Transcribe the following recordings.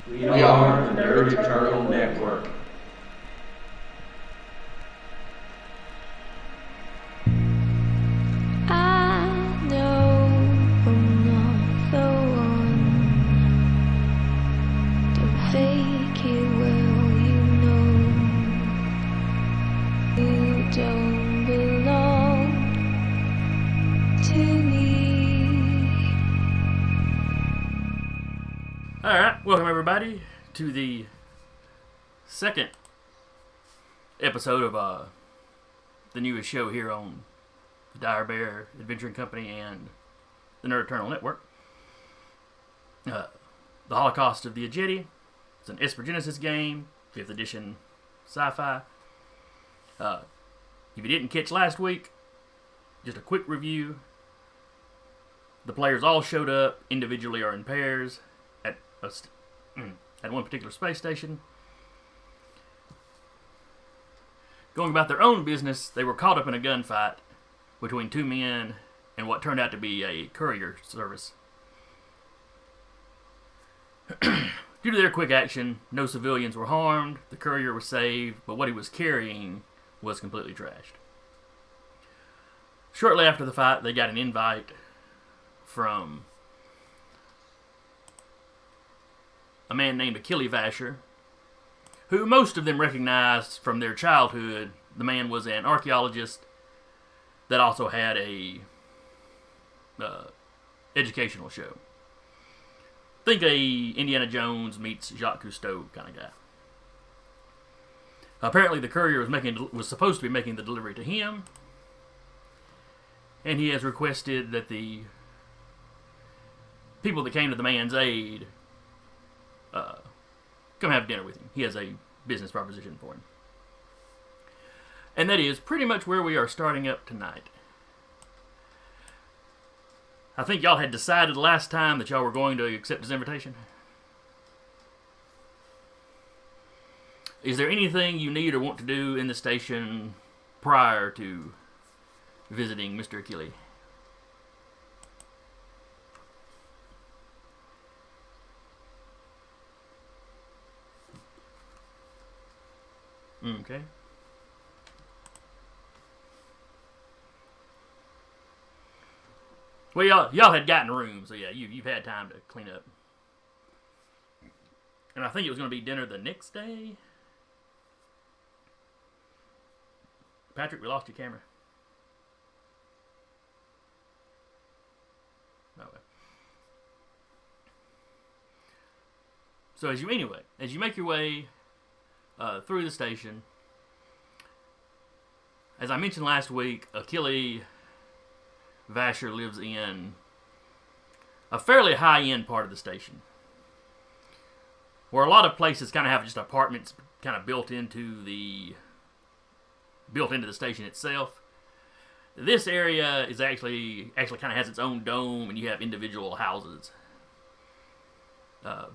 We are the Nerd Eternal Network. I know I'm not the one. Don't fake it, well, you know you don't belong to me. Alright, welcome everybody to the second episode of the newest show here on the Dire Bear Adventuring Company and the Nerd Eternal Network. The Holocaust of the Ekajati. It's an Esper Genesis game, 5th edition sci-fi. If you didn't catch last week, just a quick review. The players all showed up individually or in pairs at one particular space station. Going about their own business, they were caught up in a gunfight between two men and what turned out to be a courier service. Due to their quick action, no civilians were harmed, the courier was saved, but what he was carrying was completely trashed. Shortly after the fight, they got an invite from a man named Ekajati, who most of them recognized from their childhood. The man was an archaeologist that also had a educational show. Think a Indiana Jones meets Jacques Cousteau kind of guy. Apparently the courier was supposed to be making the delivery to him, and he has requested that the people that came to the man's aid come have dinner with him. He has a business proposition for him. And that is pretty much where we are starting up tonight. I think y'all had decided last time that y'all were going to accept his invitation. Is there anything you need or want to do in the station prior to visiting Mr. Ekajati? Okay. Well, y'all had gotten rooms, so yeah, you've had time to clean up. And I think it was going to be dinner the next day. Patrick, we lost your camera. Oh, well. So as you make your way through the station, as I mentioned last week, Ekajati Vasher lives in a fairly high-end part of the station, where a lot of places kind of have just apartments kind of built into the station itself. This area is actually kind of has its own dome, and you have individual houses,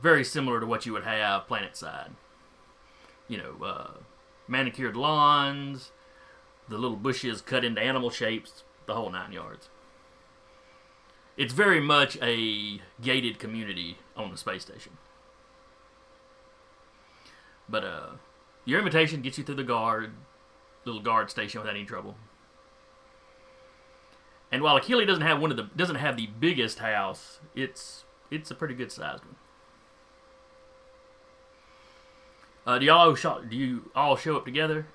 very similar to what you would have planetside. You know, manicured lawns, the little bushes cut into animal shapes, the whole 9 yards. It's very much a gated community on the space station. But your invitation gets you through the little guard station without any trouble. And while Ekajati doesn't have the biggest house, it's a pretty good sized one. Do you all show up together?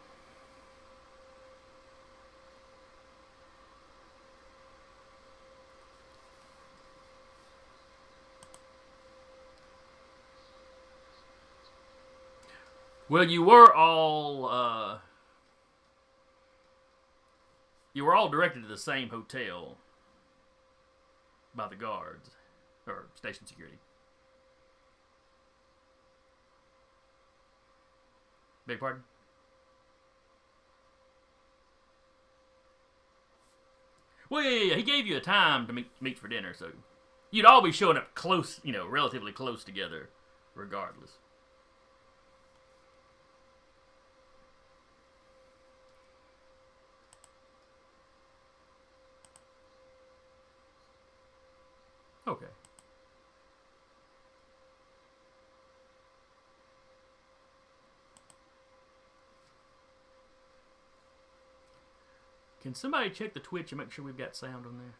Well, you were all directed to the same hotel by the guards or station security. Beg pardon? Well, yeah. He gave you a time to meet for dinner, so you'd all be showing up close, relatively close together, regardless. Okay. Can somebody check the Twitch and make sure we've got sound on there?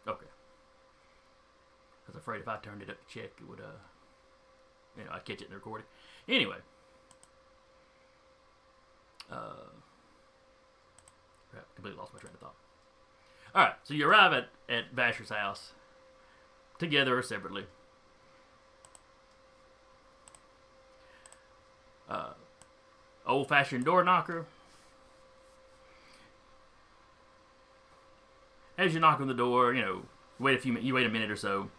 Okay. I was afraid if I turned it up to check, it would, I'd catch it in the recording. Anyway. Crap, completely lost my train of thought. Alright, so you arrive at Vasher's house, together or separately. Old-fashioned door knocker. As you knock on the door, you wait a minute or so.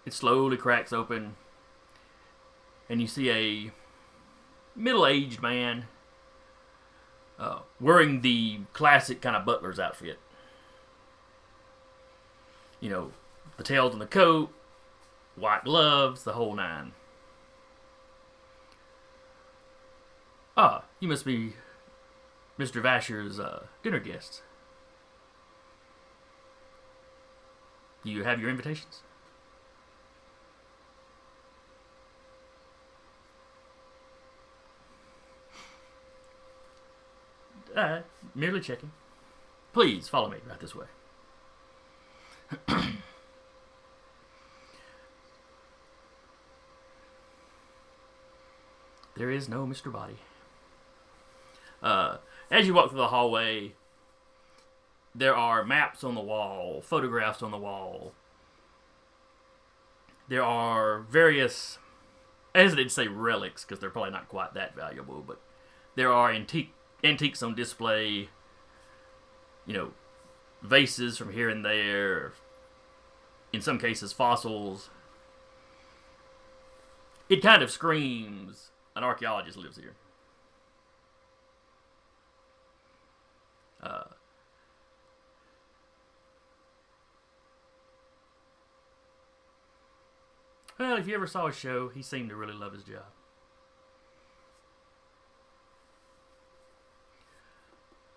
It slowly cracks open, and you see a middle-aged man wearing the classic kind of butler's outfit. The tails on the coat, white gloves, the whole nine. You must be Mr. Vasher's dinner guests. Do you have your invitations? Merely checking. Please follow me right this way. There is no Mr. Body. As you walk through the hallway, there are maps on the wall, photographs on the wall. There are various, I hesitate to say relics, because they're probably not quite that valuable, but there are antiques on display, vases from here and there, in some cases fossils. It kind of screams an archaeologist lives here. Well, if you ever saw his show, he seemed to really love his job.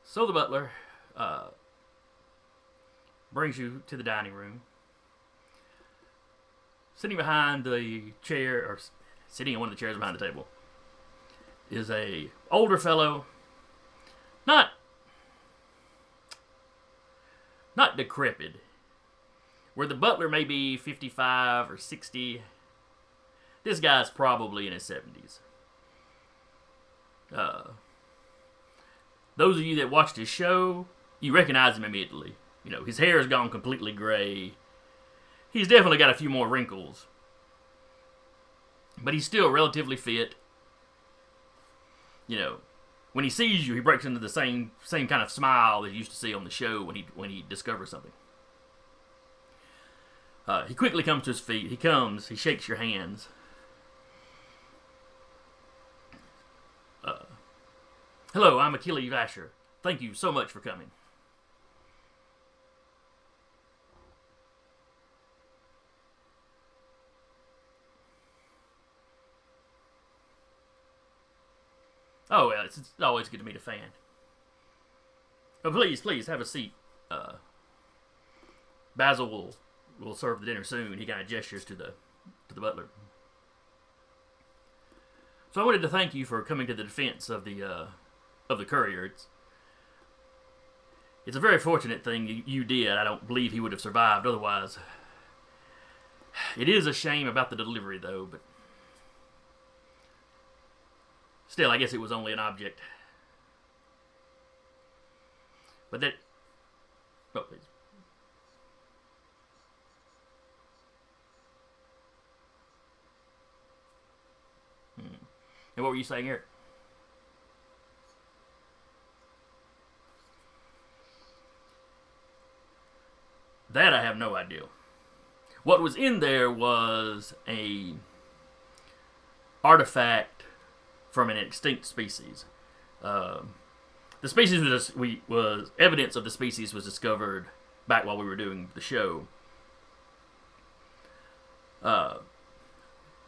So the butler brings you to the dining room. Sitting behind the chair, or sitting in one of the chairs behind the table, is a older fellow, not decrepit, where the butler may be 55 or 60. This guy's probably in his 70s. Those of you that watched his show, you recognize him immediately. His hair has gone completely gray. He's definitely got a few more wrinkles. But he's still relatively fit. When he sees you, he breaks into the same kind of smile that you used to see on the show when he discovers something. He quickly comes to his feet. He shakes your hands. Hello, I'm Achille Vasher. Thank you so much for coming. Oh, well, it's always good to meet a fan. Oh, please, have a seat. Basil will serve the dinner soon. He kind of gestures to the butler. So I wanted to thank you for coming to the defense of the courier. It's a very fortunate thing you did. I don't believe he would have survived otherwise. It is a shame about the delivery, though, but still, I guess it was only an object. But that... Oh, please. And what were you saying, Eric? That I have no idea. What was in there was a artifact from an extinct species. The species was evidence of the species was discovered back while we were doing the show.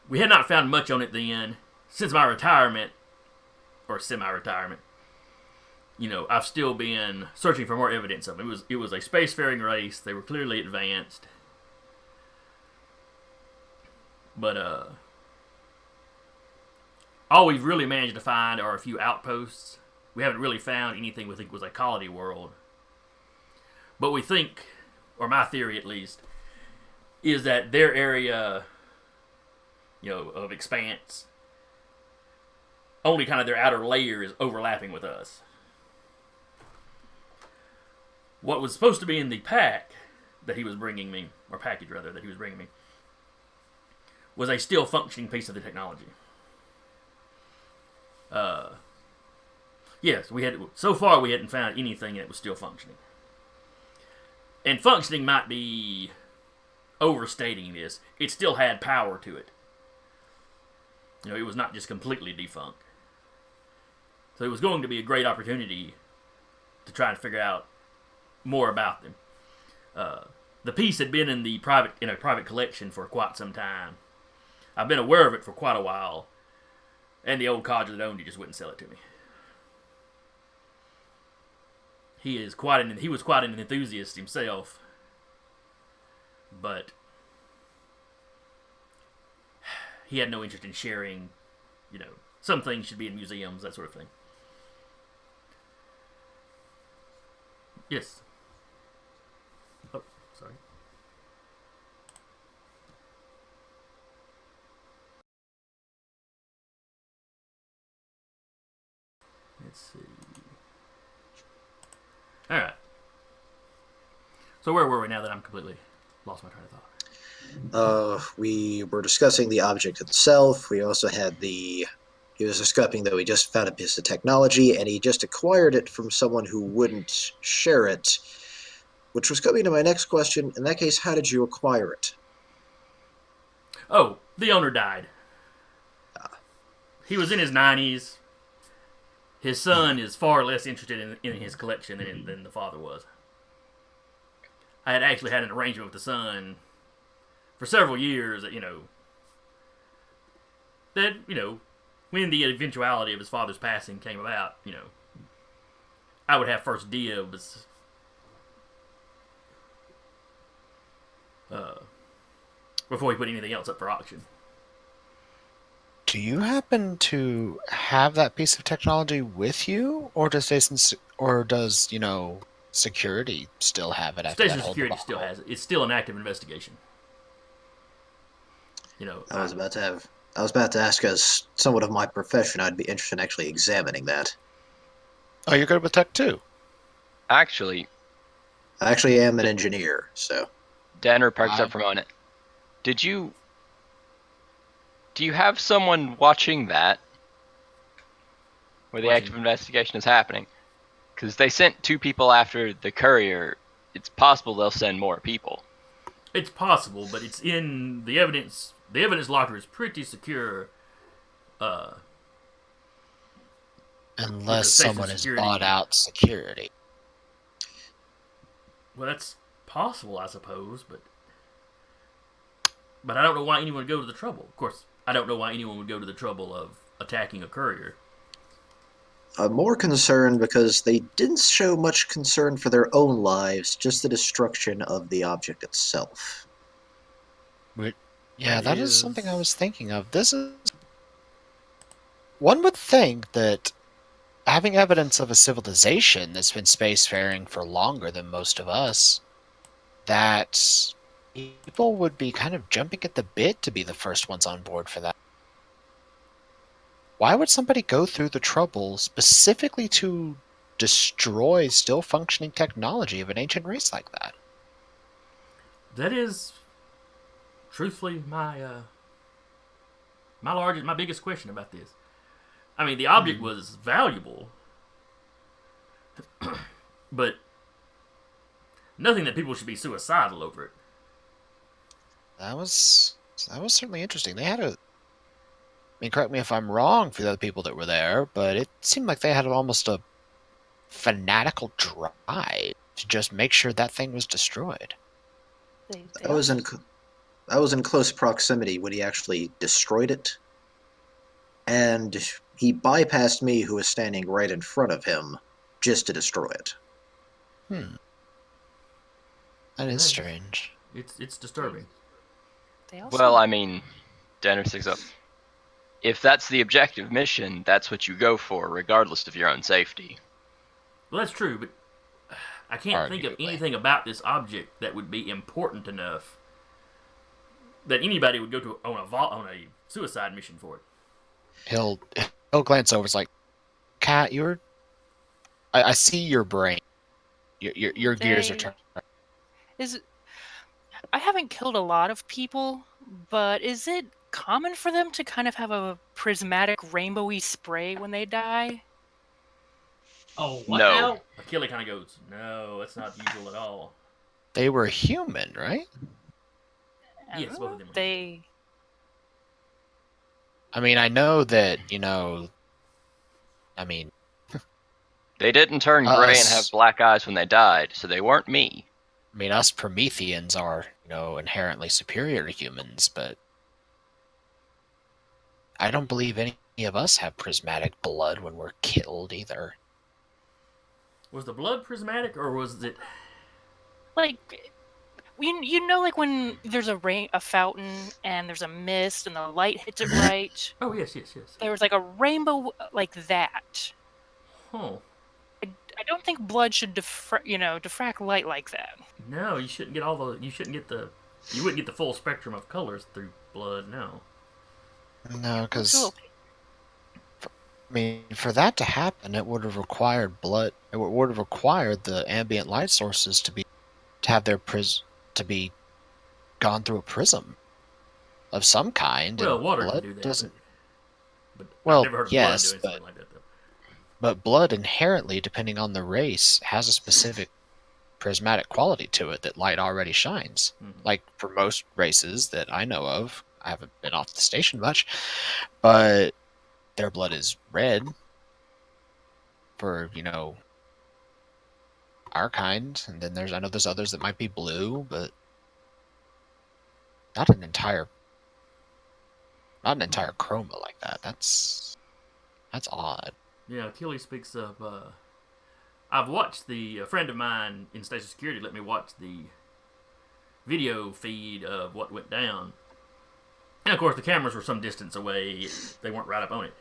We had not found much on it then. Since my retirement, or semi-retirement, I've still been searching for more evidence of it. It was a spacefaring race. They were clearly advanced. But all we've really managed to find are a few outposts we haven't really found anything we think was a colony world. But we think, or my theory at least, is that their area, of expanse, only kind of their outer layer is overlapping with us. What was supposed to be in the pack that he was bringing me, or package rather, that he was bringing me, was a still functioning piece of the technology. Yes, so far we hadn't found anything that was still functioning. And functioning might be overstating this. It still had power to it. It was not just completely defunct. So it was going to be a great opportunity to try and figure out more about them. The piece had been in a private collection for quite some time. I've been aware of it for quite a while, and the old codger that owned it just wouldn't sell it to me. He was quite an enthusiast himself, but he had no interest in sharing. Some things should be in museums, that sort of thing. Yes. Oh, sorry. Let's see. All right. So where were we now that I'm completely lost my train of thought? We were discussing the object itself. We also had he was discussing that we just found a piece of technology, and he just acquired it from someone who wouldn't share it, which was coming to my next question. In that case, how did you acquire it? Oh, the owner died. He was in his 90s. His son is far less interested in his collection than the father was. I had actually had an arrangement with the son for several years that, when the eventuality of his father's passing came about, I would have first dibs. Before he put anything else up for auction. Do you happen to have that piece of technology with you, or does security still have it? After Station that security still has it. It's still an active investigation. I was about to ask, as somewhat of my profession, I'd be interested in actually examining that. Oh, you're good with tech too. Actually, I actually am an engineer, so. Danner perks up for a moment. Do you have someone watching that? Where the active investigation is happening? Because they sent 2 people after the courier. It's possible they'll send more people. It's possible, but it's in the evidence. The evidence locker is pretty secure. Unless someone has bought out security. Well, that's possible, I suppose, but I don't know why anyone would go to the trouble. Of course, I don't know why anyone would go to the trouble of attacking a courier. I'm more concerned because they didn't show much concern for their own lives, just the destruction of the object itself. Yeah, that is something I was thinking of. One would think that having evidence of a civilization that's been spacefaring for longer than most of us, that people would be kind of jumping at the bit to be the first ones on board for that. Why would somebody go through the trouble specifically to destroy still functioning technology of an ancient race like that? That is, truthfully, my biggest question about this. I mean, the object was valuable, but nothing that people should be suicidal over it. That was certainly interesting. They had correct me if I'm wrong for the other people that were there, but it seemed like they had almost a fanatical drive to just make sure that thing was destroyed. I was in close proximity when he actually destroyed it, and he bypassed me, who was standing right in front of him, just to destroy it. That is strange. It's disturbing. Well, I mean, Danner sticks up. if that's the objective mission, that's what you go for, regardless of your own safety. Well, that's true, but I can't think of Arguably. anything about this object that would be important enough that anybody would go to on a suicide mission for it. He'll glance over. It's like, Cat, I see your brain. Your gears are turning. I haven't killed a lot of people, but is it common for them to kind of have a prismatic rainbowy spray when they die? Oh, what No. now? Achille kind of goes, no, that's not usual at all. They were human, right? Yes, both of them were. They. I mean, I know that, They didn't turn gray and Us. have black eyes when they died, so they weren't me. us Prometheans are, inherently superior to humans, but I don't believe any of us have prismatic blood when we're killed either. Was the blood prismatic, or was it... Like, like when there's a fountain and there's a mist and the light hits it right. Oh, yes. There was like a rainbow like that. Huh. I don't think blood should diffract light like that. No, you shouldn't get you wouldn't get the full spectrum of colors through blood, no. No, because Cool. for that to happen, it would have required blood. It would have required the ambient light sources to have their to be gone through a prism of some kind. Well, and water blood can do that. doesn't. But Well, I've never heard of yes, blood doing something like that, though. But blood inherently, depending on the race, has a specific prismatic quality to it that light already shines. Mhm. Like for most races that I know of, I haven't been off the station much, but their blood is red for, our kind. And then I know there's others that might be blue, but not an entire chroma like that. That's odd. Yeah, Achille speaks of... I've watched a friend of mine in station security let me watch the video feed of what went down. And of course the cameras were some distance away. They weren't right up on it.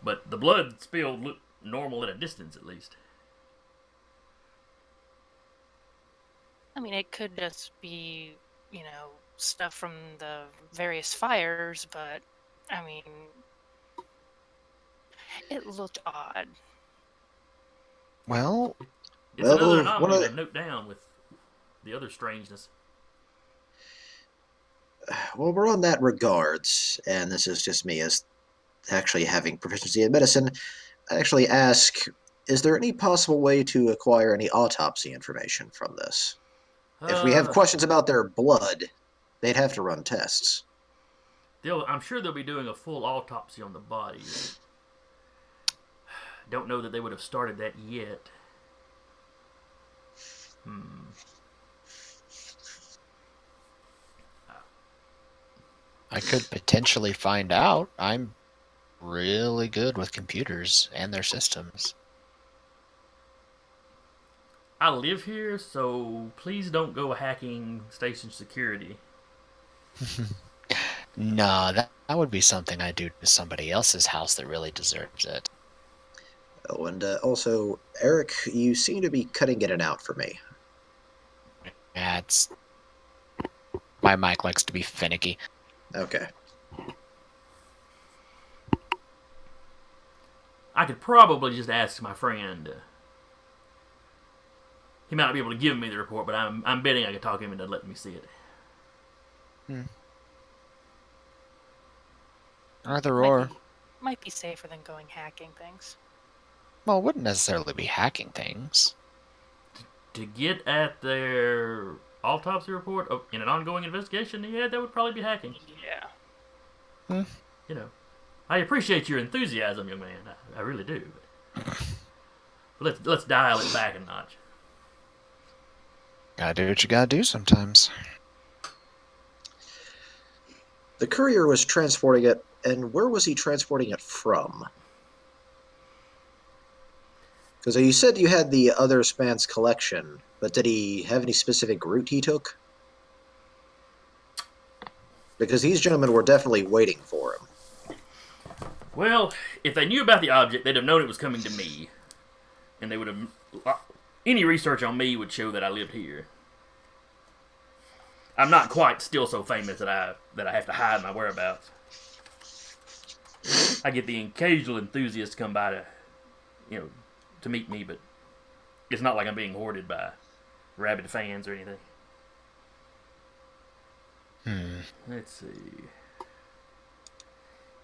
But the blood spilled looked normal at a distance, at least. I mean, it could just be, stuff from the various fires, but, I mean, it looked odd. Well, It's Well, another one anomaly of to note down with the other strangeness. Well, we're on that regards, and this is just me as actually having proficiency in medicine. I actually ask, is there any possible way to acquire any autopsy information from this? If we have questions about their blood, they'd have to run tests. I'm sure they'll be doing a full autopsy on the body. Don't know that they would have started that yet. I could potentially find out. I'm really good with computers and their systems. I live here, so please don't go hacking station security. No, that would be something I do to somebody else's house that really deserves it. Oh, and also, Eric, you seem to be cutting in and out for me. Yeah, my mic likes to be finicky. Okay. I could probably just ask my friend. He might not be able to give me the report, but I'm betting I could talk him into letting me see it. Either or. Might be safer than going hacking things. Well, it wouldn't necessarily be hacking things. To get at their autopsy report in an ongoing investigation, yeah, that would probably be hacking. Yeah. I appreciate your enthusiasm, young man. I really do. But let's dial it back a notch. Gotta do what you gotta do sometimes. The courier was transporting it, and where was he transporting it from? Because you said you had the other span's collection, but did he have any specific route he took? Because these gentlemen were definitely waiting for him. Well, if they knew about the object, they'd have known it was coming to me. And they would have... Any research on me would show that I lived here. I'm not quite still so famous that I have to hide my whereabouts. I get the occasional enthusiast to come by to, to meet me, but it's not like I'm being hoarded by rabid fans or anything. Let's see.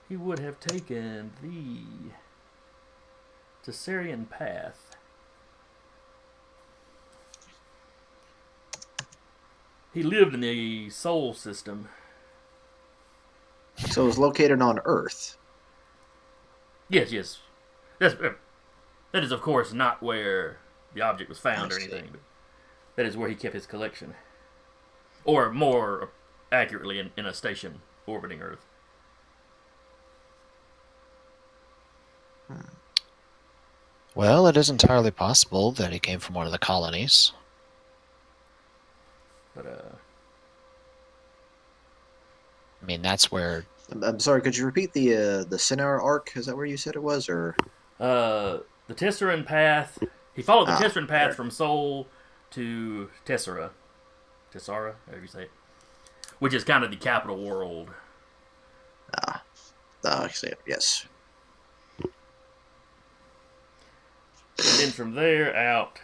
He would have taken the Tessarian path. He lived in the Sol system. So it was located on Earth. Yes. That is, of course, not where the object was found or anything, but that is where he kept his collection. Or more accurately, in a station orbiting Earth. Well, it is entirely possible that he came from one of the colonies. But, I mean, that's where... I'm sorry, could you repeat the Sinar arc? Is that where you said it was, or...? the Tessarian path... He followed the Tessarian path there. from Sol to Tessara. Tessara, however you say it. Which is kind of the capital world. I see it, yes. And then from there out...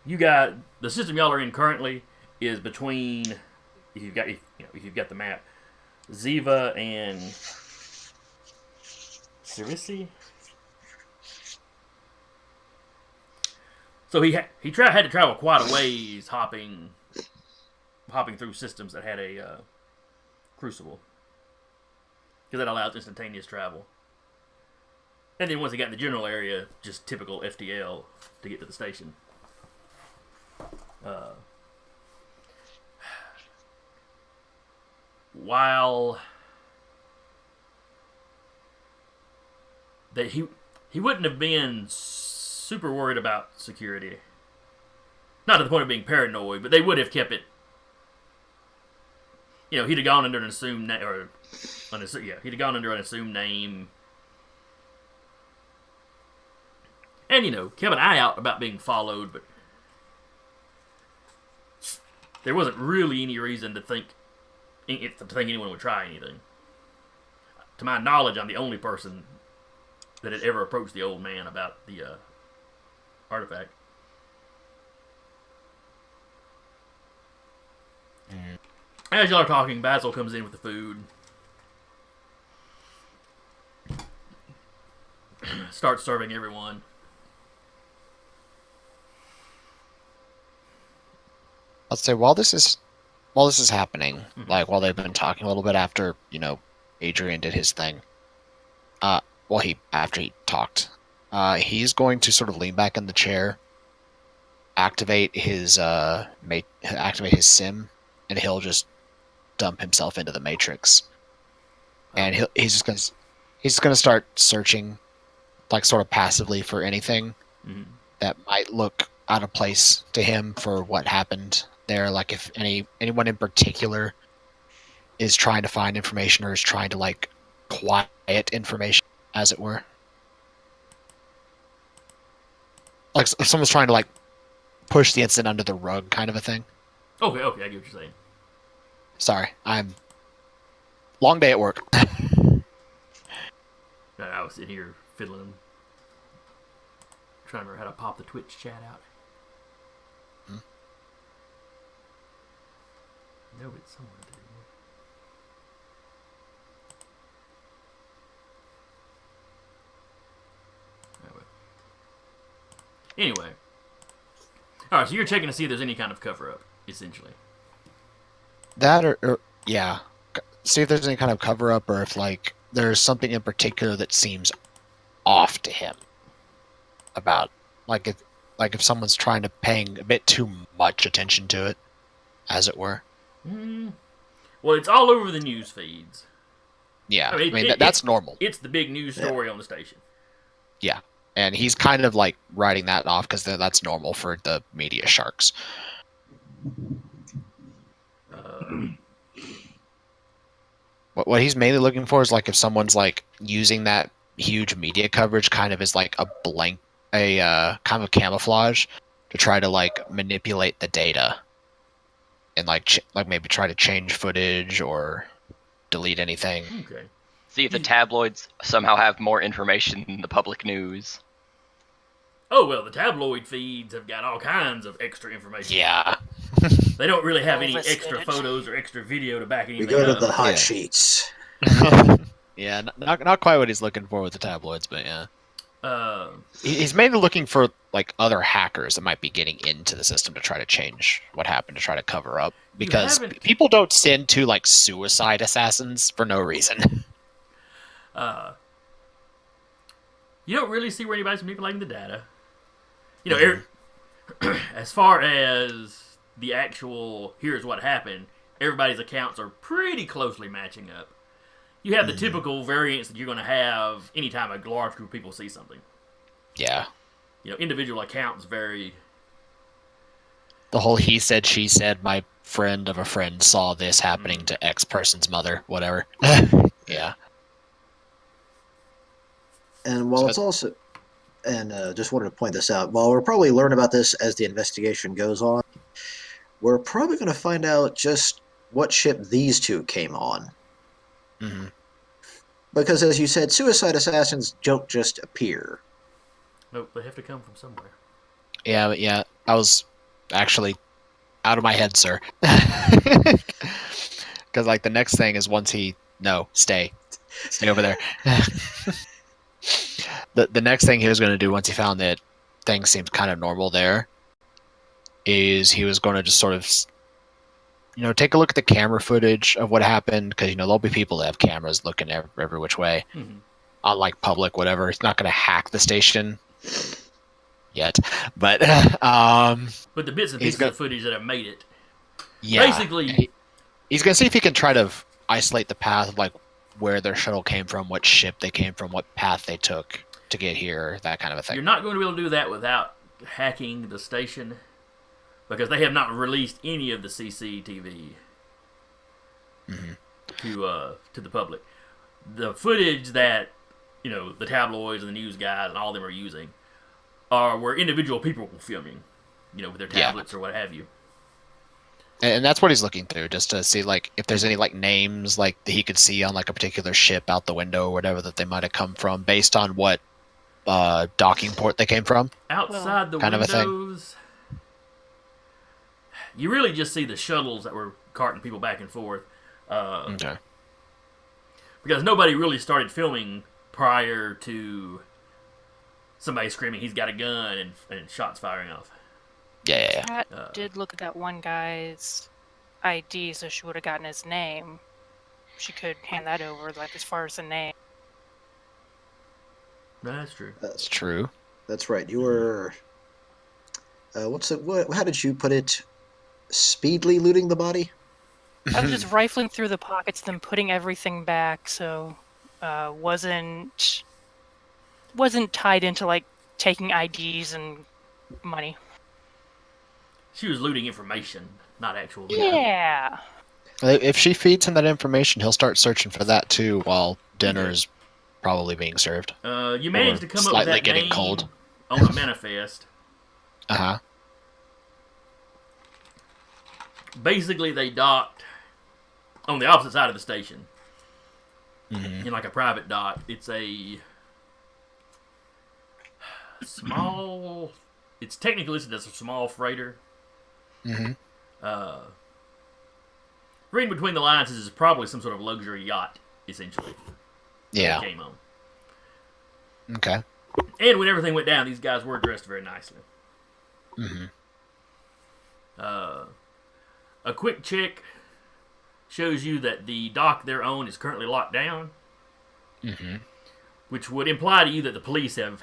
You got... The system y'all are in currently is between... If you've got the map, Ziva and Cirisi. So he had to travel quite a ways, hopping through systems that had a crucible, because that allows instantaneous travel. And then once he got in the general area, just typical FTL to get to the station. While that he wouldn't have been super worried about security, not to the point of being paranoid, but they would have kept it. He'd have gone under an assumed name, he'd have gone under an assumed name, and kept an eye out about being followed, but there wasn't really any reason to think anyone would try anything. To my knowledge, I'm the only person that had ever approached the old man about the artifact. As y'all are talking, Basil comes in with the food. Starts serving everyone. I'll say while this is happening, like while they've been talking a little bit after, Adrian did his thing. After he talked, he's going to sort of lean back in the chair, activate his sim, and he'll just dump himself into the matrix. And he's just gonna start searching, like sort of passively, for anything that might look out of place to him for what happened there. Like if anyone in particular is trying to find information or is trying to like quiet information, as it were. Like if someone's trying to like push the incident under the rug, kind of a thing. Okay, I get what you're saying. Sorry, I'm long day at work. I was sitting here fiddling, trying to remember how to pop the Twitch chat out. No, it's somewhere there. Anyway. Alright, so you're checking to see if there's any kind of cover-up, essentially. That or yeah. See if there's any kind of cover-up or if, like, there's something in particular that seems off to him about, like if someone's paying a bit too much attention to it, as it were. Well, it's all over the news feeds. Yeah, I mean that's normal. It's the big news story on the station. Yeah, and he's kind of like writing that off because that's normal for the media sharks. What he's mainly looking for is like if someone's like using that huge media coverage kind of as like a kind of camouflage to try to like manipulate the data and like maybe try to change footage or delete anything. Okay. See if the tabloids somehow have more information than the public news. Oh, well, the tabloid feeds have got all kinds of extra information. Yeah. They don't really have any Overstated. extra photos or extra video to back anything We go to up. the hot Yeah. sheets. Yeah, not quite what he's looking for with the tabloids, but yeah. Uh, He's mainly looking for like other hackers that might be getting into the system to try to change what happened, to try to cover up, because haven't- people don't send to like suicide assassins for no reason. you don't really see where anybody's manipulating the data. You know, as far as the actual here's what happened, everybody's accounts are pretty closely matching up. You have the typical variance that you're going to have anytime a large group of people see something. Yeah. You know, individual accounts vary. The whole he said, she said, my friend of a friend saw this happening to X person's mother, whatever. Yeah. And while So- it's also, and just wanted to point this out, while we'll probably learn about this as the investigation goes on, we're probably going to find out just what ship these two came on. hmm Because, as you said, suicide assassins don't just appear. Nope, they have to come from somewhere. Yeah, but yeah, I was actually out of my head, sir. Because like the next thing is once stay over there. The next thing he was going to do once he found that things seemed kind of normal there is he was going to just sort of, take a look at the camera footage of what happened, because there'll be people that have cameras looking every which way on like public whatever. He's not going to hack the station yet, but But the bits and He's pieces got- of footage that have made it. yeah, Basically, he's going to see if he can try to isolate the path of like where their shuttle came from, what ship they came from, what path they took to get here, that kind of a thing. you're not going to be able to do that without hacking the station, because they have not released any of the CCTV to the public. The footage that the tabloids and the news guys and all of them are using are where individual people were filming, with their Yeah. tablets or what have you. And that's what he's looking through, just to see like if there's any like names like that he could see on like a particular ship out the window or whatever that they might have come from, based on what docking port they came from. Outside the kind of a thing. windows, you really just see the shuttles that were carting people back and forth. Okay. Because nobody really started filming prior to somebody screaming he's got a gun and shots firing off. Yeah. Kat did look at that one guy's ID, so she would have gotten his name. She could hand that over, like as far as the name. No, that's true. That's true. That's right. You were. How did you put it? Speedily looting the body? I was just rifling through the pockets, then putting everything back, so wasn't tied into like taking IDs and money. She was looting information, not actual loot. Yeah. If she feeds him that information, he'll start searching for that too while dinner's probably being served. You managed to come up with slightly that getting name cold. on the manifest. Uh-huh. Basically, they docked on the opposite side of the station Mhm. in like a private dock. It's a small. It's technically listed as a small freighter. Mhm. Reading between the lines, this is probably some sort of luxury yacht, essentially. Yeah. That came on. Okay. And when everything went down, these guys were dressed very nicely. Mhm. A quick check shows you that the dock they're on is currently locked down, Mhm. which would imply to you that the police have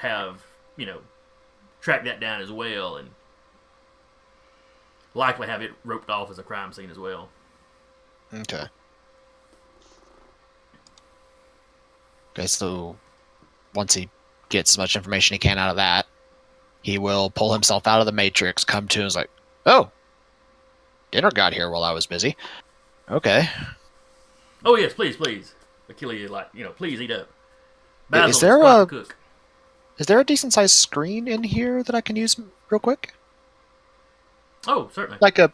tracked that down as well, and likely have it roped off as a crime scene as well. Okay. Okay, so once he gets as much information he can out of that, he will pull himself out of the Matrix, come to and is like, oh, dinner got here while I was busy. Okay. Oh yes, please, please. Achilles, please eat up. Basil Is is there quite the a cook. is there a decent sized screen in here that I can use real quick? Oh, certainly. Like a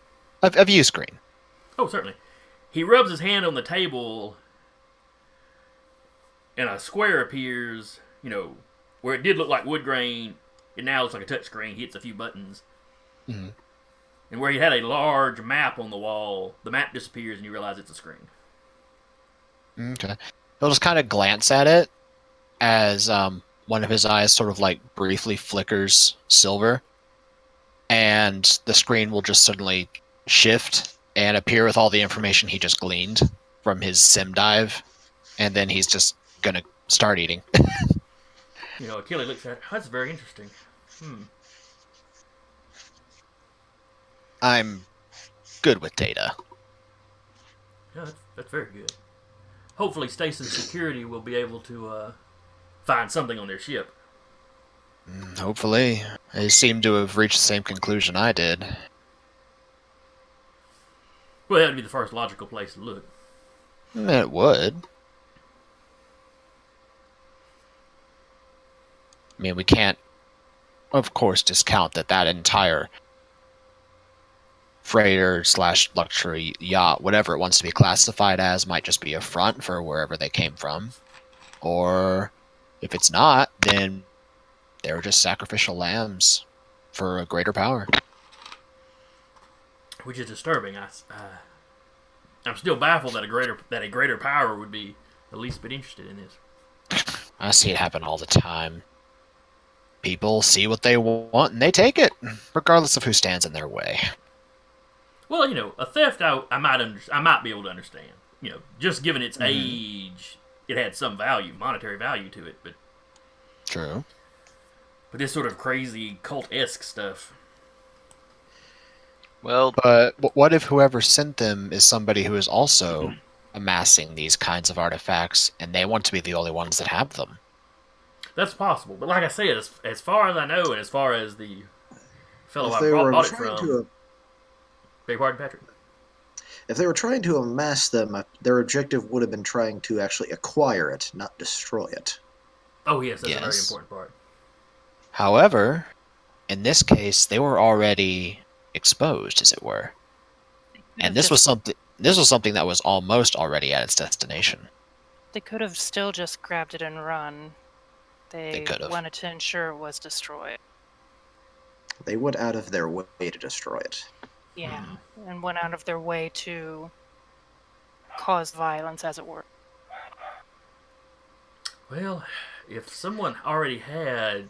view screen. Oh, certainly. He rubs his hand on the table, and a square appears. Where it did look like wood grain, it now looks like a touch screen. He hits a few buttons. Mhm. And where he had a large map on the wall, the map disappears, and you realize it's a screen. Okay. He'll just kind of glance at it as one of his eyes sort of like briefly flickers silver, and the screen will just suddenly shift and appear with all the information he just gleaned from his sim dive, and then he's just gonna start eating. Achilles looks at it. That's very interesting. I'm good with data. Yeah, that's very good. Hopefully, Station Security will be able to find something on their ship. Hopefully. They seem to have reached the same conclusion I did. Well, that would be the first logical place to look. It would. I mean, we can't, of course, discount that entire freighter / luxury yacht, whatever it wants to be classified as, might just be a front for wherever they came from. Or if it's not, then they're just sacrificial lambs for a greater power. Which is disturbing. I'm still baffled that a greater power would be the least bit interested in this. I see it happen all the time. People see what they want and they take it, regardless of who stands in their way. Well, a theft I might be able to understand. Just given its age, it had some value, monetary value to it. But True. But this sort of crazy cult-esque stuff. Well, But what if whoever sent them is somebody who is also amassing these kinds of artifacts, and they want to be the only ones that have them? That's possible. But like I said, as far as I know, and as far as the fellow If I they were bought it trying from... to, Beg your pardon, Patrick? if they were trying to amass them, their objective would have been trying to actually acquire it, not destroy it. Oh, yes, that's a very Yes. important part. However, in this case, they were already exposed, as it were. And this was something that was almost already at its destination. They could have still just grabbed it and run. They could have. wanted to ensure it was destroyed. They went out of their way to destroy it. Yeah, and went out of their way to cause violence, as it were. Well, if someone already had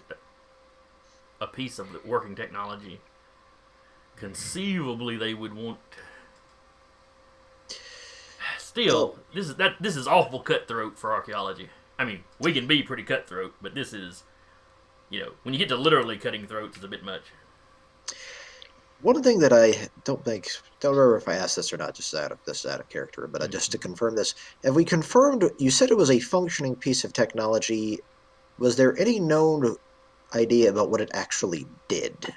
a piece of the working technology, conceivably they would want... Still, this is awful cutthroat for archaeology. I mean, we can be pretty cutthroat, but this is, when you get to literally cutting throats, it's a bit much. One thing that I don't remember if I asked this or not, just out of character, but just to confirm this, have we confirmed? You said it was a functioning piece of technology. Was there any known idea about what it actually did?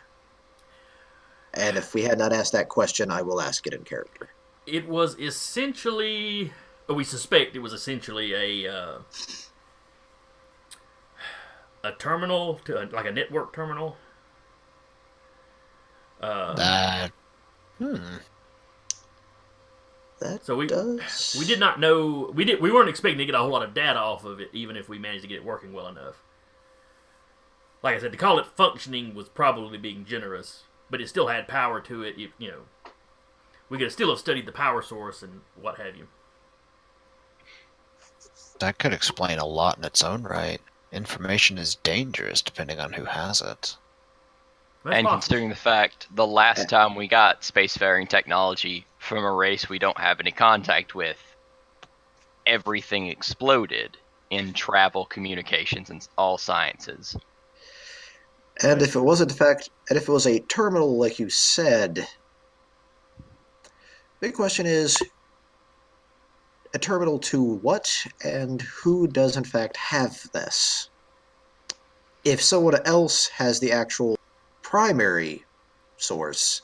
And if we had not asked that question, I will ask it in character. It was essentially, we suspect it was essentially a terminal, like a network terminal. That So we does. did not know, we weren't expecting to get a whole lot of data off of it, even if we managed to get it working well enough. Like I said, to call it functioning was probably being generous, but it still had power to it. We could still have studied the power source and what have you. That could explain a lot in its own right. Information is dangerous depending on who has it. That's and possible. considering the fact the last time we got spacefaring technology from a race we don't have any contact with, everything exploded in travel, communications, and all sciences. And if it was a terminal like you said, big question is a terminal to what and who does in fact have this? If someone else has the actual primary source,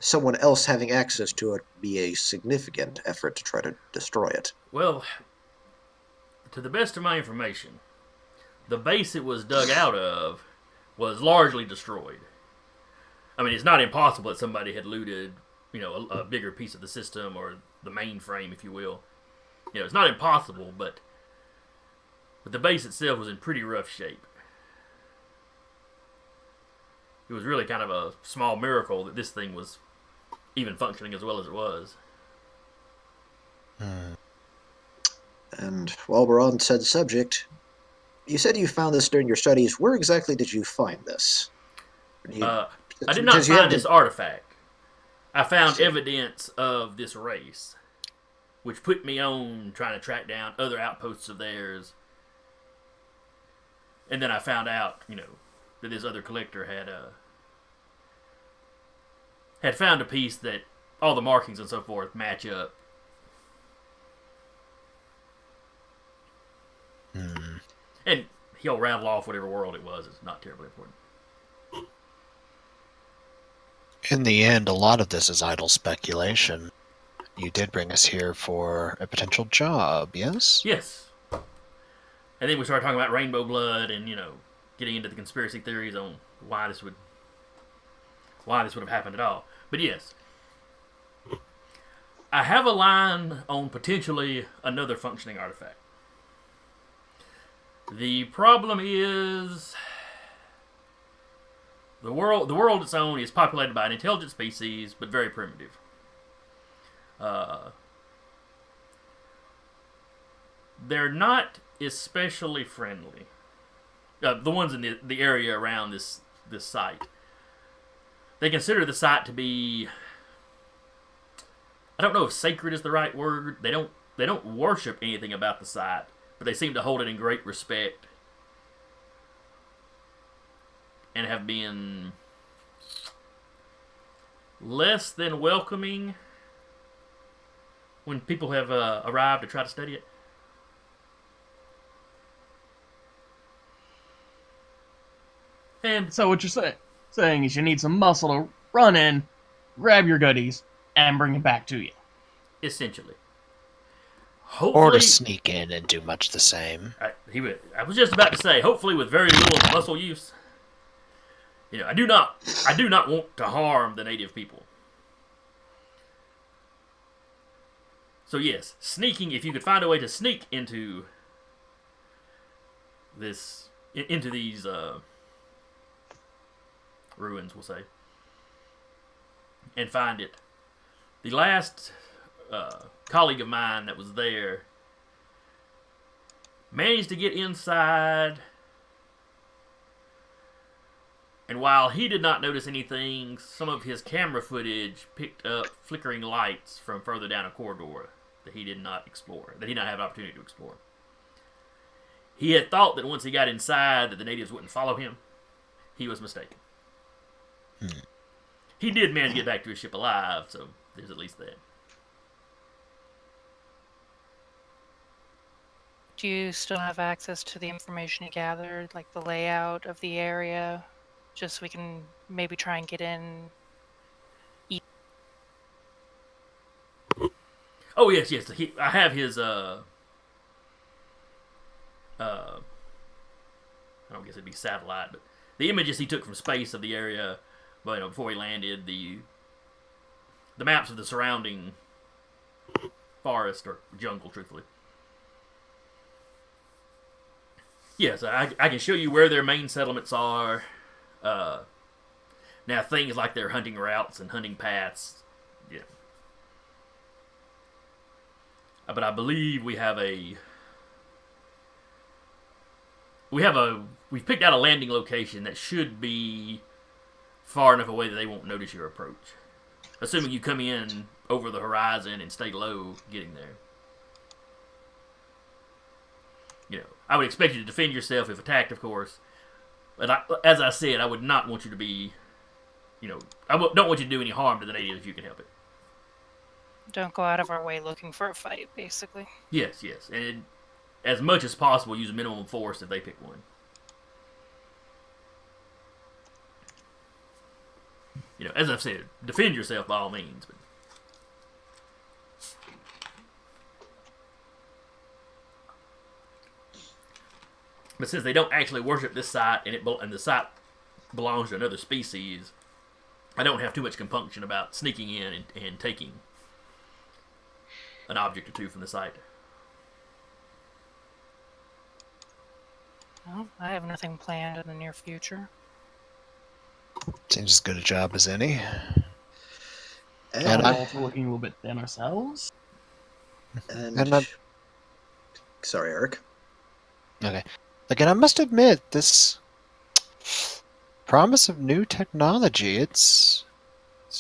someone else having access to it would be a significant effort to try to destroy it. Well, to the best of my information, the base it was dug out of was largely destroyed. I mean, it's not impossible that somebody had looted, a bigger piece of the system or the mainframe, if you will. It's not impossible, but the base itself was in pretty rough shape. It was really kind of a small miracle that this thing was even functioning as well as it was. And while we're on said subject, you said you found this during your studies. Where exactly did you find this? I did not find this artifact. I found evidence of this race, which put me on trying to track down other outposts of theirs. And then I found out, that this other collector had found a piece that all the markings and so forth match up. And he'll rattle off whatever world it was. It's not terribly important. In the end, a lot of this is idle speculation. You did bring us here for a potential job, yes? Yes. And then we started talking about rainbow blood and, getting into the conspiracy theories on why this would have happened at all. But yes, I have a line on potentially another functioning artifact. The problem is the world it's on is populated by an intelligent species, but very primitive. They're not especially friendly. The ones in the area around this site. They consider the site to be, I don't know if sacred is the right word. They don't worship anything about the site, but they seem to hold it in great respect and have been less than welcoming when people have arrived to try to study it. And So what you're saying is you need some muscle to run in, grab your goodies, and bring it back to you. essentially, Or hopefully, to sneak in and do much the same. I was just about to say, hopefully with very little muscle use. I do not want to harm the native people. So yes, sneaking. If you could find a way to sneak into these ruins, we'll say, and find it. The last colleague of mine that was there managed to get inside, and while he did not notice anything, some of his camera footage picked up flickering lights from further down a corridor that he did not explore, that he did not have an opportunity to explore. He had thought that once he got inside that the natives wouldn't follow him. He was mistaken. He did manage to get back to his ship alive, so there's at least that. Do you still have access to the information you gathered, like the layout of the area, just so we can maybe try and get in? Oh yes. I have his. I don't guess it'd be satellite, but the images he took from space of the area, before he landed, the maps of the surrounding forest or jungle, truthfully. Yes, I can show you where their main settlements are. Now, things like their hunting routes and hunting paths, yeah. But I believe we've picked out a landing location that should be far enough away that they won't notice your approach. Assuming you come in over the horizon and stay low getting there. I would expect you to defend yourself if attacked, of course. But as I said, I would not want you to be, don't want you to do any harm to the natives if you can help it. Don't go out of our way looking for a fight, basically. Yes. And as much as possible, use minimum force if they pick one. as I've said, defend yourself by all means. But since they don't actually worship this site, and the site belongs to another species, I don't have too much compunction about sneaking in and taking an object or two from the site. Well, I have nothing planned in the near future. Seems as good a job as any. And, We're also looking a little bit thin ourselves. And sorry, Eric. Okay. Again, I must admit, this promise of new technology, it's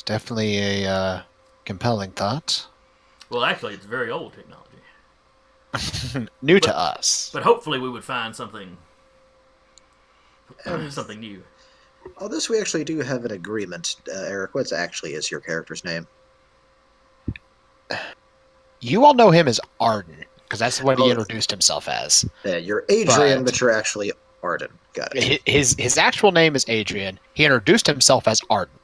definitely a compelling thought. Well, actually, it's very old technology. New to us. But hopefully we would find something new. On this, we actually do have an agreement. Eric, what actually is your character's name? You all know him as Arden, because that's what he introduced himself as. Yeah, you're Adrian, but you're actually Arden. Got it. His actual name is Adrian. He introduced himself as Arden.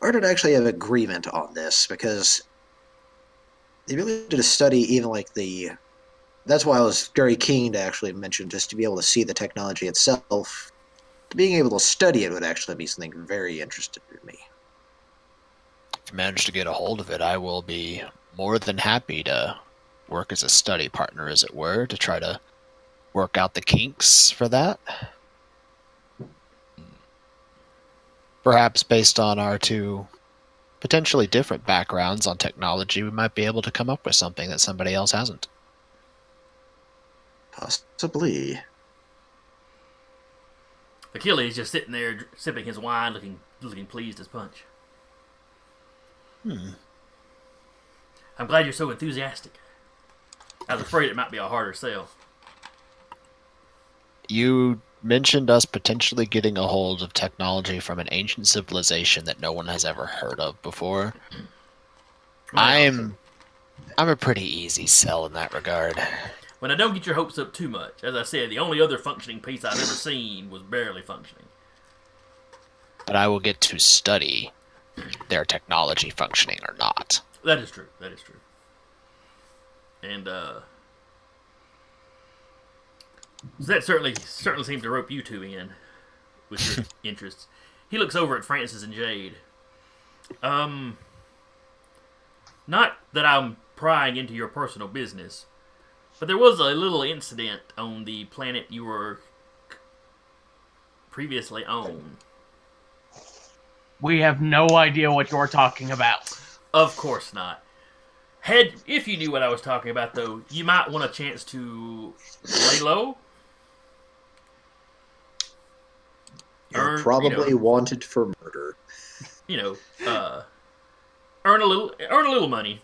Arden actually have agreement on this, because the ability to study even like the... That's why I was very keen to actually mention, just to be able to see the technology itself. Being able to study it would actually be something very interesting to me. If you manage to get a hold of it, I will be more than happy to work as a study partner, as it were, to try to work out the kinks for that. Perhaps based on our two potentially different backgrounds on technology, we might be able to come up with something that somebody else hasn't. Possibly. Achilles just sitting there sipping his wine, looking pleased as punch. I'm glad you're so enthusiastic. I was afraid it might be a harder sell. You mentioned us potentially getting a hold of technology from an ancient civilization that no one has ever heard of before. I'm a pretty easy sell in that regard. When I don't get your hopes up too much, as I said, the only other functioning piece I've ever seen was barely functioning. But I will get to study their technology functioning or not. That is true. And that certainly seems to rope you two in with your interests. He looks over at Francis and Jade. Not that I'm prying into your personal business, but there was a little incident on the planet you were previously on. We have no idea what you're talking about. Of course not. If you knew what I was talking about, though, you might want a chance to lay low. You're probably wanted for murder. Earn a little money.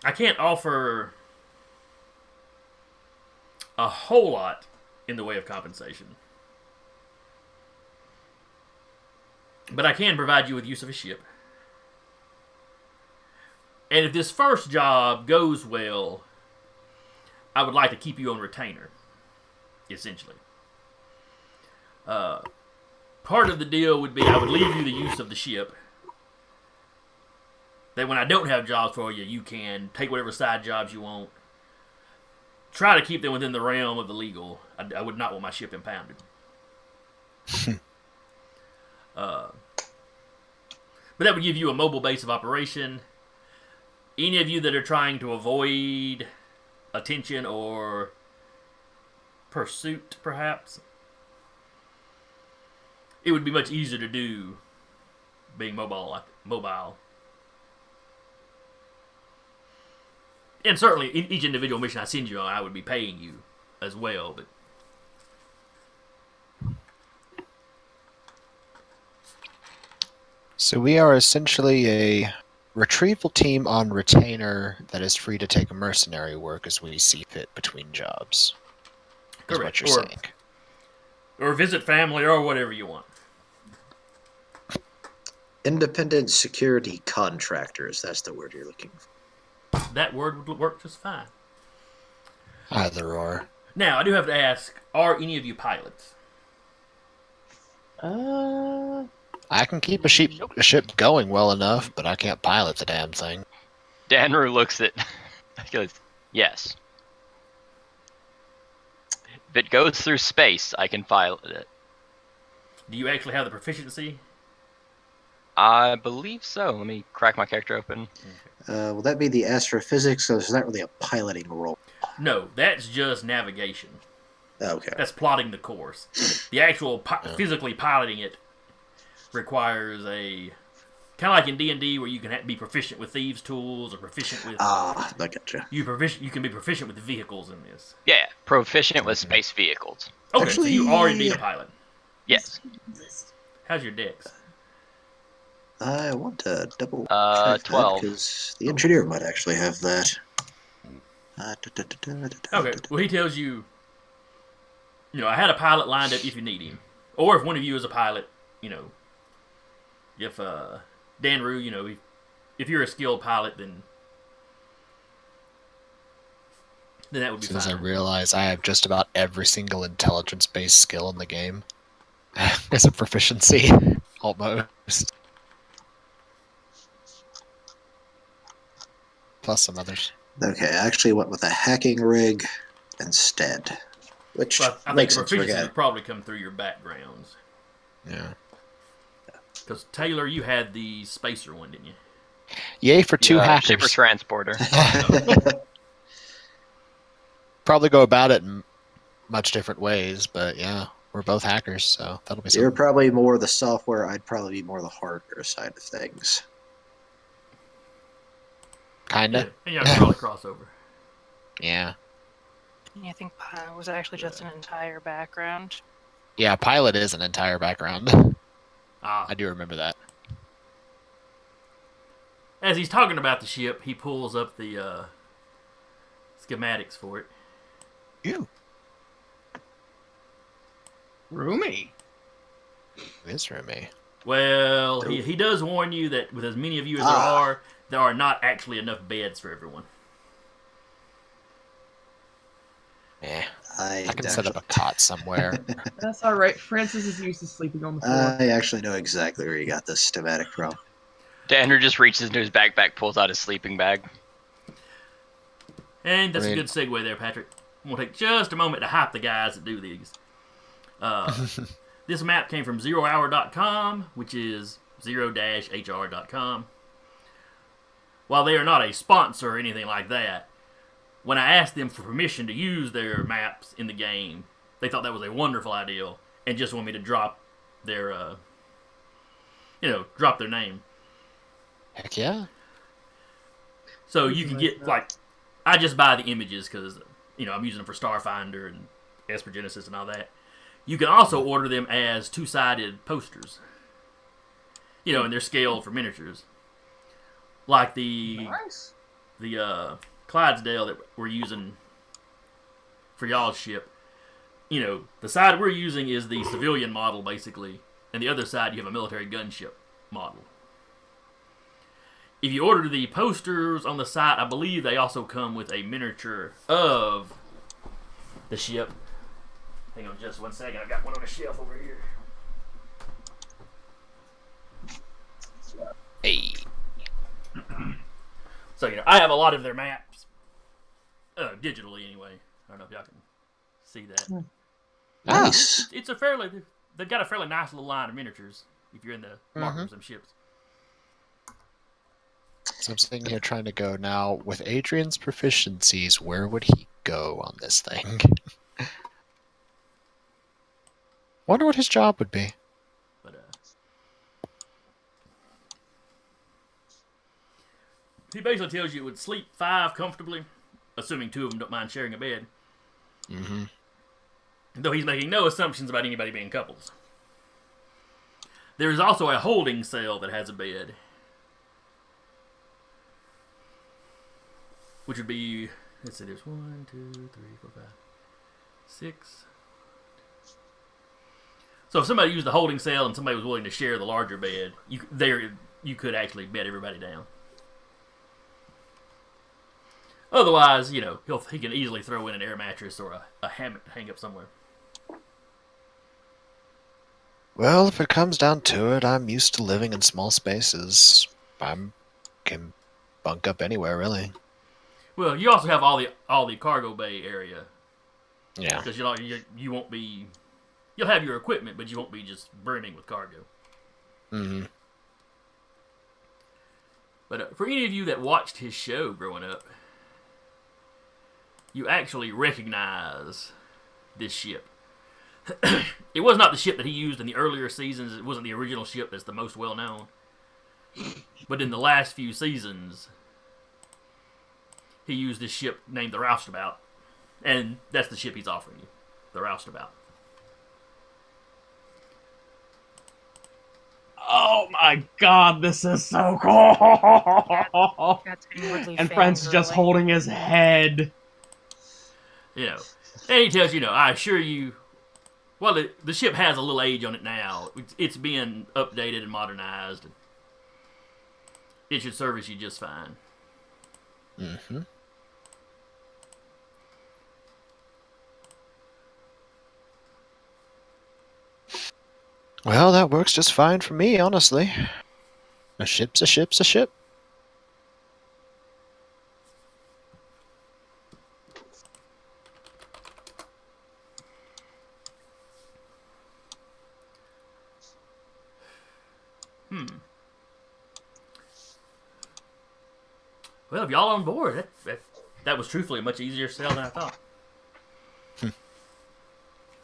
I can't offer a whole lot in the way of compensation, but I can provide you with use of a ship. And if this first job goes well, I would like to keep you on retainer, essentially. Part of the deal would be I would leave you the use of the ship. That when I don't have jobs for you, you can take whatever side jobs you want. Try to keep them within the realm of the legal. I would not want my ship impounded. But that would give you a mobile base of operation. Any of you that are trying to avoid attention or pursuit, perhaps, it would be much easier to do being mobile. And certainly, in each individual mission I send you on, I would be paying you as well. But so we are essentially a retrieval team on retainer that is free to take mercenary work as we see fit between jobs. Is correct. what you're saying. Or visit family or whatever you want. Independent security contractors, that's the word you're looking for. That word would work just fine. Either or. Now, I do have to ask, are any of you pilots? I can keep a ship going well enough, but I can't pilot the damn thing. Danru looks at. He goes, yes. If it goes through space, I can pilot it. Do you actually have the proficiency? I believe so. Let me crack my character open. Will that be the astrophysics? So it's not really a piloting role. No, that's just navigation. Okay. That's plotting the course. The actual physically piloting it requires a kind of like in D&D where you can be proficient with thieves' tools or proficient with. I gotcha. You can be proficient with vehicles in this. Yeah, proficient with space vehicles. Okay, Actually, so you are indeed a pilot. Yes. How's your dex? I want to double 12. because the engineer might actually have that. Okay, well he tells you, I had a pilot lined up if you need him, or if one of you is a pilot, if Danru, if you're a skilled pilot, then that would be fine. As I realize I have just about every single intelligence-based skill in the game as a proficiency, almost. Plus some others. Okay, I actually went with a hacking rig instead, which Well, I think makes the sense. proficiency Okay. would probably come through your backgrounds. Yeah. Because Taylor, you had the spacer one, didn't you? Yay for two hackers. Super transporter. Probably go about it in much different ways, but yeah, we're both hackers, so that'll be You're something. probably more the software. I'd probably be more the hardware side of things. Kinda. And yeah, probably crossover. Yeah. I think it was actually just an entire background. Yeah, pilot is an entire background. Ah. I do remember that. As he's talking about the ship, he pulls up the schematics for it. Ew. Roomy. It is roomy. Well, he does warn you that with as many of you as there are not actually enough beds for everyone. Yeah. I can set up a cot somewhere. That's all right. Francis is used to sleeping on the floor. I actually know exactly where you got this schematic from. Danru just reaches into his backpack, pulls out his sleeping bag. And that's a good segue there, Patrick. We'll take just a moment to hype the guys that do these. This map came from zerohour.com, which is 0-hr.com. While they are not a sponsor or anything like that, when I asked them for permission to use their maps in the game, they thought that was a wonderful idea and just want me to drop their, drop their name. Heck yeah. So you can get, I just buy the images because, I'm using them for Starfinder and Esper Genesis and all that. You can also order them as two-sided posters. And they're scaled for miniatures. Like the Clydesdale that we're using for y'all's ship. The side we're using is the civilian model, basically. And the other side, you have a military gunship model. If you order the posters on the site, I believe they also come with a miniature of the ship. Hang on just one second. I've got one on a shelf over here. Hey. So, I have a lot of their maps. Digitally, anyway. I don't know if y'all can see that. Nice. They've got a fairly nice little line of miniatures if you're in the market for some ships. So I'm sitting here trying to go now, with Adrian's proficiencies, where would he go on this thing? Wonder what his job would be. But, he basically tells you it would sleep 5 comfortably, assuming 2 of them don't mind sharing a bed. Mm-hmm. Though he's making no assumptions about anybody being couples. There is also a holding cell that has a bed. Which would be, let's see, there's 1, 2, 3, 4, 5, 6. So if somebody used the holding cell and somebody was willing to share the larger bed, you could actually bed everybody down. Otherwise, he can easily throw in an air mattress or a hammock to hang up somewhere. Well, if it comes down to it, I'm used to living in small spaces. Can bunk up anywhere, really. Well, you also have all the cargo bay area Yeah. because you won't be. You'll have your equipment, but you won't be just burning with cargo. Mm-hmm. But for any of you that watched his show growing up, you actually recognize this ship. It was not the ship that he used in the earlier seasons. It wasn't the original ship that's the most well known. But in the last few seasons, he used this ship named the Roustabout. And that's the ship he's offering you, the Roustabout. Oh my god, this is so cool! That's inwardly And Prince just fangirling. holding his head. You know, and he tells you, I assure you, well, the ship has a little age on it now. It's being updated and modernized. It should service you just fine. Mm-hmm. Well, that works just fine for me, honestly. A ship's a ship's a ship. Well, if y'all on board, that was truthfully a much easier sell than I thought.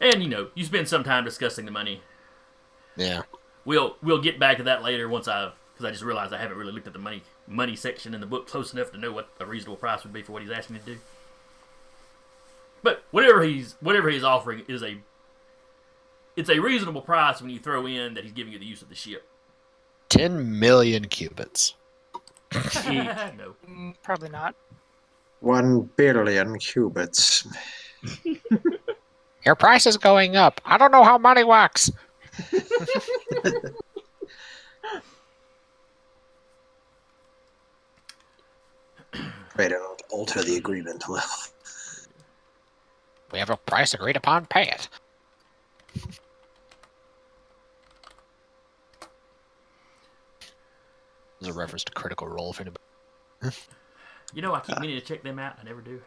And you spend some time discussing the money. Yeah. We'll get back to that later because I just realized I haven't really looked at the money section in the book close enough to know what a reasonable price would be for what he's asking me to do. But whatever he's offering it's a reasonable price when you throw in that he's giving you the use of the ship. 10 million cubits. No. Probably not. 1 billion cubits. Your price is going up. I don't know how money works. Pray don't alter the agreement. Well, We have a price agreed upon. Pay it. There's a reference to Critical Role for anybody. I keep meaning to check them out. I never do.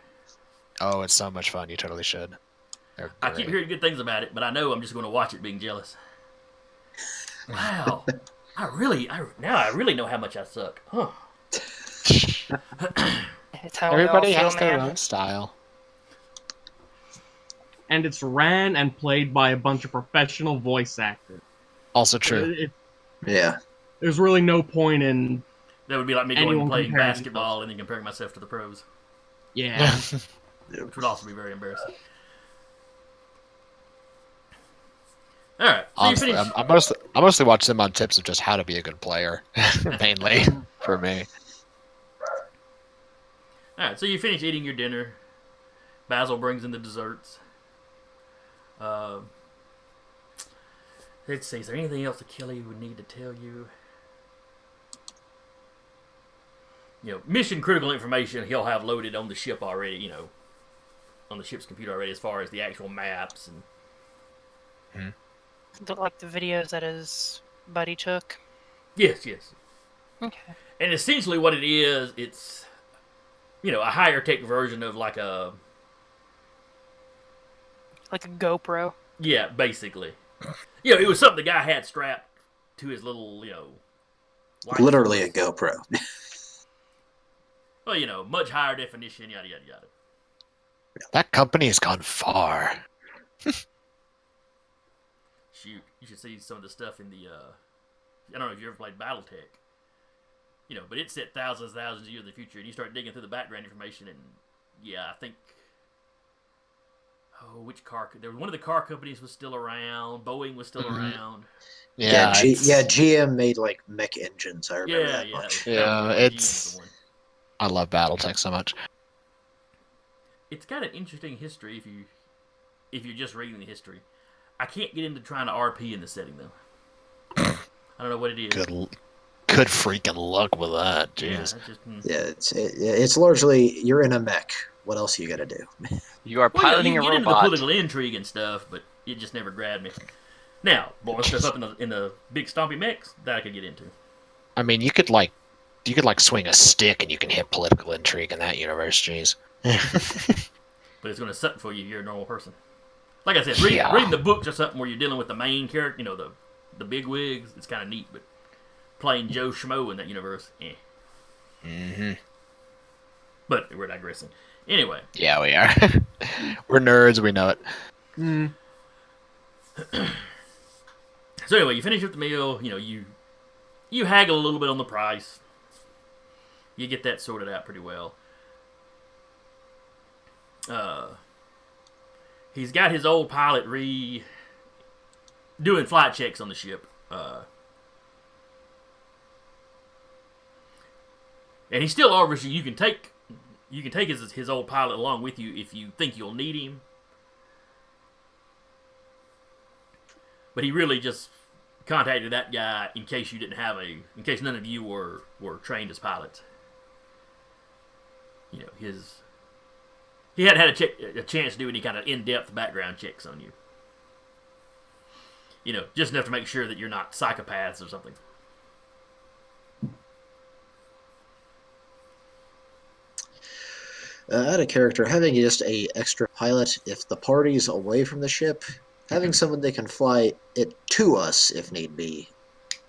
Oh, it's so much fun. You totally should. They're I keep great. hearing good things about it, but I know I'm just going to watch it being jealous. Wow. Now I really know how much I suck. Huh. It's how we all Everybody feel, has their man. own style. And it's ran and played by a bunch of professional voice actors. Also true. yeah. There's really no point in... That would be like me going and Anyone playing comparing basketball and then comparing myself to the pros, Yeah. which would also be very embarrassing. All right, so Honestly, you finish. I mostly watch them on tips of just how to be a good player, mainly for me. All right, so you finish eating your dinner. Basil brings in the desserts. Let's see. Is there anything else that Kelly would need to tell you? Mission critical information he'll have loaded on the ship already. On the ship's computer already, as far as the actual maps and. Like the videos that his buddy took. Yes. Okay. And essentially, what it is, it's a higher tech version of like a. Like a GoPro. Yeah, basically. It was something the guy had strapped to his little, light Literally a source. GoPro. Well, much higher definition, yada, yada, yada. That company has gone far. Shoot, you should see some of the stuff in the, I don't know if you ever played Battletech. But it's set thousands of years in the future, and you start digging through the background information, and, yeah, I think, which car, there was one of the car companies was still around, Boeing was still around. Yeah, GM made like mech engines. I remember that Yeah. much. Yeah, GM it's- was the one. I love BattleTech so much. It's got an interesting history if you're just reading the history. I can't get into trying to RP in the setting though. I don't know what it is. Good freaking luck with that. Yeah, Jeez. that's just, Yeah, it's largely you're in a mech. What else you got to do? You are Well, yeah, piloting you a can get into the robot. political intrigue and stuff, but it just never grabbed me. Now, blowing stuff up in the big stompy mechs, that I could get into. I mean, you could swing a stick and you can hit political intrigue in that universe. Jeez. But it's going to suck for you if you're a normal person. Like I said, reading the books or something where you're dealing with the main character, you know, the big wigs, it's kind of neat. But playing Joe Schmo in that universe, Mm-hmm. But we're digressing. Anyway. Yeah, we are. We're nerds. We know it. Mm. So anyway, you finish up the meal. You know, you haggle a little bit on the price. You get that sorted out pretty well. He's got his old pilot doing flight checks on the ship. And he still offers you can take his old pilot along with you if you think you'll need him. But he really just contacted that guy in case in case none of you were trained as pilots. You know, he hadn't had a chance to do any kind of in-depth background checks on you. You know, just enough to make sure that you're not psychopaths or something. Out of character, having just a extra pilot, if the party's away from the ship, having someone that can fly it to us if need be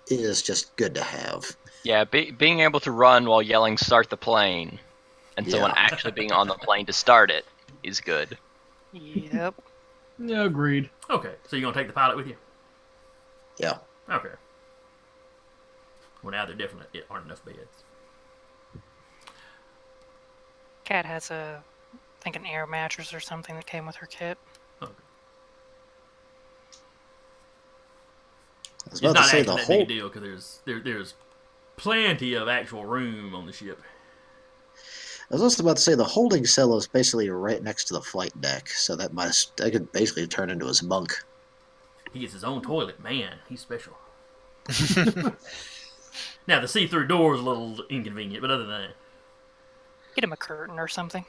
is just good to have. Yeah, being able to run while yelling "start the plane," and someone actually being on the plane to start it is good. Yep. Yeah, agreed. Okay, so you're going to take the pilot with you? Yeah. Okay. Well, now there definitely aren't enough beds. Cat has I think an air mattress or something that came with her kit. Okay. I was It's about to not say actually the that big whole. a deal because there's plenty of actual room on the ship. I was also about to say the holding cell is basically right next to the flight deck, so that could basically turn into his bunk. He gets his own toilet. Man, he's special. Now, the see-through door is a little inconvenient, but other than that, Get him a curtain or something.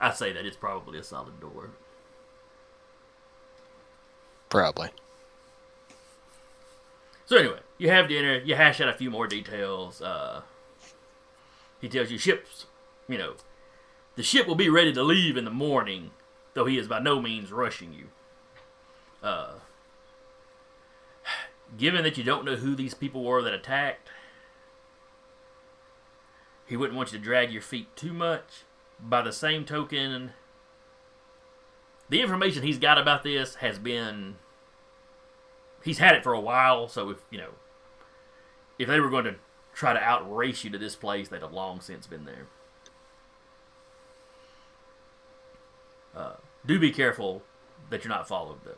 I say that it's probably a solid door. Probably. So anyway, you have dinner. You hash out a few more details. He tells you the ship will be ready to leave in the morning, though he is by no means rushing you. Given that you don't know who these people were that attacked, he wouldn't want you to drag your feet too much. By the same token, the information he's got about this he's had it for a while, so if they were going to try to outrace you to this place, they'd have long since been there. Do be careful that you're not followed, though.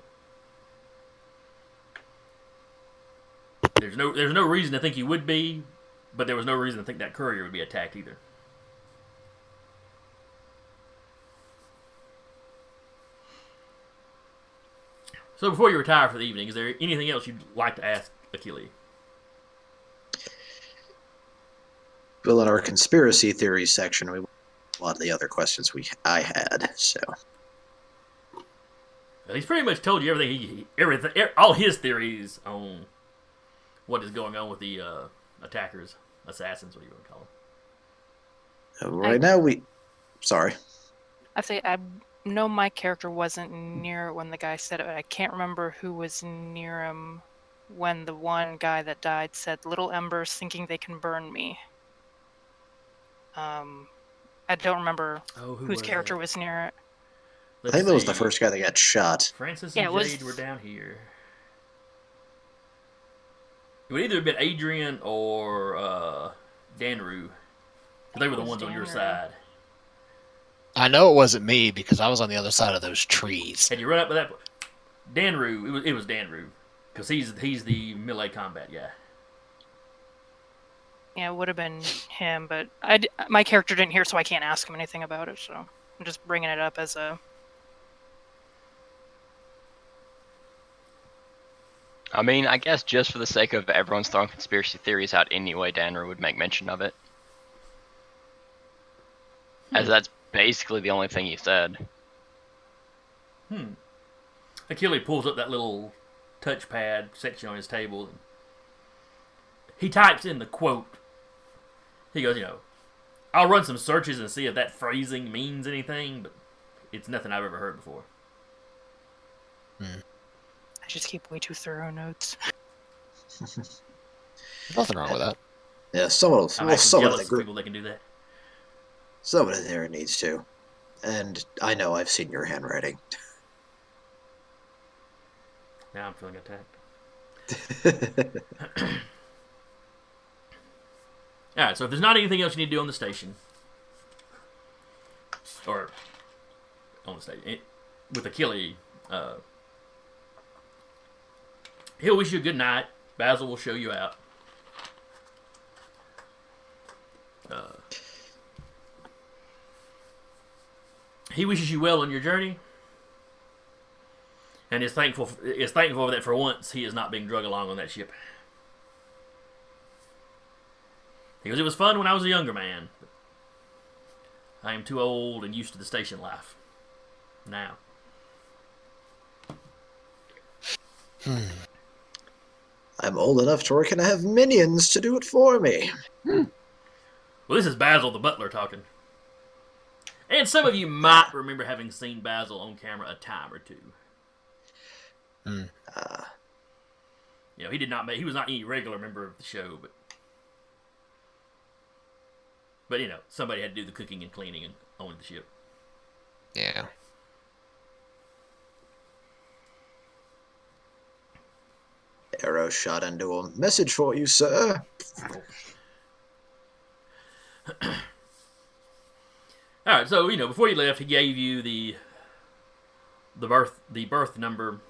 There's no reason to think you would be, but there was no reason to think that courier would be attacked either. So before you retire for the evening, is there anything else you'd like to ask Achille? Well, in our conspiracy theories section, we a lot of the other questions I had. So Well, he's pretty much told you everything, all his theories on what is going on with the attackers, assassins, what do you want to call them? right now sorry. I say I know my character wasn't near it when the guy said it, but I can't remember who was near him when the one guy that died said, "Little embers thinking they can burn me." I don't remember whose character was near it. Let's I think that was see. the first guy that got shot. Francis Yeah, and it was- Jade were down here. It would either have been Adrian or Danru. They were the ones on your side. I know it wasn't me because I was on the other side of those trees. Had you run up to that? Danru, it was Danru. Because he's the melee combat guy. Yeah, it would have been him, but my character didn't hear, so I can't ask him anything about it. So I'm just bringing it up as a. I mean, I guess just for the sake of everyone's throwing conspiracy theories out anyway, Danner would make mention of it. As that's basically the only thing he said. And Achilles pulls up that little touchpad section on his table. And he types in the quote. He goes, I'll run some searches and see if that phrasing means anything, but it's nothing I've ever heard before. I just keep way too thorough notes. Nothing wrong with that. Yeah, someone I'm in actually the jealous of group, people that can do that. someone in there needs to. And I know I've seen your handwriting. Now I'm feeling attacked. Alright, so if there's not anything else you need to do on the station, or on the station, with Achilles, he'll wish you a good night. Basil will show you out. He wishes you well on your journey, and is thankful that for once he is not being drug along on that ship. Because it was fun when I was a younger man, but I am too old and used to the station life now. I'm old enough to work and I have minions to do it for me. Well, this is Basil the butler talking. And some of you might remember having seen Basil on camera a time or two. He was not any regular member of the show, but somebody had to do the cooking and cleaning and on the ship. Yeah. Arrow shot into him. Message for you, sir. All right, so before you left, he gave you the berth number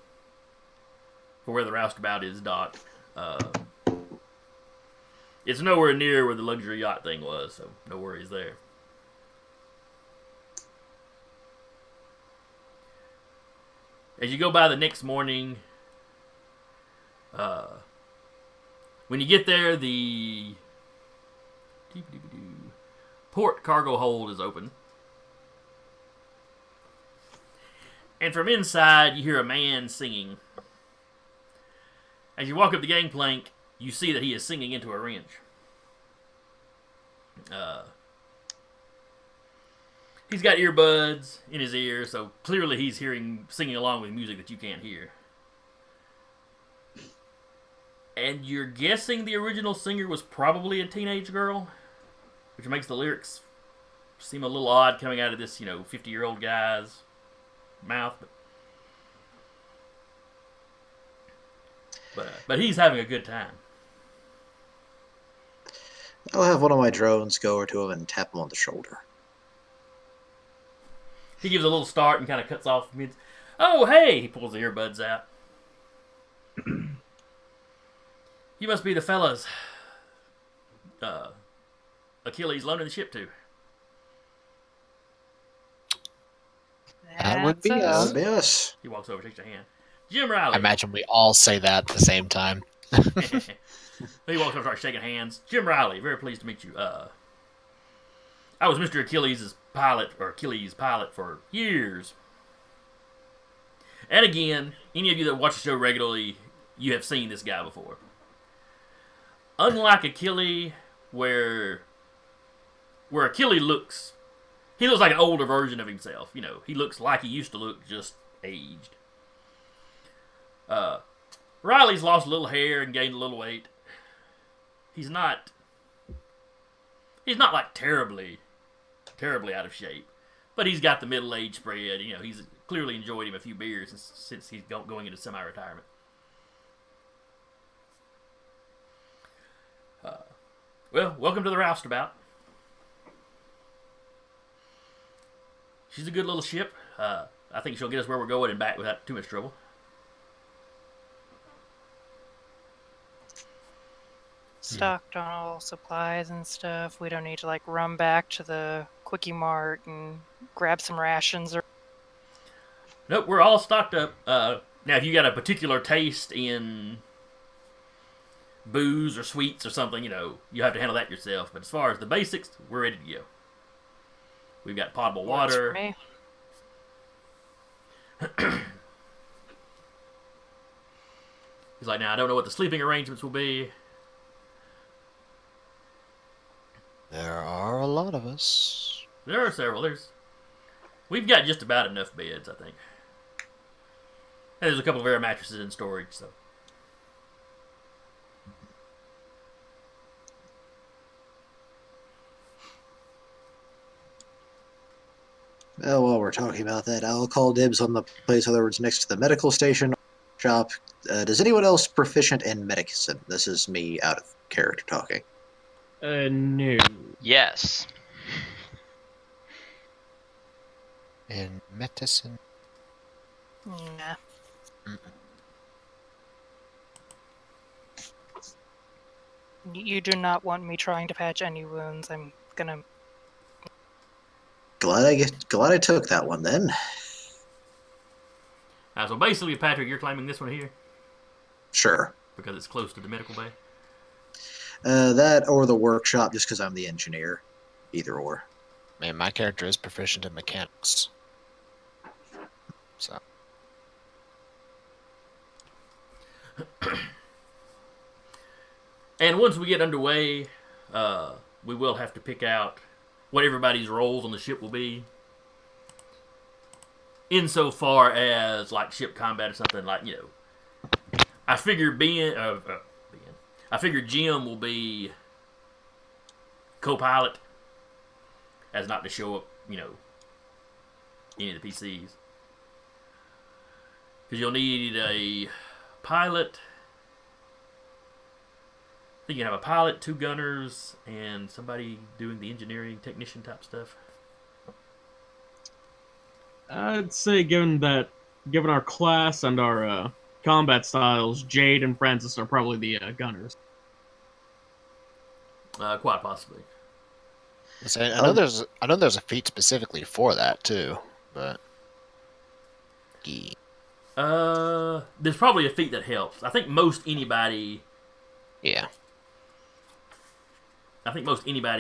for where the Roustabout is docked. It's nowhere near where the luxury yacht thing was, so no worries there. As you go by the next morning, when you get there, the port cargo hold is open. And from inside, you hear a man singing. As you walk up the gangplank, you see that he is singing into a wrench. He's got earbuds in his ear, so clearly he's singing along with music that you can't hear. And you're guessing the original singer was probably a teenage girl, which makes the lyrics seem a little odd coming out of this, 50-year-old guy's mouth. But he's having a good time. I'll have one of my drones go over to him and tap him on the shoulder. He gives a little start and kind of cuts off mid. Oh, hey! He pulls the earbuds out. You must be the fellas Achilles loaning the ship to. That would be That's That us. would be us. He walks over, shakes your hand. Jim Riley. I imagine we all say that at the same time. He walks over, starts shaking hands. Jim Riley, very pleased to meet you. I was Mr. Achilles' pilot for years. And again, any of you that watch the show regularly, you have seen this guy before. Unlike Achilles, where Achilles looks, he looks like an older version of himself. He looks like he used to look, just aged. Riley's lost a little hair and gained a little weight. He's not like terribly out of shape, but he's got the middle age spread. He's clearly enjoyed him a few beers since he's going into semi-retirement. Well, welcome to the Roustabout. She's a good little ship. I think she'll get us where we're going and back without too much trouble. Stocked on all supplies and stuff. We don't need to run back to the Quickie Mart and grab some rations or. Nope, we're all stocked up. Now, if you got a particular taste in booze or sweets or something, you have to handle that yourself. But as far as the basics, we're ready to go. We've got potable Works for water. me. He's like, now I don't know what the sleeping arrangements will be. There are a lot of us. There are several. We've got just about enough beds, I think. And there's a couple of air mattresses in storage, so. Well, while we're talking about that, I'll call dibs on the place, in other words, next to the medical station shop. Does anyone else proficient in medicine? This is me out of character talking. No. Yes. In medicine. Nah. You do not want me trying to patch any wounds. I'm gonna. Glad I took that one then. So basically, Patrick, you're claiming this one here Sure. because it's close to the medical bay. That or the workshop, just because I'm the engineer. Either or. Man, my character is proficient in mechanics. So. And once we get underway, we will have to pick out what everybody's roles on the ship will be. Insofar as like ship combat or something, like, you know, I figure I figure Jim will be co-pilot, as not to show up, you know, any of the PCs, because you'll need a pilot. I think you have a pilot, 2 gunners, and somebody doing the engineering technician type stuff. I'd say, given our class and our combat styles, Jade and Francis are probably the gunners. Quite possibly. I know there's a feat specifically for that too, but There's probably a feat that helps. I think most anybody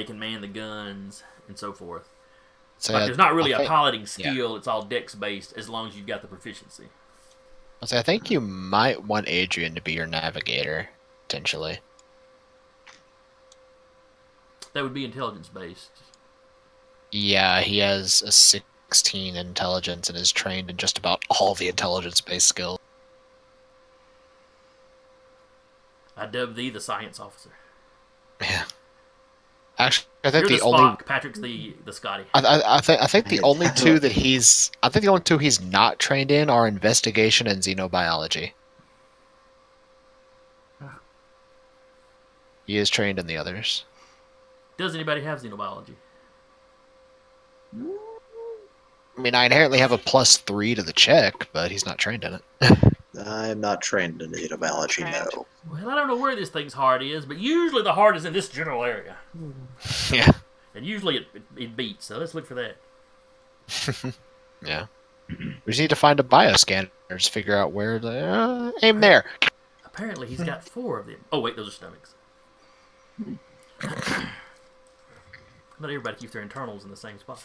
can man the guns and so forth. So Like, there's not really a piloting skill. It's all dex based as long as you've got the proficiency. I think you might want Adrian to be your navigator, potentially. That would be intelligence based. Yeah, he has a 16 intelligence and is trained in just about all the intelligence-based skills. I dub thee the science officer. Yeah. Actually, I think You're the the only Spock, Patrick's the Scotty. I think the only two that he's not trained in are investigation and xenobiology. He is trained in the others. Does anybody have xenobiology? I mean, I inherently have a +3 to the check, but he's not trained in it. I'm not trained in xenobiology, no. Well, I don't know where this thing's heart is, but usually the heart is in this general area. Yeah. And usually it beats, so let's look for that. Yeah. We just need to find a bioscanner to figure out where the... aim there! Apparently he's got 4 of them. Oh, wait, those are stomachs. Not everybody keeps their internals in the same spot.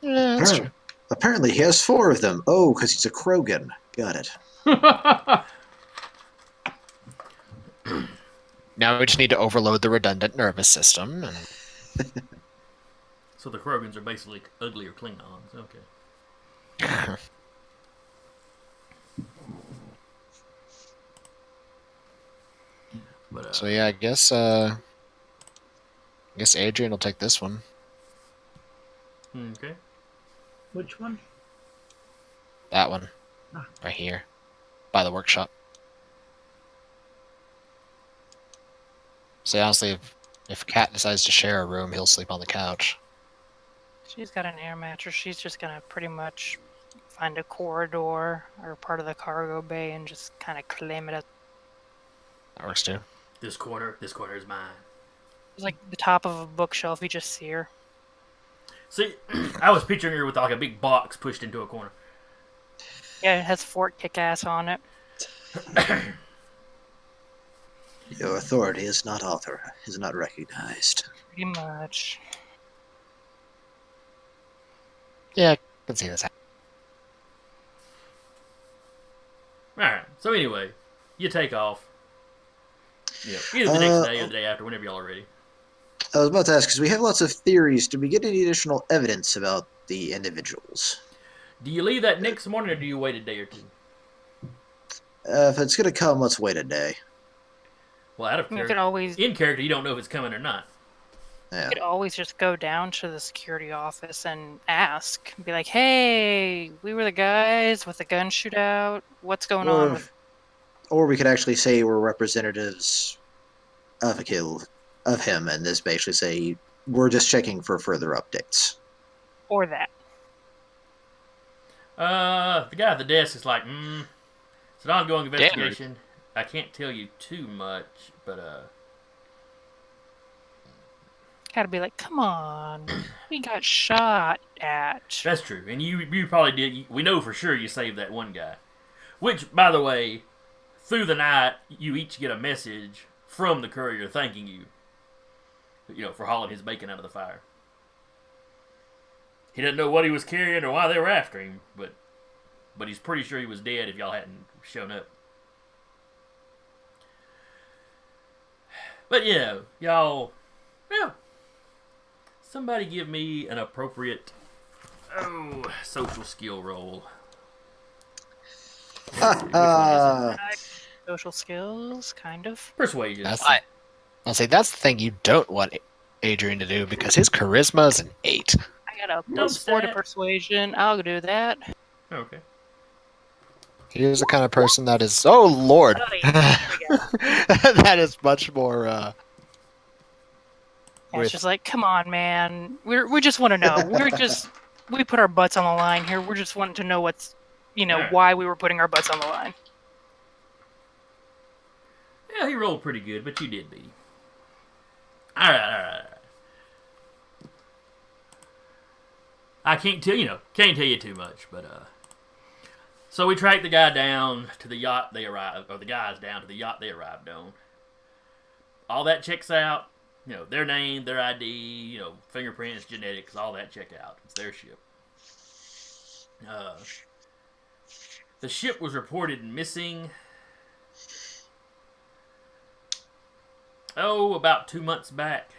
Yeah, that's true. Apparently he has 4 of them. Oh, because he's a Krogan. Got it. Now we just need to overload the redundant nervous system. And... So the Krogans are basically uglier Klingons. Okay. But, so yeah, I guess Adrian will take this one. Okay. Which one? That one. Right here. By the workshop. So honestly, if Kat decides to share a room, he'll sleep on the couch. She's got an air mattress. She's just gonna pretty much find a corridor or part of the cargo bay and just kind of claim it as That works too. This corner is mine. it's like the top of a bookshelf. You just see her. See, I was picturing her with like a big box pushed into a corner. Yeah, it has Fort Kick-Ass on it. Your authority is not recognized. Pretty much. Yeah, I can see this. Alright, so anyway, you take off. You know, either the next day or the day after, whenever y'all are ready. I was about to ask, because we have lots of theories. Do we get any additional evidence about the individuals? Do you leave that next morning, or do you wait a day or two? If it's going to come, let's wait a day. Well, out of You character, could always in character, you don't know if it's coming or not. Yeah. You could always just go down to the security office and ask. Be like, hey, we were the guys with the gun shootout. What's going on with... Or we could actually say we're representatives of a kill of him, and this basically say we're just checking for further updates. Or that. The guy at the desk is like, it's an ongoing investigation. I can't tell you too much, but Gotta be like, come on. We got shot at. That's true. And you probably did. We know for sure you saved that one guy. Which, by the way, through the night, you each get a message from the courier thanking you, for hauling his bacon out of the fire. He doesn't know what he was carrying or why they were after him, but he's pretty sure he was dead if y'all hadn't shown up. But yeah, y'all, somebody give me an appropriate social skill roll. Social skills, kind of. Persuasion. I'll say that's the thing you don't want Adrian to do, because his charisma is an 8. I got a +4 to persuasion. I'll do that. Okay. He is the kind of person that is, oh lord, Oh, yeah. that is much more. It's just like, come on, man. We just want to know. We put our butts on the line here. We're just wanting to know what's, why we were putting our butts on the line. Yeah, he rolled pretty good, but you did beat him. All right. I can't tell you too much, but so we tracked the guy down to the yacht they arrived, or the guys down to the yacht they arrived on. All that checks out. Their name, their ID, fingerprints, genetics, all that check out. It's their ship. The ship was reported missing, about 2 months back.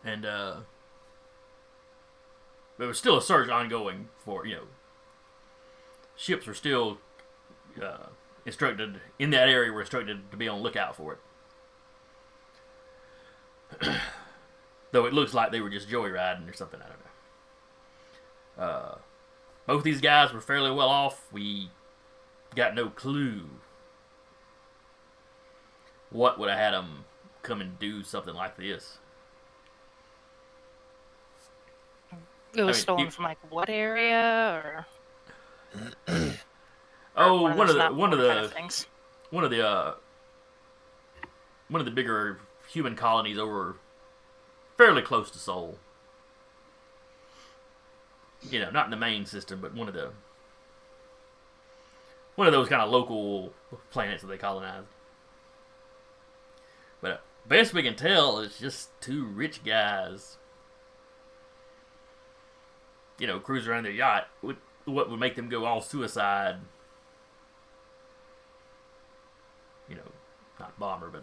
And there was still a search ongoing for, ships were still instructed in that area, were instructed to be on lookout for it. Though it looks like they were just joyriding or something, I don't know. Both these guys were fairly well off. We got no clue what would have had them come and do something like this. It was stolen from what area, or? One of the bigger human colonies over fairly close to Sol. Not in the main system, but one of those kind of local planets that they colonized. But best we can tell, it's just two rich guys, cruise around their yacht. What would make them go all suicide? Not bomber, but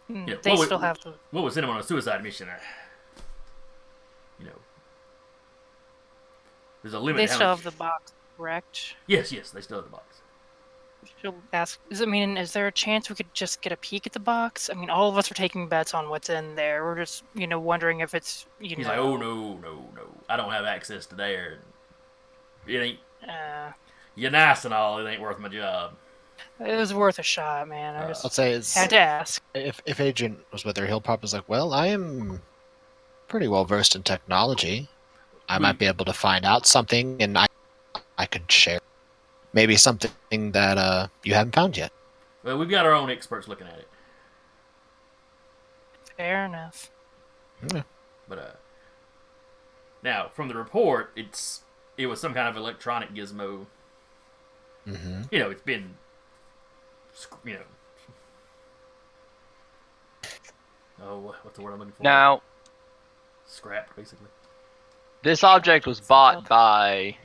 they still have to. What would send them on a suicide mission? There's a limit. They still have the box, correct? Yes, they still have the box. She'll ask. Is there a chance we could just get a peek at the box? I mean, all of us are taking bets on what's in there. We're just, wondering if it's, He's like, oh no, I don't have access to there. It ain't. You're nice and all. It ain't worth my job. It was worth a shot, man. I just I'll say had to ask. If Agent was with her, he'll probably be like, well, I am pretty well versed in technology. I might be able to find out something, and I could share. Maybe something that you haven't found yet. Well, we've got our own experts looking at it. Fair enough. Yeah. But now from the report, it was some kind of electronic gizmo. Mm-hmm. It's been, what's the word I'm looking for? Now, Scrapped, basically. This object was bought by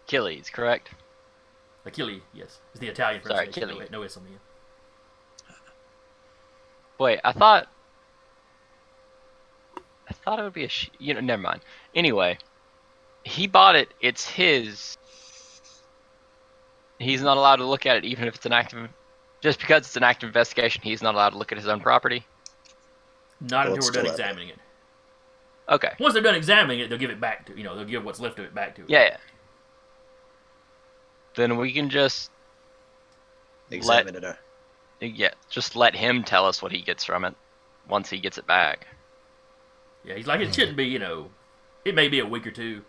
Achilles, correct? Achilles, yes. It's the Italian Sorry, pronunciation. Achilles. No S on the end. Wait, I thought it would be never mind. Anyway, he bought it. It's his. He's not allowed to look at it, even if it's an active. Just because it's an active investigation, he's not allowed to look at his own property. Not Well, until it's we're done still examining it. Okay. Once they're done examining it, they'll give it back to they'll give what's left of it back to it. Yeah. Then we can just Examine it. just let him tell us what he gets from it once he gets it back. Yeah, he's like, it shouldn't be, it may be a week or two.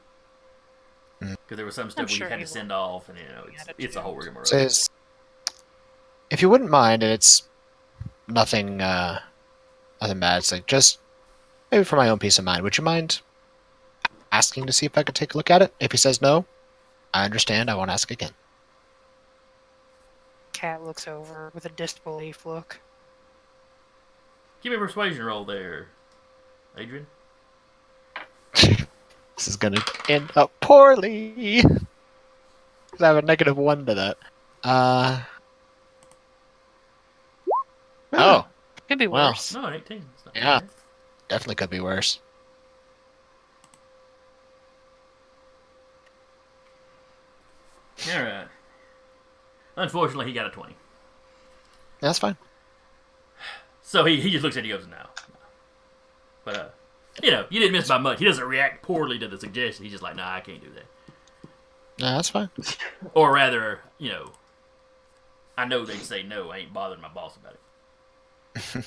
Because there was some stuff we sure had he to will. send off, and it's a whole rigmarole. Says, if you wouldn't mind, and it's nothing, nothing bad. It's like just maybe for my own peace of mind. Would you mind asking to see if I could take a look at it? If he says no, I understand. I won't ask again. Cat looks over with a disbelief look. Give me a persuasion roll there, Adrian. This is gonna end up poorly. 'Cause I have a -1 to that. Oh, Could be Well. worse. No, an 18. It's not Yeah. bad. definitely could be worse. All right. Unfortunately, he got a 20. That's fine. So he just looks at it and goes, no. But, you didn't miss by much. He doesn't react poorly to the suggestion. He's just like, nah, I can't do that. No, that's fine. Or rather, I know they'd say no. I ain't bothering my boss about it.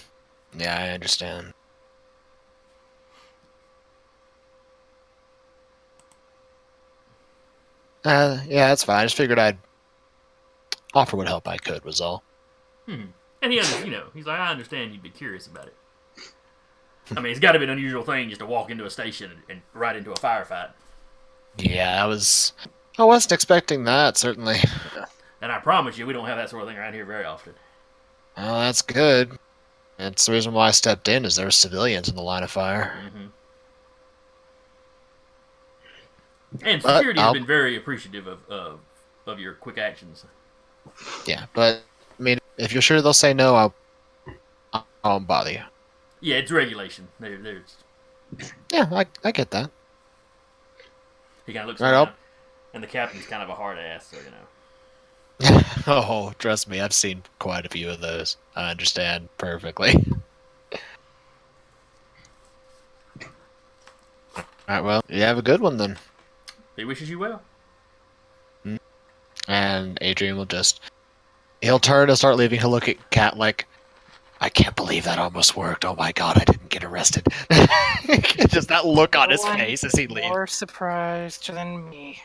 Yeah, I understand. Yeah, that's fine. I just figured I'd offer what help I could was all. And he's like, I understand you'd be curious about it. I mean, it's got to be an unusual thing just to walk into a station and right into a firefight. Yeah, I wasn't expecting that, certainly. And I promise you, we don't have that sort of thing around here very often. Well, that's good. That's the reason why I stepped in, is there were civilians in the line of fire. And But security has I'll- been very appreciative of your quick actions. Yeah, but, I mean, if you're sure they'll say no, I won't bother you. Yeah, it's regulation. There's Yeah, I get that. He kind of looks Right, around, I'll- and the captain's kind of a hard ass, so Oh, trust me, I've seen quite a few of those. I understand perfectly. Alright, well, you have a good one then. he wishes you well. And Adrian will he'll turn and start leaving. He'll look at Kat like, I can't believe that almost worked. Oh my god, I didn't get arrested. Just that look on his No one face as he leaves. More surprised than me.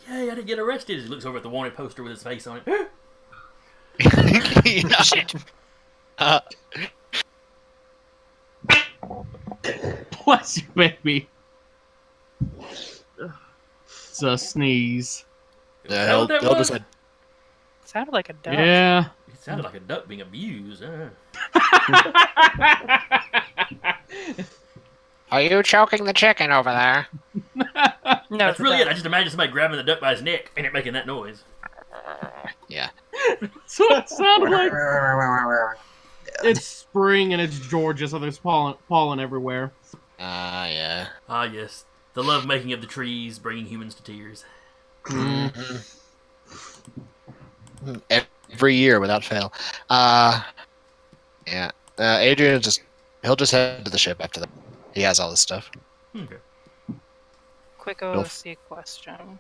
Yay, I didn't get arrested. He looks over at the wanted poster with his face on it. Shit. Bless you, baby. It's a sneeze. Yeah, Is that what that he'll was? just Sounded like a duck. Yeah. It sounded like a duck being abused. Are you choking the chicken over there? No, That's the really it. duck. I just imagine somebody grabbing the duck by his neck and it making that noise. Yeah. So it sounded like it's spring and it's Georgia, so there's pollen everywhere. Yeah. Ah, yes. The love making of the trees, bringing humans to tears. Every year without fail. Yeah. Adrian he'll just head to the ship after that. He has all this stuff. Okay. Quick OC question.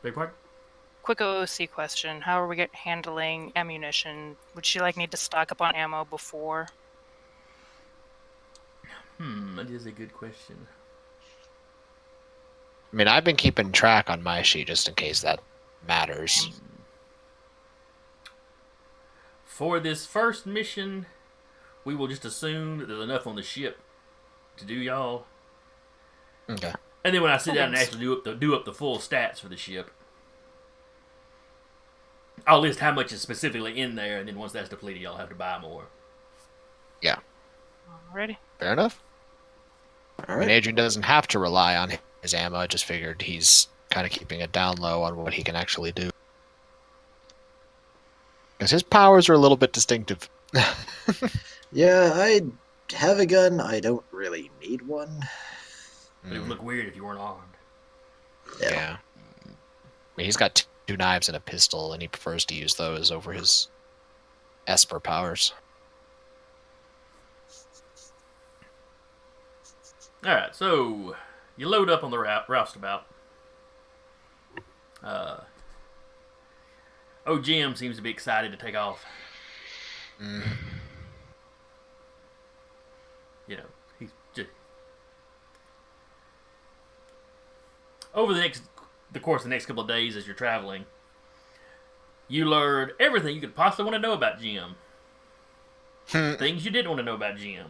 Big part? Quick OC question. How are we handling ammunition? Would she need to stock up on ammo before? That is a good question. I mean, I've been keeping track on my sheet just in case that matters. For this first mission, we will just assume that there's enough on the ship to do y'all. Okay. And then when I sit down and actually do up the full stats for the ship, I'll list how much is specifically in there, and then once that's depleted, y'all have to buy more. Yeah. Alrighty. Fair enough. All I mean, right. Adrian doesn't have to rely on his ammo. I just figured he's kind of keeping it down low on what he can actually do. Because his powers are a little bit distinctive. Yeah, I have a gun. I don't really need one. But it would look weird if you weren't armed. Yeah. I mean, he's got two knives and a pistol, and he prefers to use those over his Esper powers. Alright, so you load up on the Roustabout. Jim seems to be excited to take off. You know, he's just over the course of the next couple of days as you're traveling, you learn everything you could possibly want to know about Jim. Things you didn't want to know about Jim.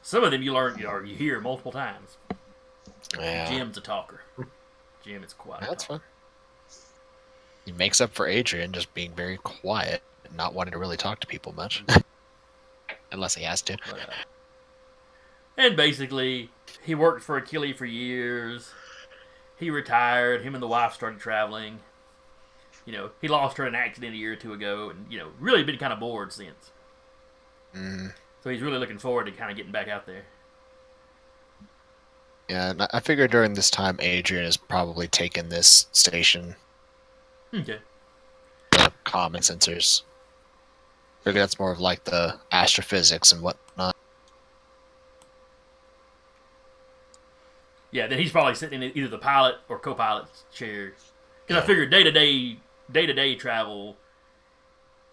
Some of them you learn or you hear multiple times. Yeah. Jim's a talker. Jim is quite a That's talker. fun. He makes up for Adrian just being very quiet and not wanting to really talk to people much. Unless he has to. But, and basically, he worked for Achille for years. He retired. Him and the wife started traveling. You know, he lost her in an accident a year or two ago, and you know, really been kind of bored since. So he's really looking forward to kind of getting back out there. Yeah, and I figured during this time Adrian has probably taken this station, Okay. the common sensors. Figure that's more of like the astrophysics and whatnot. Yeah, then he's probably sitting in either the pilot or co-pilot's chair. Because I figured day-to-day travel,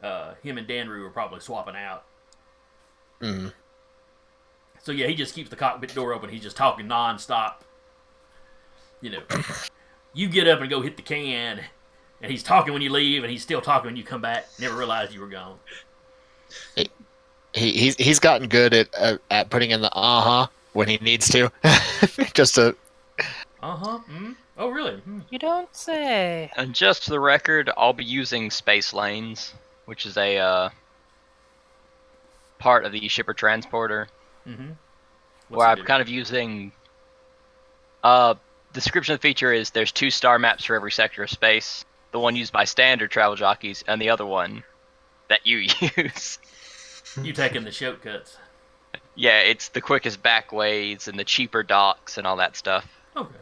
him and Danru are probably swapping out. So yeah, he just keeps the cockpit door open. He's just talking non-stop. You know, you get up and go hit the can, and he's talking when you leave, and he's still talking when you come back. Never realized you were gone. He's gotten good at putting in the when he needs to, just to. Oh really? You don't say. And just for the record, I'll be using space lanes, which is a part of the shipper transporter, where I'm kind of using. Description of the feature is there's 2 star maps for every sector of space. The one used by standard travel jockeys, and the other one that you use. You taking the shortcuts? Yeah, it's the quickest back ways and the cheaper docks and all that stuff. Okay.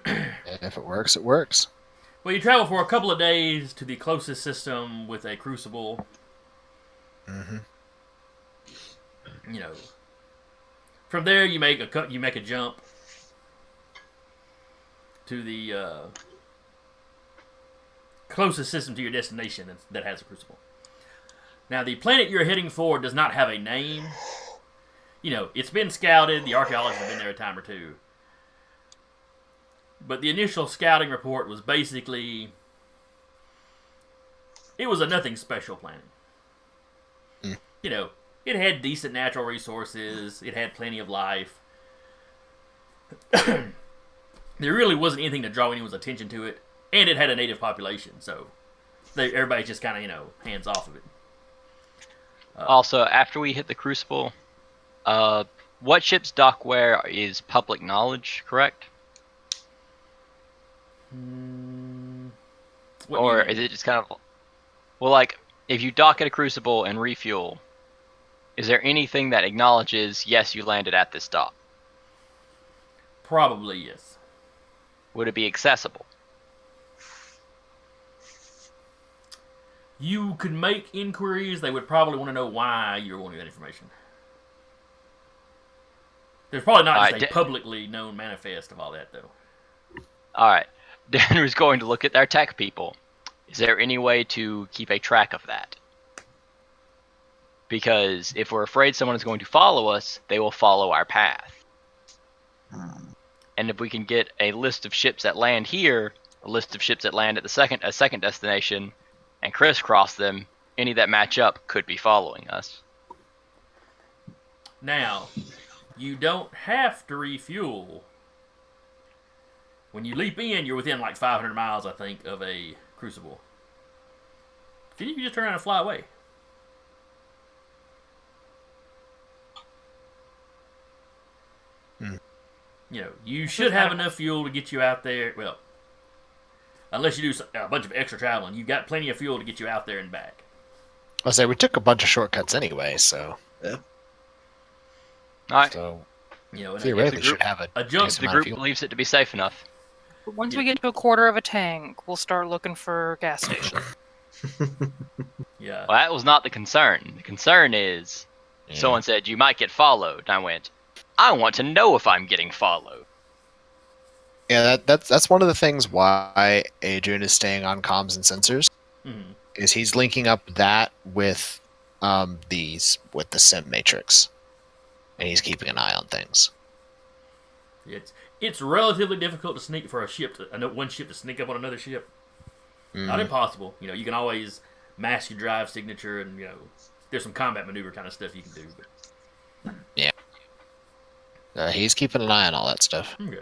And if it works, it works. Well, you travel for a couple of days to the closest system with a crucible. You know, from there you make a jump to the closest system to your destination that has a crucible. Now, the planet you're heading for does not have a name. You know, it's been scouted. The archaeologists have been there a time or two. But the initial scouting report was basically, it was a nothing special planet. You know, it had decent natural resources. It had plenty of life. There really wasn't anything to draw anyone's attention to it. And it had a native population, so everybody's just kind of, you know, hands off of it. Also, after we hit the Crucible, what ship's dock where is public knowledge, correct? Or is it just kind of... Well, like, if you dock at a Crucible and refuel, is there anything that acknowledges, yes, you landed at this dock? Probably, yes. Would it be accessible? You could make inquiries. They would probably want to know why you were wanting that information. There's probably not just a publicly known manifest of all that, though. Alright. Danru's going to look at their tech people. Is there any way to keep a track of that? Because if we're afraid someone is going to follow us, they will follow our path. And if we can get a list of ships that land here, a list of ships that land at a second destination, and crisscross them, any that match up could be following us. Now, you don't have to refuel. When you leap in, you're within like 500 miles, I think, of a crucible. Then you can just turn around and fly away. You should have enough fuel to get you out there. Well, unless you do a bunch of extra traveling, you've got plenty of fuel to get you out there and back. I'll say we took a bunch of shortcuts anyway, so. Yeah. All right. So And theoretically, should have a jump. The group believes it to be safe enough. Once we get to a quarter of a tank, we'll start looking for gas stations. Yeah. Well, that was not the concern. The concern is someone said you might get followed. And I went, I want to know if I'm getting followed. Yeah, that's one of the things why Adrian is staying on comms and sensors. Mm-hmm. Is he's linking up that with the sim matrix, and he's keeping an eye on things. It's relatively difficult to sneak for one ship to sneak up on another ship. Not impossible. You can always mask your drive signature, and there's some combat maneuver kind of stuff you can do. But yeah, he's keeping an eye on all that stuff. Okay.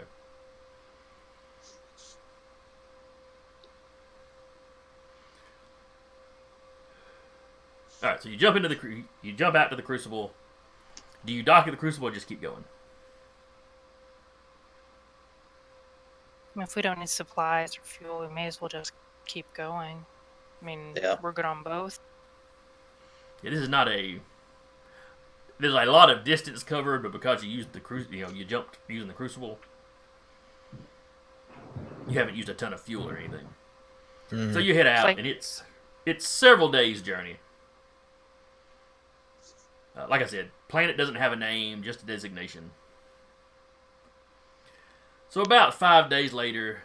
All right, so you jump out to the crucible. Do you dock at the crucible or just keep going? If we don't need supplies or fuel, we may as well just keep going. I mean, we're good on both. Yeah, this is not a. There's a lot of distance covered, but because you used you jumped using the crucible, you haven't used a ton of fuel or anything. So you head out, and it's several days' journey. Like I said, planet doesn't have a name, just a designation. So about 5 days later,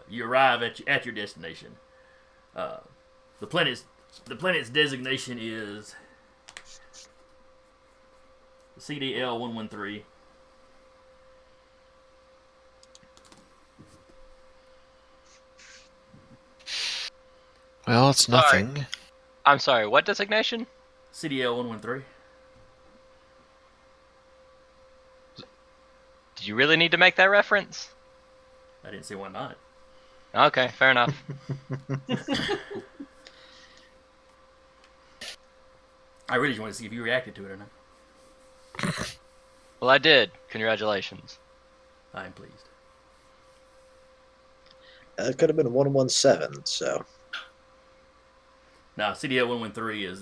you arrive at your destination. The planet's designation is CDL 113. Well, it's nothing. I'm sorry, what designation? CDL 113. Did you really need to make that reference? I didn't see why not. Okay, fair enough. I really just wanted to see if you reacted to it or not. Well, I did. Congratulations. I am pleased. It could have been 117, so. Now, CDL 113 is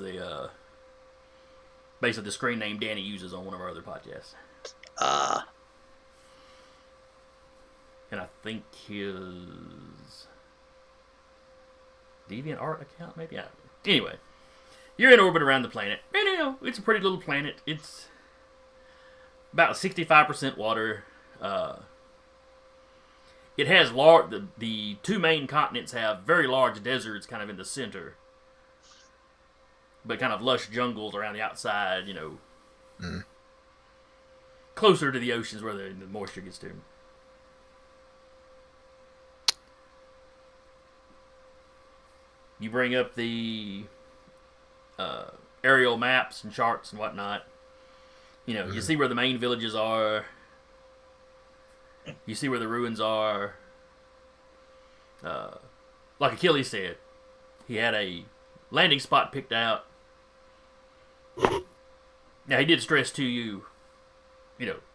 basically the screen name Danny uses on one of our other podcasts. And I think his DeviantArt account, maybe? Anyway, you're in orbit around the planet. And, it's a pretty little planet. It's about 65% water. It has the two main continents have very large deserts kind of in the center, but kind of lush jungles around the outside, closer to the oceans where the moisture gets to. You bring up the aerial maps and charts and whatnot. You see where the main villages are. You see where the ruins are. Like Achilles said, he had a landing spot picked out. Now, he did stress to you,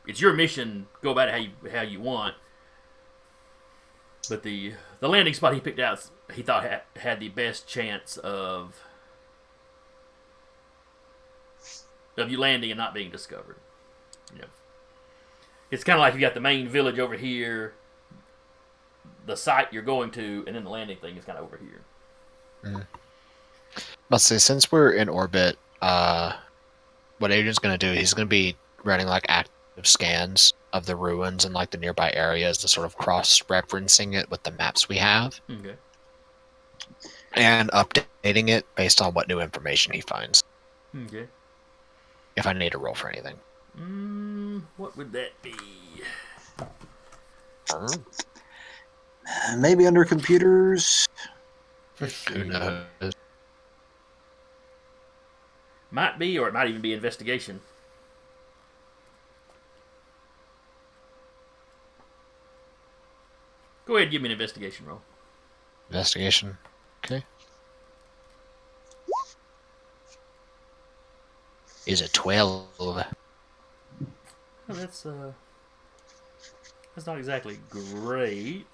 it's your mission, go about it how you want. But the landing spot he picked out, he thought had the best chance of you landing and not being discovered. It's kind of like you got the main village over here, the site you're going to, and then the landing thing is kind of over here. Let's say, since we're in orbit, what Adrian's going to do, he's going to be running like active scans of the ruins and like the nearby areas to sort of cross-referencing it with the maps we have. Okay. And updating it based on what new information he finds. Okay. If I need to roll for anything. What would that be? Maybe under computers. Who knows? Might be, or it might even be investigation. Go ahead and give me an investigation roll. Investigation. Okay. Is it 12? Oh, that's That's not exactly great.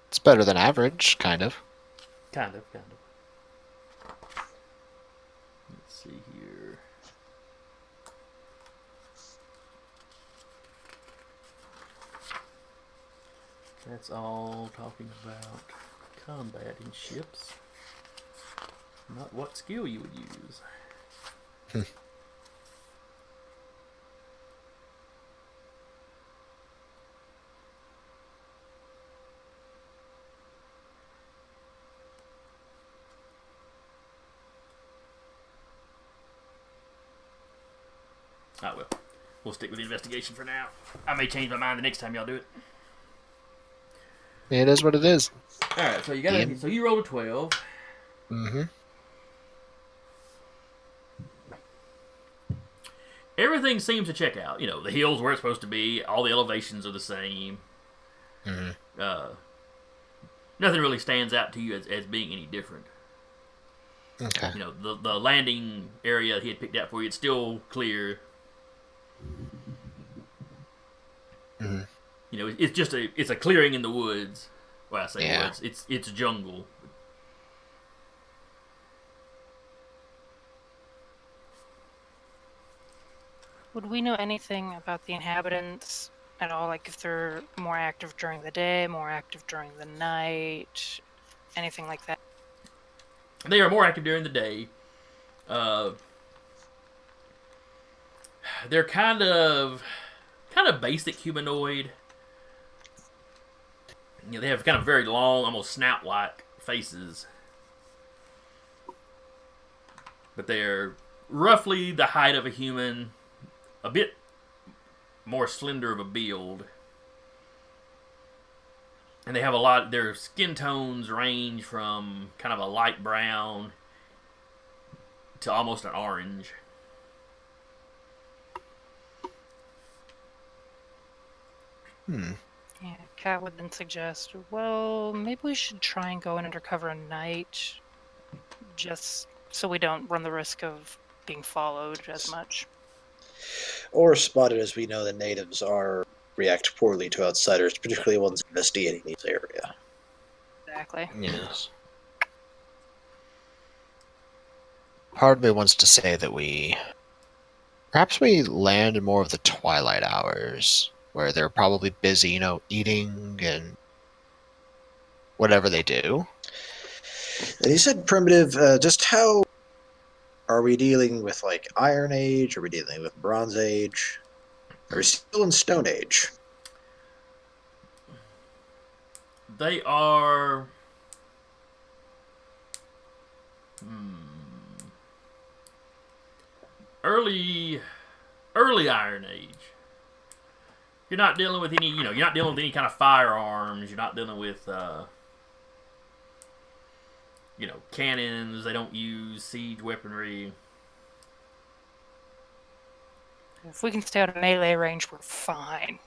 It's better than average, kind of. Kind of. Let's see here. That's all talking about combating ships. Not what skill you would use. Ah, well. We'll stick with the investigation for now. I may change my mind the next time y'all do it. It is what it is. Alright, so you rolled a 12. Mm-hmm. Everything seems to check out. You know, the hill's where it's supposed to be. All the elevations are the same. Mm-hmm. Nothing really stands out to you as being any different. Okay. You know, the landing area he had picked out for you, it's still clear. Mm-hmm. You know, it's a clearing in the woods. Well, I say Yeah. woods. It's jungle. Would we know anything about the inhabitants at all? Like if they're more active during the day, more active during the night, anything like that? They are more active during the day. They're kind of basic humanoid. You know, they have kind of very long, almost snout-like faces. But they're roughly the height of a human, a bit more slender of a build. And they have their skin tones range from kind of a light brown to almost an orange. Yeah, Kat would then suggest, well, maybe we should try and go in undercover at night, just so we don't run the risk of being followed as much. Or spotted, as we know the natives react poorly to outsiders, particularly ones investigating this area. Exactly. Yes. Part of me wants to say that perhaps we land in more of the twilight hours, where they're probably busy, eating and whatever they do. And you said primitive. Just how are we dealing with, like, Iron Age? Are we dealing with Bronze Age? Are we still in Stone Age? They are... Early Iron Age. You're not dealing with any, you're not dealing with any kind of firearms. You're not dealing with, cannons. They don't use siege weaponry. If we can stay out of melee range, we're fine.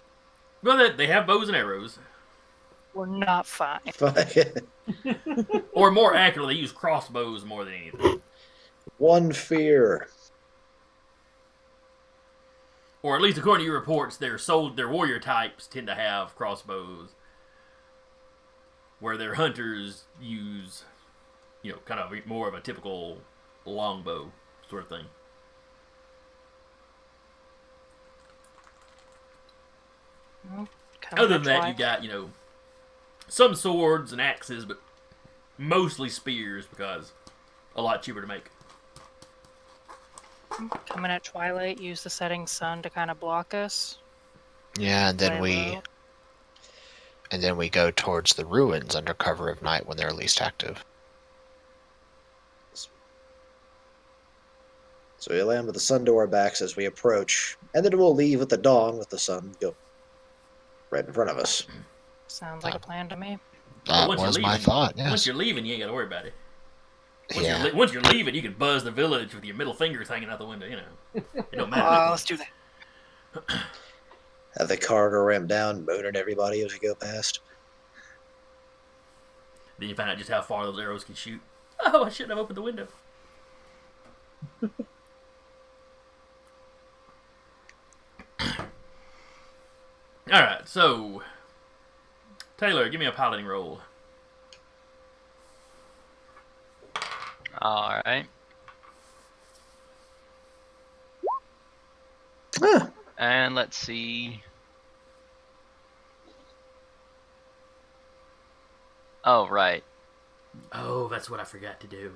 Well, they have bows and arrows. We're not fine. Or more accurately, they use crossbows more than anything. One fear. Or at least according to your reports, their warrior types tend to have crossbows, where their hunters use, kind of more of a typical longbow sort of thing. Well, Other than that, you got, some swords and axes, but mostly spears because a lot cheaper to make. Coming at twilight, use the setting sun to kind of block us. Yeah, and then Lay low. we go towards the ruins under cover of night when they're least active. So we land with the sun to our backs as we approach, and then we'll leave at the dawn with the sun go right in front of us. Sounds like a plan to me. That Once was you're my leaving- thought, yes. Once you're leaving, you ain't got to worry about it. Yeah. Once you're leaving, you can buzz the village with your middle fingers hanging out the window, It don't matter. Let's do that. Have the cargo ramp down, mooning everybody as we go past. Then you find out just how far those arrows can shoot. Oh, I shouldn't have opened the window. All right, so Taylor, give me a piloting roll. All right. Ah, And let's see. Oh, right. Oh, that's what I forgot to do.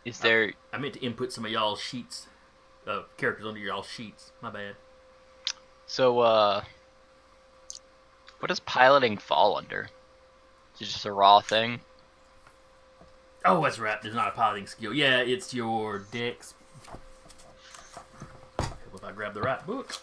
Is there... I meant to input some of y'all's sheets, characters under y'all's sheets. My bad. So, what does piloting fall under? Is it just a raw thing? Oh, that's right. There's not a piloting skill. Yeah, it's your dex. If I grab the right book.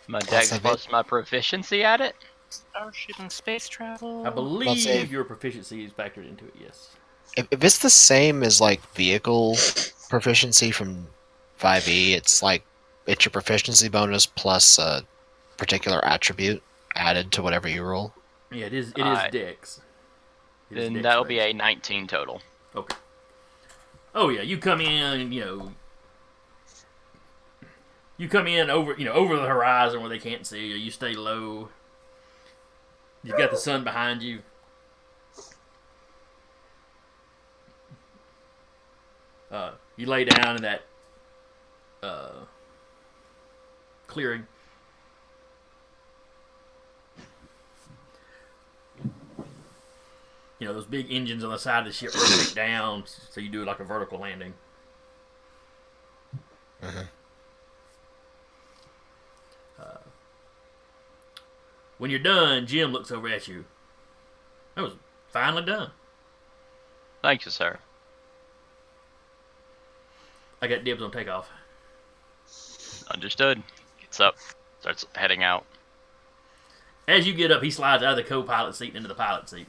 My dex plus my proficiency at it? Starship and space travel. I believe say- your proficiency is factored into it, yes. If it's the same as like vehicle proficiency from 5e, it's like it's your proficiency bonus plus a particular attribute added to whatever you roll. Yeah, it is Alright. dex. It is Then dex that'll be based. a 19 total. Okay. Oh yeah, you come in, you come in over the horizon where they can't see you. You stay low. You've got the sun behind you. You lay down in that clearing. Those big engines on the side of the ship rotate down, so you do like a vertical landing. When you're done, Jim looks over at you. That was finally done. Thank you, sir. I got dibs on takeoff. Understood. Gets up, starts heading out. As you get up, he slides out of the co-pilot seat into the pilot seat.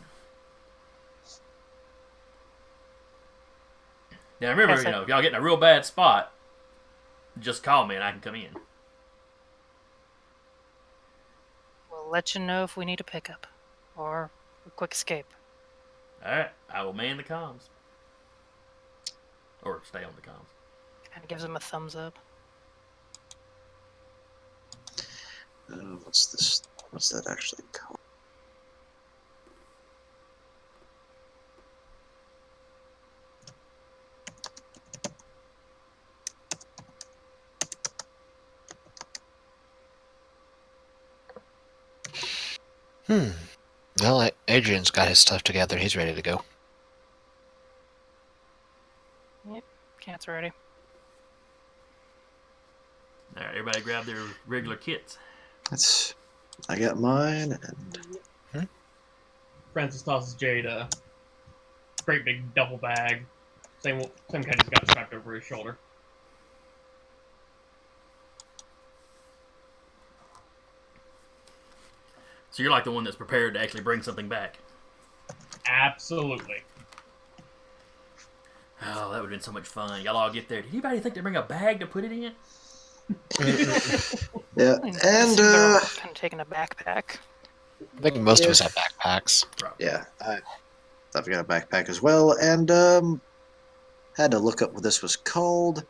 Now remember, if y'all get in a real bad spot, just call me and I can come in. We'll let you know if we need a pickup or a quick escape. Alright, I will man the comms. Or stay on the comms. Kind of gives him a thumbs up. what's this? What's that actually called? Well, Adrian's got his stuff together. He's ready to go. Yep, cat's ready. Alright, everybody grab their regular kits. I got mine, and Francis tosses Jade a great big duffel bag. Same kind he's got strapped over his shoulder. So you're like the one that's prepared to actually bring something back. Absolutely. Oh, that would have been so much fun. Y'all all get there. Did anybody think to bring a bag to put it in? yeah, and kind of taking a backpack. I think most of us have backpacks. yeah, I've got a backpack as well, and had to look up what this was called.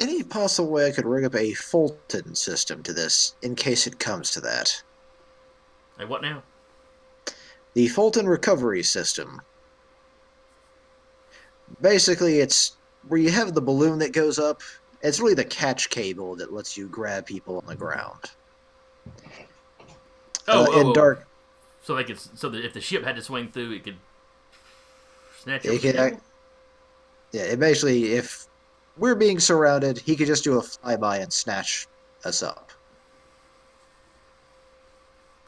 Any possible way I could rig up a Fulton system to this, in case it comes to that? Hey, what now? The Fulton recovery system. Basically, it's where you have the balloon that goes up. It's really the catch cable that lets you grab people on the ground. Dark. So that if the ship had to swing through, it could snatch It up. could, it basically, if we're being surrounded, he could just do a flyby and snatch us up.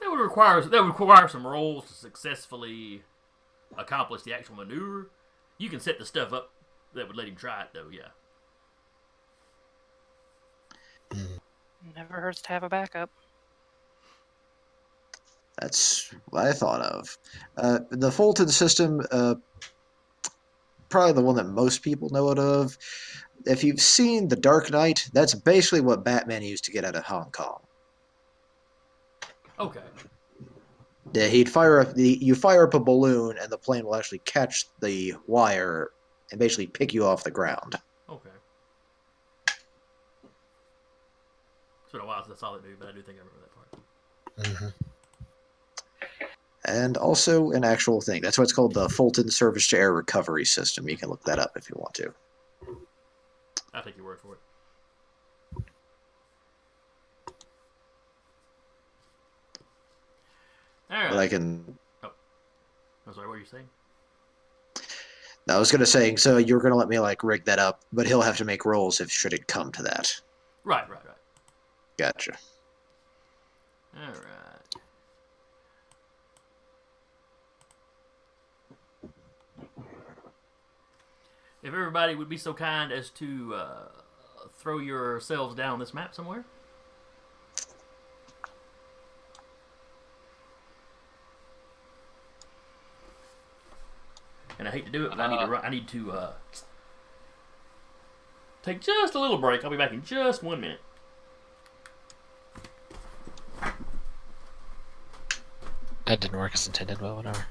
That would require some rolls to successfully accomplish the actual maneuver. You can set the stuff up that would let him try it, though. Yeah. Never hurts to have a backup. That's what I thought of. The Fulton system, probably the one that most people know it of. If you've seen The Dark Knight, that's basically what Batman used to get out of Hong Kong. Okay. Yeah, you fire up a balloon, and the plane will actually catch the wire and basically pick you off the ground. Okay. It's been a while since I saw that dude, but I do think I remember that part. And also an actual thing. That's why it's called the Fulton Surface to Air Recovery System. You can look that up if you want to. I'll take your word for it. All right. But I can. I'm sorry, what were you saying? I was gonna say, so you're gonna let me like rig that up, but he'll have to make rolls if should it come to that. Right. Gotcha. All right. If everybody would be so kind as to throw yourselves down this map somewhere. And I hate to do it, but I need to take just a little break. I'll be back in just 1 minute. That didn't work as intended, but whatever.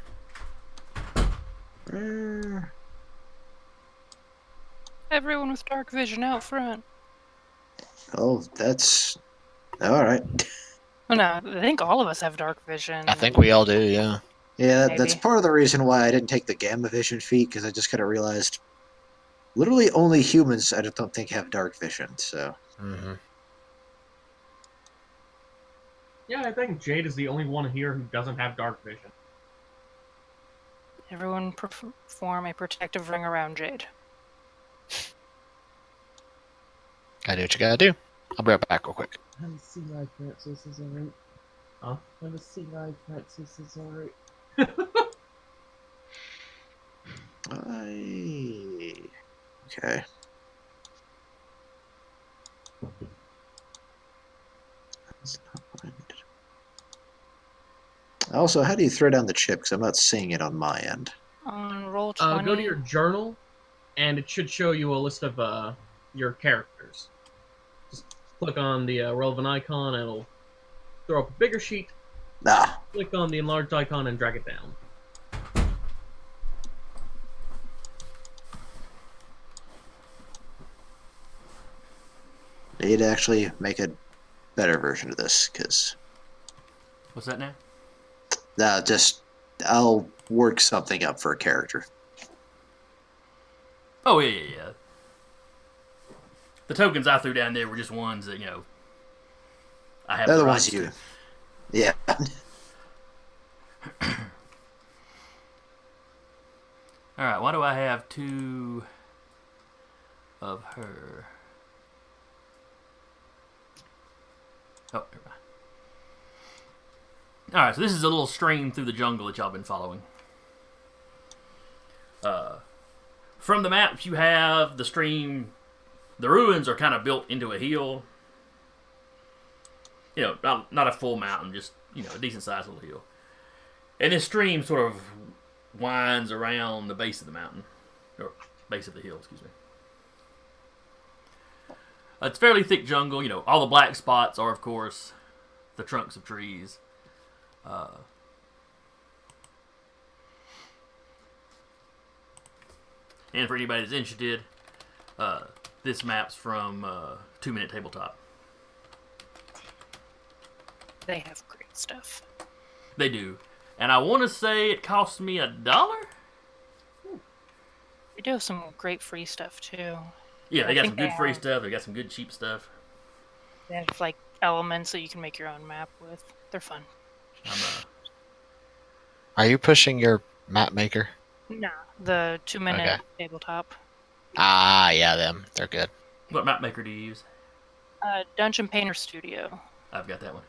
Everyone with dark vision out front. Oh, that's all right. Oh, no, I think all of us have dark vision. I think we all do, yeah. Yeah, Maybe. that's part of the reason why I didn't take the gamma vision feat, because I just kind of realized literally only humans I don't think have dark vision. So Yeah, I think Jade is the only one here who doesn't have dark vision. Everyone perform a protective ring around Jade. Gotta do what you gotta do. I'll be right back real quick. Have a sea life, Francis is alright. Huh? Have a sea life, Francis is alright. Okay. That's not what I needed. Also, how do you throw down the chip? Because I'm not seeing it on my end. On roll 20. Go to your journal, and it should show you a list of your characters. Just click on the relevant icon, and it'll throw up a bigger sheet. Click on the enlarged icon and drag it down. Need to actually make a better version of this, because What's that now? I'll work something up for a character. Oh, yeah. The tokens I threw down there were just ones that, I have They're the rights ones you. to. Yeah. Alright, why do I have 2 of her? Oh, never mind. Alright, so this is a little stream through the jungle that y'all been following. From the maps you have, the stream, the ruins are kind of built into a hill. Not a full mountain, just, a decent sized little hill. And this stream sort of winds around the base of the mountain. Or base of the hill, excuse me. It's fairly thick jungle. All the black spots are, of course, the trunks of trees. And for anybody that's interested, this map's from 2 Minute Tabletop. They have great stuff. They do. And I want to say it cost me $1. They do have some great free stuff, too. Yeah, they I got think some good they free have- stuff. They got some good cheap stuff. They have, elements that you can make your own map with. They're fun. Are you pushing your map maker? Nah, the 2 minute Okay. tabletop. Ah, yeah, them. They're good. What map maker do you use? Dungeon Painter Studio. I've got that one.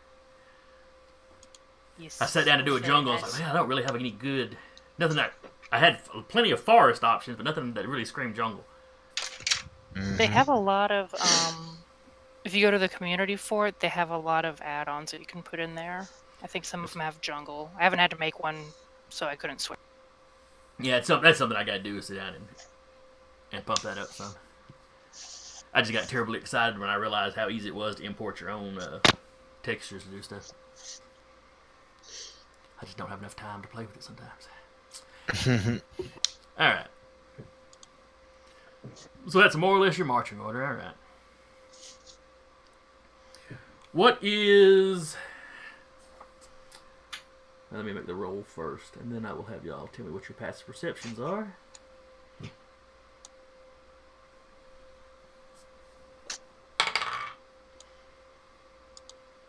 Yes. I sat down to do a Very jungle. I was nice. like, man, I don't really have any good. Nothing that. I had plenty of forest options, but nothing that really screamed jungle. They have a lot of, if you go to the community for it, they have a lot of add-ons that you can put in there. I think some of them have jungle. I haven't had to make one, so I couldn't switch. Yeah, that's something I got to do is sit down and pump that up some. I just got terribly excited when I realized how easy it was to import your own textures to do stuff. I just don't have enough time to play with it sometimes. All right. So that's more or less your marching order. All right. What is... Let me make the roll first, and then I will have y'all tell me what your passive perceptions are.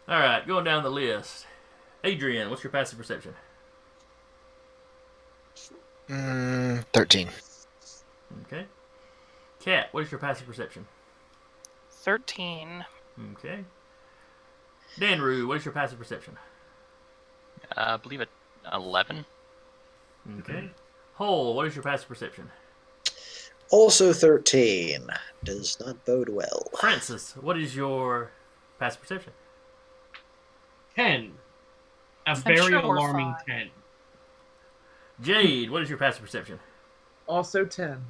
Alright, going down the list. Adrian, what's your passive perception? 13. Okay. Kat, what is your passive perception? 13. Okay. Danru, what is your passive perception? I believe it 11. Okay. Hole, what is your passive perception? Also 13. Does not bode well. Francis, what is your passive perception? 10. A I'm very sure we're alarming fine. 10. Jade, what is your passive perception? Also 10.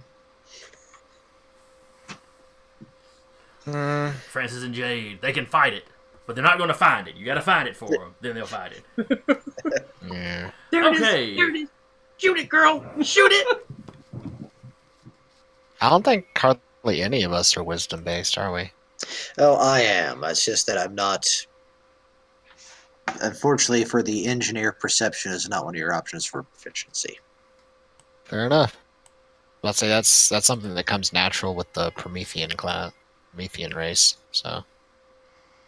Francis and Jade, they can fight it, but they're not going to find it. You got to find it for them, then they'll fight it. Yeah. There it Okay. is. There it is. Shoot it, girl. Shoot it. I don't think hardly any of us are wisdom based, are we? Oh, I am. It's just that I'm not. Unfortunately, for the engineer, perception is not one of your options for proficiency. Fair enough. Let's say that's something that comes natural with the Promethean race. So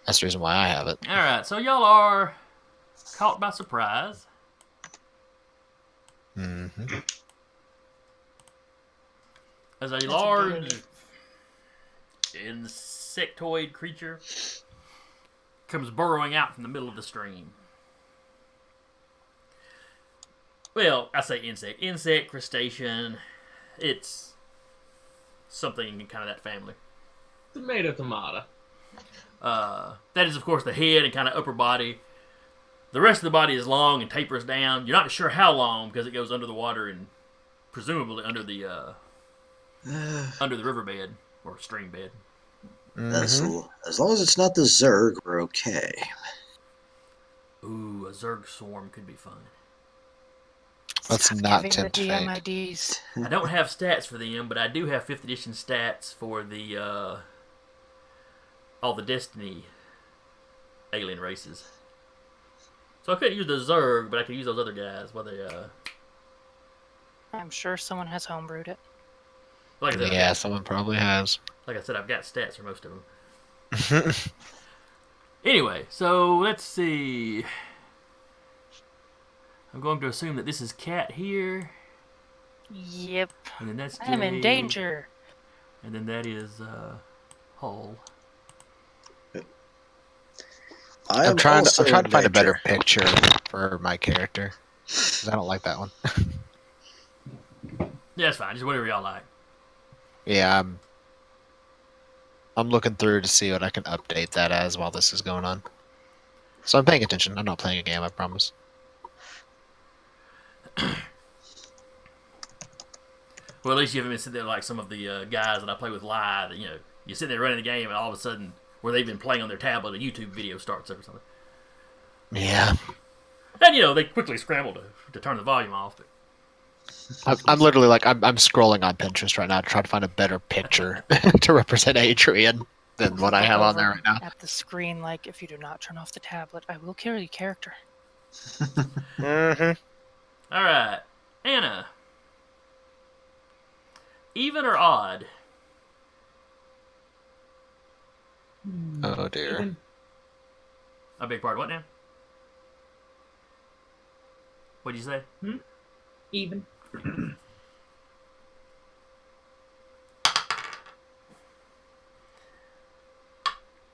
that's the reason why I have it. All right, so y'all are caught by surprise. Mm-hmm. As a That's a large insectoid creature comes burrowing out from the middle of the stream. Well, I say insect, crustacean. It's something in kind of that family. Tomato. That is, of course, the head and kind of upper body. The rest of the body is long and tapers down. You're not sure how long because it goes under the water and presumably under the riverbed or stream bed. Mm-hmm. As long as it's not the Zerg, we're okay. Ooh, a Zerg swarm could be fun. Let's Stop not giving the tempt DM fate. IDs. I don't have stats for them, but I do have 5th edition stats for the all the Destiny alien races. So I couldn't use the Zerg, but I could use those other guys. Well, they I'm sure someone has homebrewed it. like I said, Yeah, someone probably has. like I said, I've got stats for most of them. Anyway, so let's see. I'm going to assume that this is Cat here, Yep. and then that's I'm in Jade, danger. and then that is Hull. I'm trying to find a danger. better picture for my character, 'cause I don't like that one. Yeah, that's fine. Just whatever y'all like. Yeah, I'm looking through to see what I can update that as while this is going on. So I'm paying attention. I'm not playing a game, I promise. Well, at least you haven't been sitting there like some of the guys that I play with live. That, you sit there running the game, and all of a sudden, where they've been playing on their tablet, a YouTube video starts up or something. Yeah. And, they quickly scramble to turn the volume off. But I'm literally like, I'm scrolling on Pinterest right now to try to find a better picture to represent Adrian than what I have on there right now. At the screen, like, if you do not turn off the tablet, I will kill your character. Mm-hmm. all right, Anna. Even or odd? Oh dear. Even. A big part. What now? What'd you say? Even.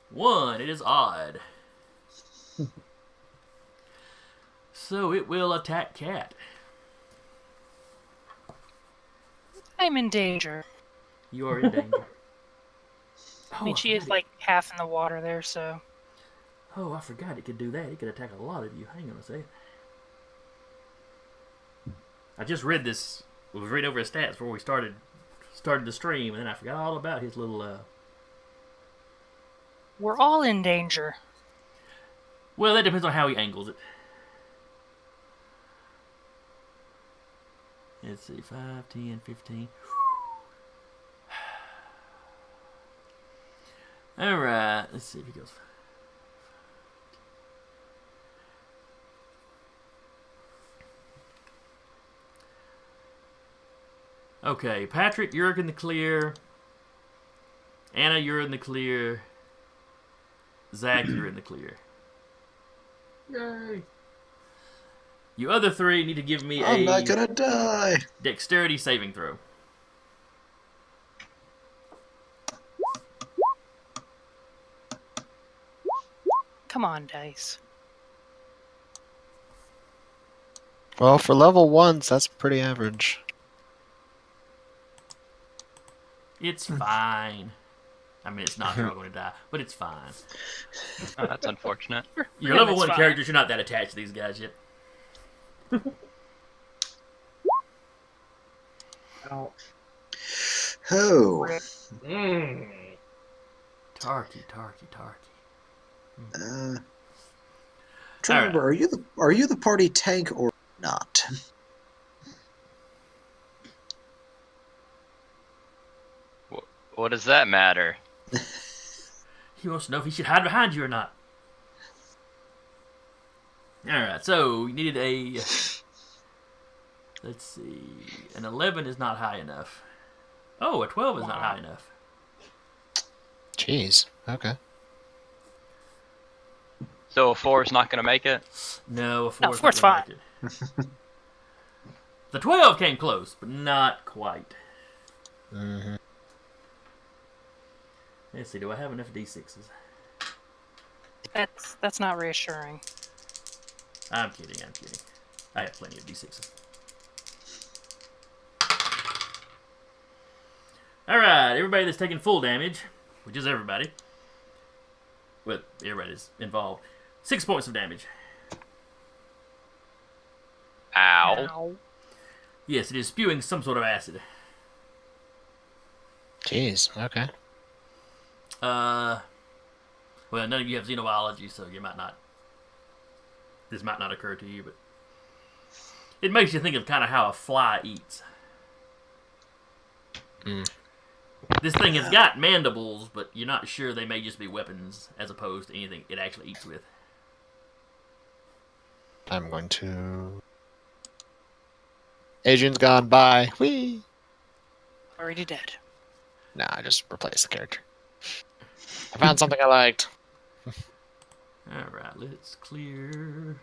One. It is odd. So it will attack Cat. I'm in danger. You are in danger. I mean, she is like half in the water there, so. Oh, I forgot it could do that. It could attack a lot of you. Hang on a second. I just read this. Was reading over his stats before we started the stream, and then I forgot all about his little. We're all in danger. Well, that depends on how he angles it. Let's see, 5, 10, 15. Alright, let's see if he goes. Okay, Patrick, you're in the clear. Anna, you're in the clear. Zach, you're in the clear. Yay! You other three need to give me I'm a not gonna die. dexterity saving throw. Come on, dice. Well, for level 1s, that's pretty average. It's fine. I mean, it's not you're all going to die, but it's fine. Oh, that's unfortunate. Your him, level it's 1 fine. characters, you're not that attached to these guys yet. Ouch. Oh. Tarky. Trying to All remember, are you the party tank or not? What does that matter? He wants to know if he should hide behind you or not. Alright, so you needed a... Let's see... An 11 is not high enough. Oh, a 12 is not high enough. Jeez. Okay. So a 4 is not going to make it? No, a 4 No, is four's not gonna make it. The 12 came close, but not quite. Mm-hmm. Let's see, do I have enough D6s? That's not reassuring. I'm kidding. I have plenty of D6s. Alright, everybody that's taking full damage, which is everybody, but everybody's involved, 6 points of damage. Ow. Yes, it is spewing some sort of acid. Jeez. Okay. Well, none of you have xenobiology, so you might not. This might not occur to you, but it makes you think of kind of how a fly eats. This thing has got mandibles, but you're not sure they may just be weapons as opposed to anything it actually eats with. I'm going to... Adrian's gone. Bye. Whee! Already dead. Nah, I just replaced the character. I found something I liked. Alright, let's clear.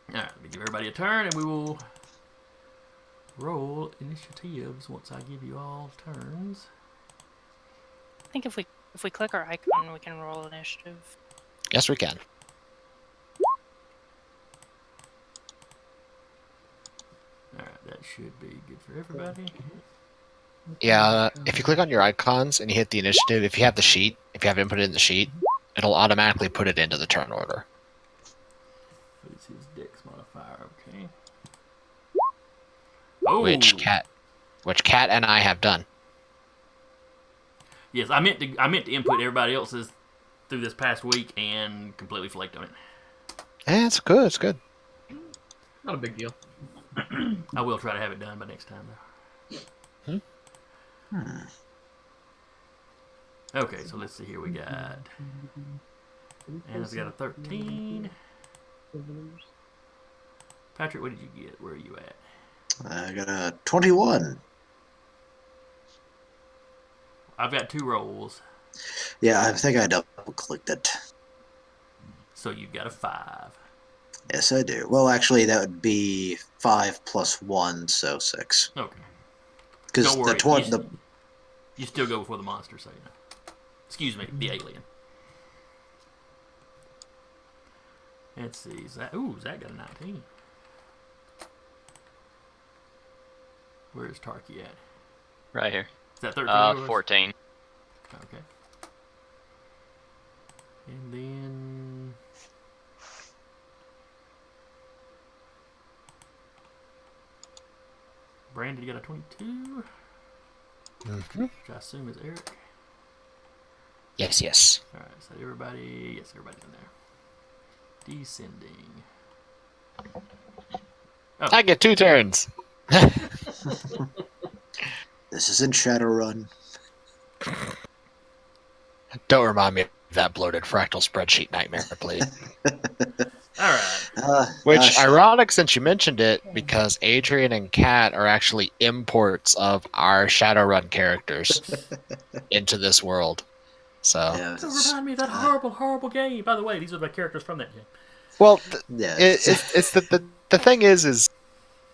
Alright, let me give everybody a turn and we will roll initiatives once I give you all turns. I think if we click our icon, we can roll initiative. Yes, we can. Alright, that should be good for everybody. Yeah, if you click on your icons and you hit the initiative, if you have the sheet, if you have input in the sheet, it'll automatically put it into the turn order. What's his dex modifier? Okay. Oh! Which Cat and I have done. Yes, I meant to input everybody else's through this past week and completely flaked on it. Yeah, it's good. It's good. Not a big deal. I will try to have it done by next time, though. Okay, so let's see here. We got Anna's got a 13. Patrick, what did you get? Where are you at? I got a 21. I've got 2 rolls, Yeah, I think I double-clicked it. so you've got a 5. Yes, I do. Well, actually, that would be 5 plus 1, so 6. Okay. Because Don't worry. the You still go before the monster, so you know. Excuse me, the alien. Let's see. Zach got a 19. Where's Tarky at? Right here. Is that 13? 14. Okay. And then... Brandon, you got a 22? Mm-hmm. Which I assume is Eric. Yes. Alright, so everybody's in there. Descending. Oh, I get 2 turns. This isn't Shadowrun. Don't remind me of that bloated fractal spreadsheet nightmare, please. All right. Which, ironic since you mentioned it, because Adrian and Kat are actually imports of our Shadowrun characters into this world. So, Yeah, Don't remind me of that horrible game. By the way, these are the characters from that game. well, yeah, it's the thing is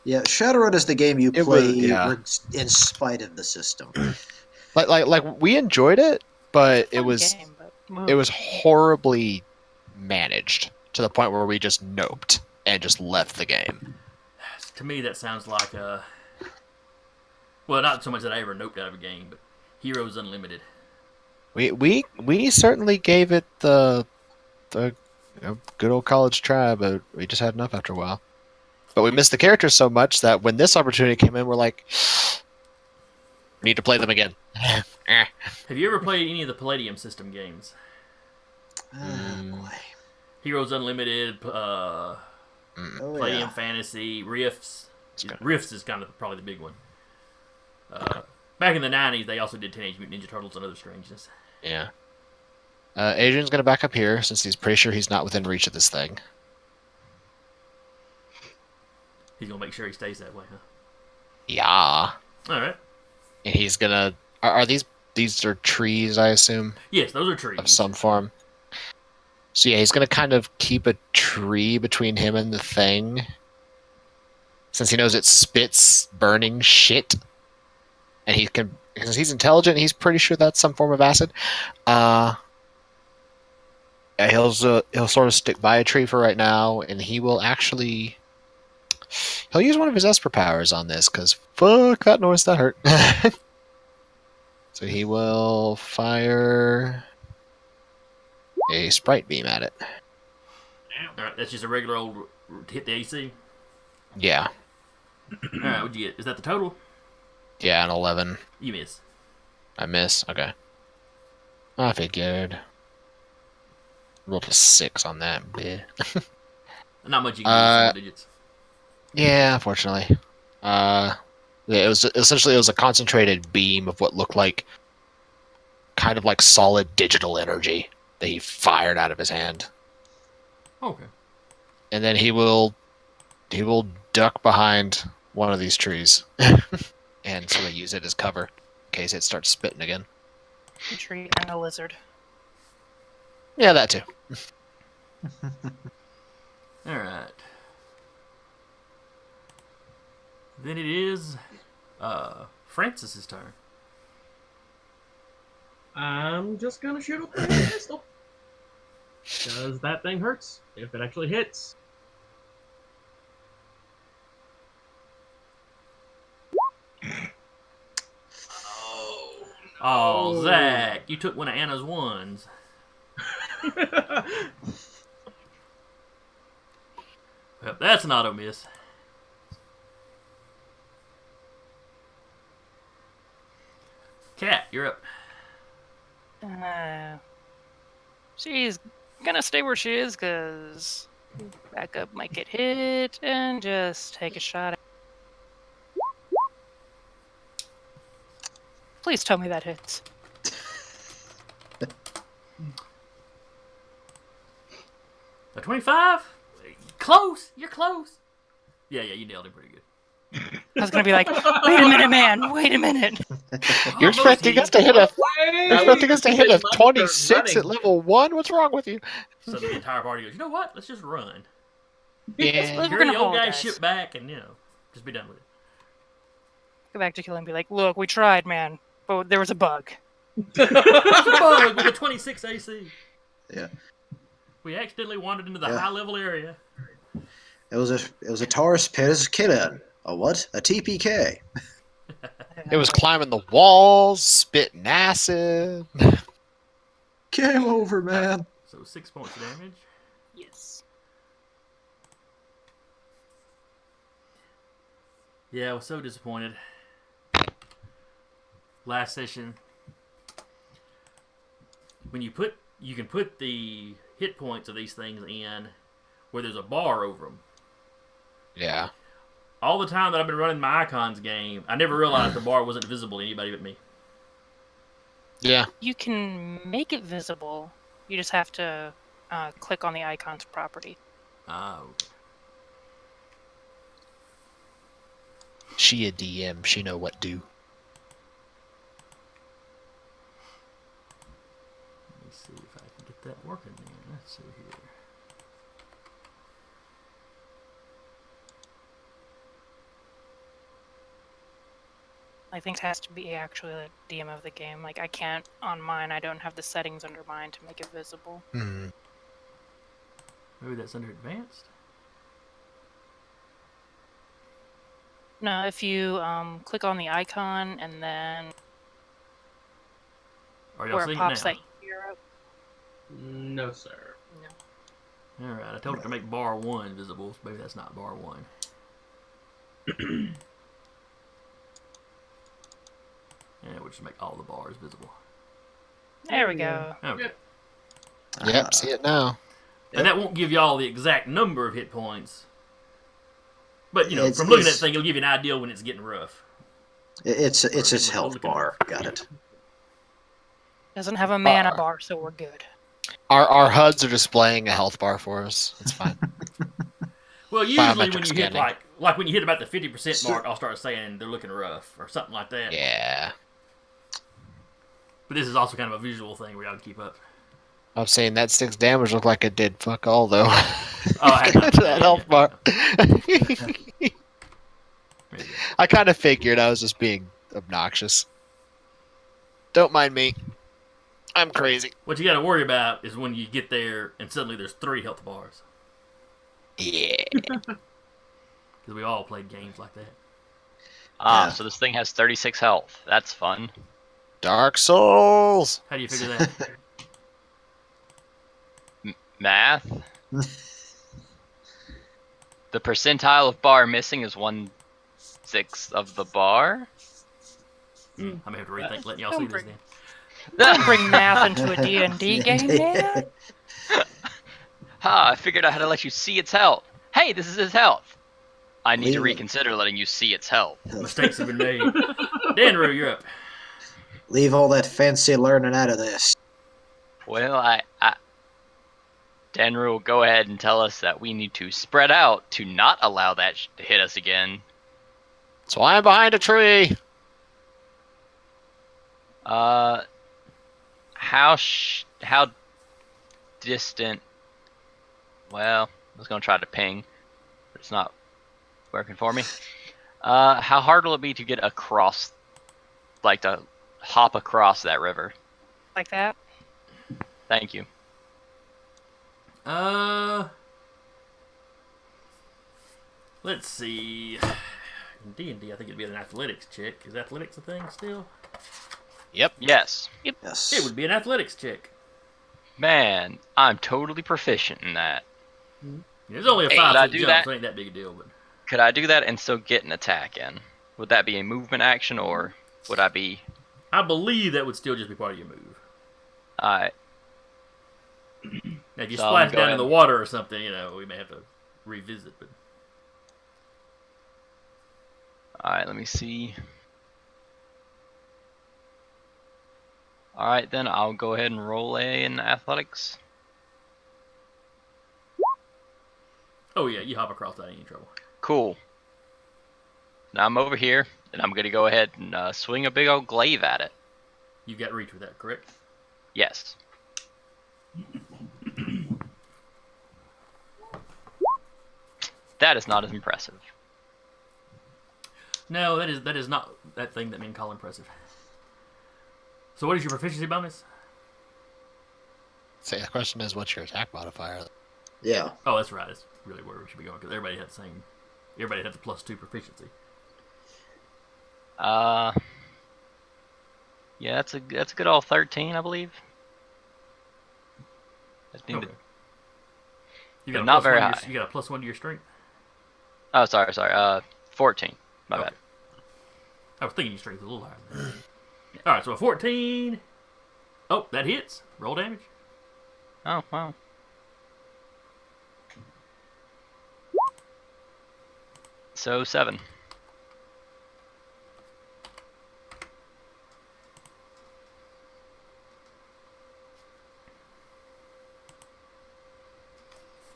yeah. Shadowrun is the game you It play was- yeah. in spite of the system. like we enjoyed it, but it Fun was game, but it was horribly managed to the point where we just noped and just left the game. To me, that sounds like well, not so much that I ever noped out of a game, but Heroes Unlimited. We certainly gave it the good old college try, but we just had enough after a while. But we missed the characters so much that when this opportunity came in, we're like, we need to play them again. Have you ever played any of the Palladium system games? Boy. Heroes Unlimited, Oh, Palladium yeah. Fantasy, Rifts. good. Rifts is kind of probably the big one. Back in the 90s, they also did Teenage Mutant Ninja Turtles and other strangeness. Yeah. Adrian's going to back up here since he's pretty sure he's not within reach of this thing. He's going to make sure he stays that way, huh? Yeah. All right. And he's going to... Are these are trees, I assume, Yes, those are trees. of some form? So yeah, he's going to kind of keep a tree between him and the thing. Since he knows it spits burning shit. And he can... Because he's intelligent, he's pretty sure that's some form of acid. Yeah, he'll sort of stick by a tree for right now, and he will actually... He'll use one of his Esper powers on this, because fuck that noise, that hurt. So he will fire a Sprite Beam at it. All right, that's just a regular old hit the AC. Yeah. All right, what'd you get? Is that the total? Yeah, an 11. You miss. I miss? Okay. I figured. Rolled a 6 on that. Bleh. Not much you can do with single digits. Yeah, unfortunately. Yeah, it was a concentrated beam of what looked like kind of like solid digital energy that he fired out of his hand. Okay. And then he will duck behind one of these trees and sort of use it as cover in case it starts spitting again. a tree and a lizard. Yeah, that too. All right. Then it is Francis's turn. I'm just gonna shoot up the pistol. Because that thing hurts if it actually hits. Oh, Zach, you took one of Anna's ones. Well, that's an auto miss. Cat, you're up. She's gonna stay where she is because backup might get hit and just take a shot at. Please tell me that hits. A 25? Close. You're close. Yeah, you nailed it pretty good. I was gonna be like, wait a minute, man, wait a minute. You're expecting us to hit a 26 running. at level 1? What's wrong with you? So the entire party goes, you know what? Let's just run. Yeah. We're Carry gonna the old hold, guy guys. ship back and, just be done with it. Go back to kill and be like, look, we tried, man, but there was a bug. There's a bug with a 26 AC. Yeah. We accidentally wandered into the high level area. It was a Taurus Kitten. A what? A TPK. It was climbing the walls, spitting acid. Game over, man. So 6 points of damage. Yes. Yeah, I was so disappointed. Last session, when you can put the hit points of these things in where there's a bar over them. Yeah. all the time that I've been running my Icons game, I never realized the bar wasn't visible to anybody but me. Yeah. You can make it visible. You just have to click on the icons property. Oh. She a DM. She know what do. Let me see if I can get that working then. Let's see here. I think it has to be actually the DM of the game. Like, I can't, on mine, I don't have the settings under mine to make it visible. Hmm. Maybe that's under advanced? No, if you click on the icon and then Are y'all where it seeing pops it now? that hero. No, sir. No. Alright, I told it to make bar 1 visible. So maybe that's not bar 1. And we'll just make all the bars visible. There we go. Okay. Yep, see it now. And that won't give y'all the exact number of hit points. But, you know, It's- from looking at it's- the thing, it'll give you an idea when it's getting rough. It's Or his we're health looking- bar. Got it. Doesn't have a mana bar, so we're good. Our HUDs are displaying a health bar for us. It's fine. Well, usually Biometric when you hit, scanning. like when you hit about the 50% mark, I'll start saying they're looking rough or something like that. Yeah. But this is also kind of a visual thing we got to keep up. I'm saying that 6 damage looked like it did fuck all, though. Oh, I had not to that health yet. bar. Maybe. I kind of figured I was just being obnoxious. Don't mind me. I'm crazy. What you got to worry about is when you get there and suddenly there's 3 health bars. Yeah. Because we all played games like that. Yeah. So this thing has 36 health. That's fun. Dark Souls. How do you figure that? Math. The percentile of bar missing is 1/6 of the bar. I may have to rethink letting y'all see this then. Don't bring math into a D&D game, man. Ha! I figured out how to let you see its health. Hey, this is its health. I need to Leave it. reconsider letting you see its health. Mistakes have been made. Danru, you're up. Leave all that fancy learning out of this. Well, Denru will go ahead and tell us that we need to spread out to not allow that to hit us again. So I'm behind a tree. How distant? Well, I was gonna try to ping, but it's not working for me. How hard will it be to get across, like to hop across that river? Like that? Thank you. Let's see. In D&D, I think it'd be an athletics check. Is athletics a thing still? Yep. Yes. Yes. It would be an athletics check. Man, I'm totally proficient in that. There's only a Hey, 5 could I foot do jump, that? so it ain't that big a deal. But Could I do that and still get an attack in? Would that be a movement action, or would I be... I believe that would still just be part of your move. Alright. Now, if you So I'm splash gonna down go in the ahead. water or something, you know, we may have to revisit. But Alright, let me see. Alright, then I'll go ahead and roll in athletics. oh yeah, you hop across that, ain't in trouble. Cool. Now I'm over here, and I'm going to go ahead and swing a big old glaive at it. You've got reach with that, correct? Yes. That is not as impressive. No, that is not that thing that men call impressive. So, what is your proficiency bonus? So the question is, what's your attack modifier? Yeah. Oh, that's right. That's really where we should be going because everybody had the same. Everybody had the +2 proficiency. Yeah, that's a good old 13, I believe. Just need Okay. to- You got a Not +1 very to your- high. You got a +1 to your strength. Oh, sorry. 14. My Okay. bad. I was thinking your strength was a little higher. All right, so a 14. Oh, that hits. Roll damage. Oh, wow. So 7.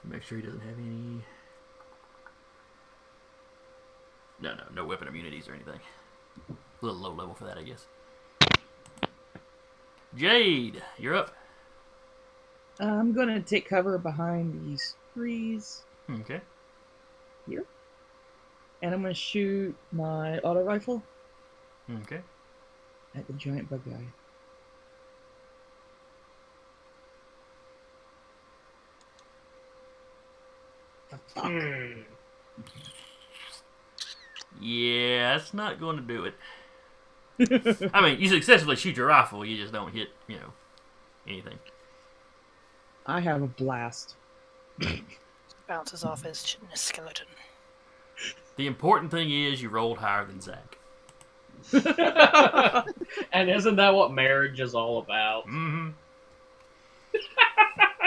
Make sure he doesn't have any. No weapon immunities or anything. A little low level for that, I guess. Jade, you're up. I'm gonna take cover behind these trees Okay. here, and I'm gonna shoot my auto rifle Okay. at the giant bug guy. Yeah, that's not going to do it. I mean, you successfully shoot your rifle, you just don't hit, anything. I have a blast. Bounces off his skeleton. The important thing is you rolled higher than Zach. And isn't that what marriage is all about? Mm-hmm.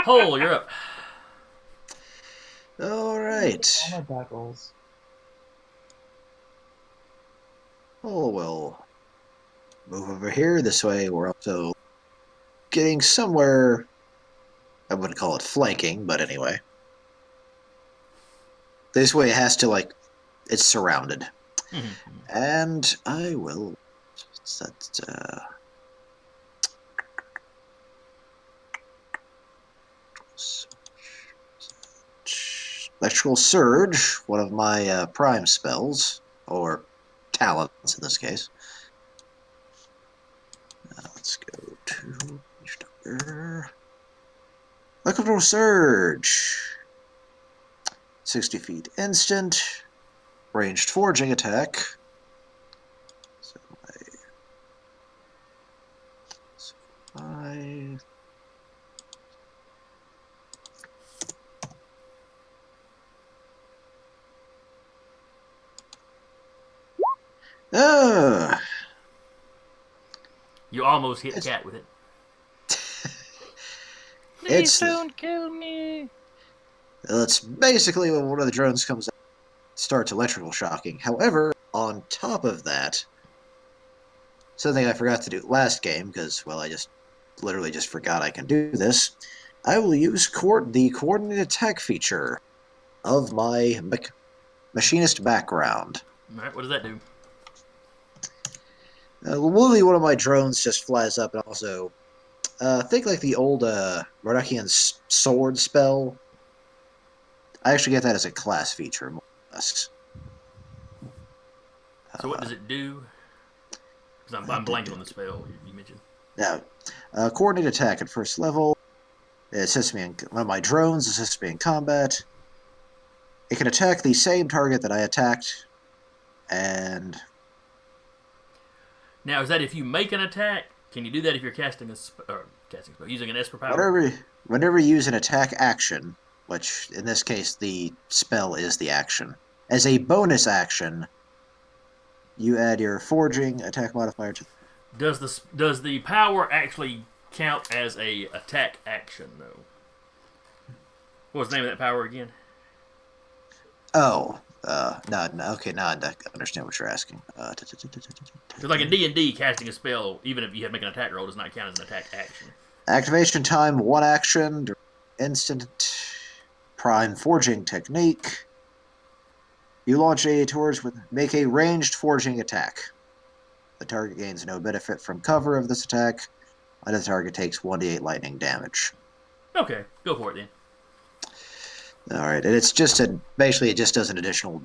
Hole, you're up. All right. All my battles. Oh, we'll move over here. This way we're also getting somewhere. I wouldn't call it flanking, but anyway. This way it has to, it's surrounded. Mm-hmm. And I will set Electrical Surge, one of my prime spells, or talents in this case. Let's go to Electrical Surge. 60 feet instant. Ranged forging attack. So I You almost hit the cat with it. Please don't kill me. That's basically when one of the drones comes out, starts electrical shocking. However, on top of that, something I forgot to do last game, because, well, I just literally just forgot I can do this, I will use the coordinated attack feature of my machinist background. Alright, what does that do? Literally, one of my drones just flies up and also, think like the old Mordakian sword spell. I actually get that as a class feature, more or less. So what does it do? Because I'm blanking on the spell you mentioned. Yeah. Coordinated attack at first level. It assists me in one of my drones assists me in combat. It can attack the same target that I attacked, and now is that if you make an attack? Can you do that if you're casting a using an Esper power? Whenever you use an attack action, which in this case the spell is the action, as a bonus action, you add your forging attack modifier to. Does the power actually count as a attack action though? What was the name of that power again? Oh, no, okay, now I understand what you're asking. Because like in D&D, casting a spell, even if you have to make an attack roll, does not count as an attack action. Activation time, 1 action, instant prime forging technique. You launch make a ranged forging attack. The target gains no benefit from cover of this attack, and the target takes 1d8 lightning damage. Okay, go for it then. Alright, and it's just basically it just does an additional,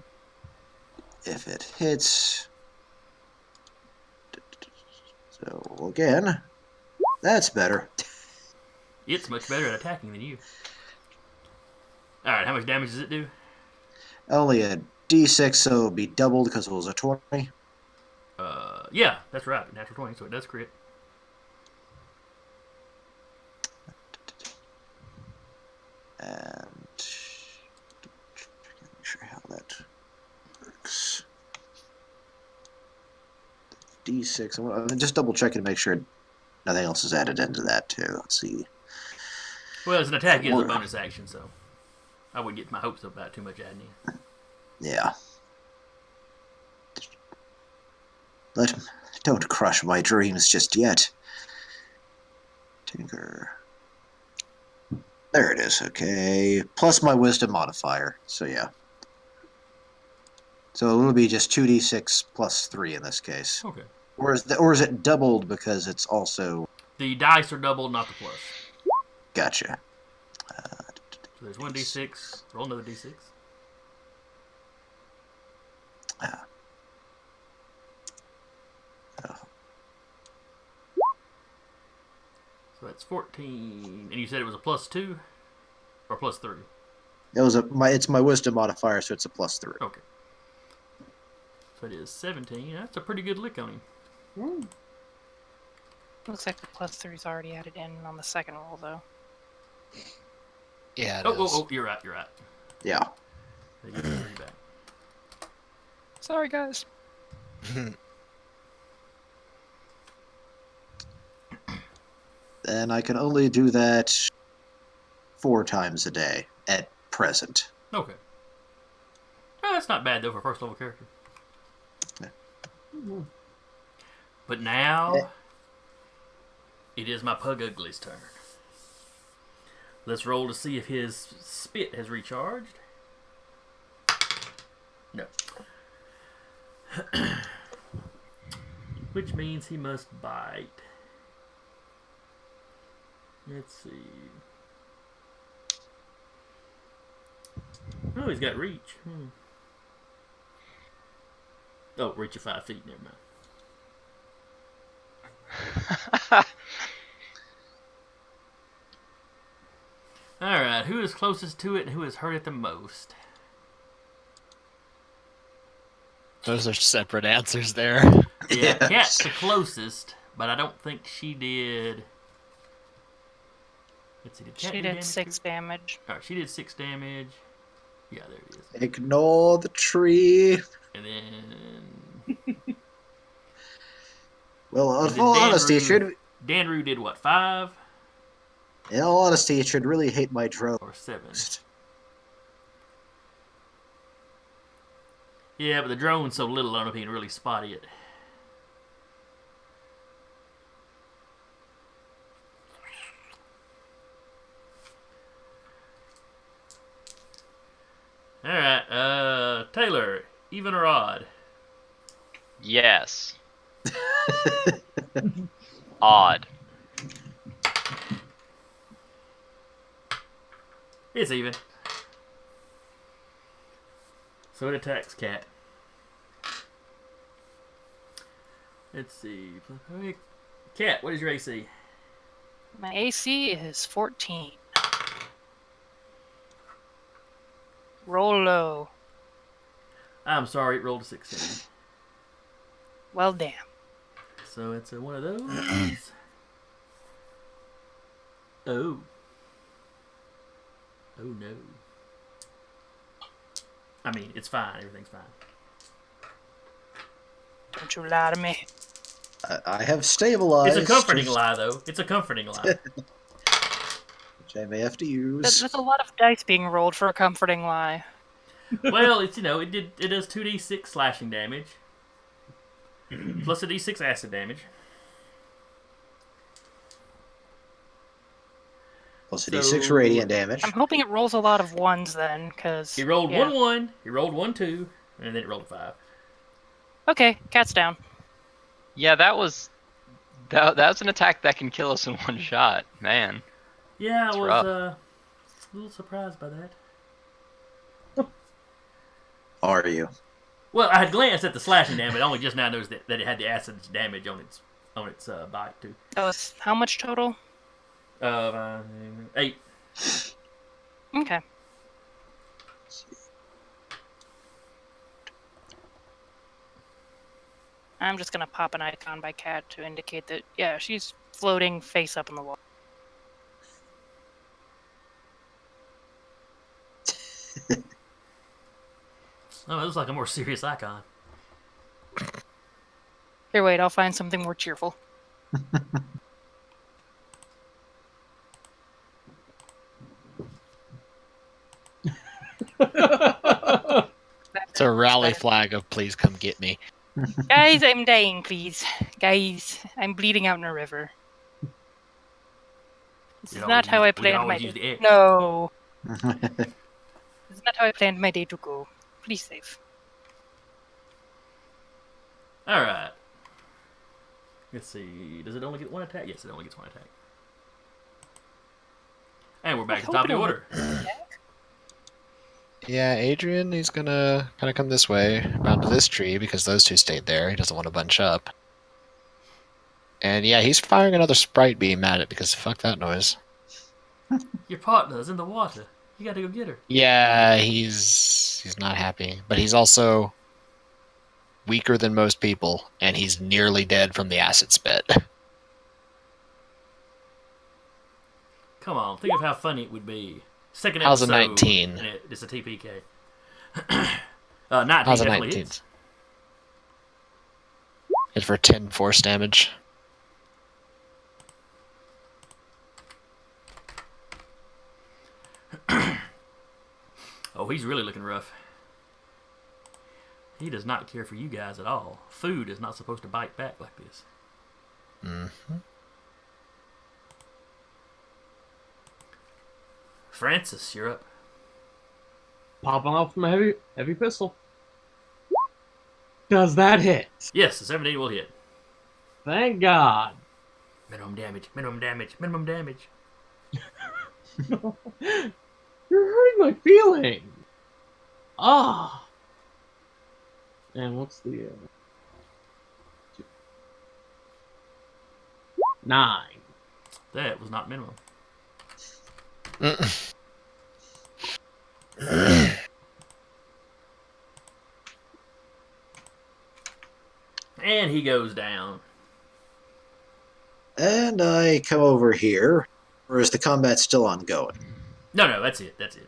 if it hits. So again, that's better. It's much better at attacking than you. Alright, how much damage does it do? Only a d6, so it'll be doubled because it was a 20. Yeah, that's right. Natural 20, so it does crit. And make sure how that works. D6. I'm just double checking to make sure nothing else is added into that too. Let's see. Well, as an attack, it is a bonus action, so I wouldn't get my hopes up about too much adding in. Yeah. Don't crush my dreams just yet. Tinker. There it is, okay. Plus my wisdom modifier, so yeah. So it'll be just 2d6 plus 3 in this case. Okay. Or is it doubled because it's also... The dice are doubled, not the plus. Gotcha. So there's 1d6. Roll another d6. So that's 14. And you said it was a plus 2? Or plus 3? It's my wisdom modifier, so it's a plus 3. Okay. So it is 17. That's a pretty good lick on him. Mm. Looks like the plus 3's already added in on the second roll, though. Yeah, Oh, you're right. Yeah. They get the 3 back. Sorry, guys. And I can only do that 4 times a day at present. Okay. Well, that's not bad, though, for a first level character. Mhm. But now, it is my Pug Ugly's turn. Let's roll to see if his spit has recharged. No. Which means he must bite. Let's see. Oh, he's got reach. Oh, reach of 5 feet. Never mind. Alright, who is closest to it and who has hurt it the most? Those are separate answers there. Yeah, Cat's the closest, but I don't think she did. Let's see, did Cat She do did damage 6 too? damage. Alright, she did 6 damage. Yeah, there it is. Ignore the tree. And then. Well, And in then all honesty, it should... Danru did what, 5 In all honesty, it should really hate my drone. or 7? Yeah, but the drone's so little, I don't know if he can really spot it. Alright, Taylor, even or odd? Yes. Odd. It's even. So it attacks Cat. Let's see. Cat, what is your AC? My AC is 14. Roll low. I'm sorry, it rolled a 16. Well, damn. So it's one of those. Oh. Oh no. I mean, it's fine. Everything's fine. Don't you lie to me. I have stabilized. It's a comforting lie, though. It's a comforting lie. Which I may have to use. That's a lot of dice being rolled for a comforting lie. Well, it's it does 2d6 slashing damage. Plus a d6 acid damage. Plus a d6 radiant damage. I'm hoping it rolls a lot of 1s then, because... He rolled 1-1, he rolled 1-2, and then it rolled a 5. Okay, Cat's down. Yeah, that's an attack that can kill us in one shot, man. Yeah, That's I was rough. a little surprised by that. Are you? Well, I had glanced at the slashing damage. I only just now noticed that it had the acid damage on its bite too. Oh, it's how much total? 8. Okay. I'm just gonna pop an icon by Cat to indicate that, yeah, she's floating face up in the wall. Oh, that looks like a more serious icon. Here, wait, I'll find something more cheerful. It's a rally flag of please come get me. Guys, I'm dying, please. Guys, I'm bleeding out in a river. This is not how I planned my day. No. This is not how I planned my day to go. Please save. Alright. Let's see. Does it only get one attack? Yes, it only gets one attack. And we're back at the top of the order. Yeah, Adrian, he's gonna kind of come this way, around to this tree, because those two stayed there. He doesn't want to bunch up. And yeah, he's firing another sprite beam at it, because fuck that noise. Your partner's in the water. You gotta go get her. Yeah, he's not happy. But he's also weaker than most people, and he's nearly dead from the acid spit. Come on, think of how funny it would be. Second How's episode. a 19? And it's a TPK. 19 How's a definitely 19? hits. It's for 10 force damage. Oh, he's really looking rough. He does not care for you guys at all. Food is not supposed to bite back like this. Mm-hmm. Francis, you're up. Popping off from a heavy pistol. Does that hit? Yes, the 17 will hit. Thank God. Minimum damage, minimum damage, minimum damage. You're hurting my feelings. Ah. And what's the 9? That was not minimum. And he goes down. And I come over here. Or is the combat still ongoing? No, that's it. That's it.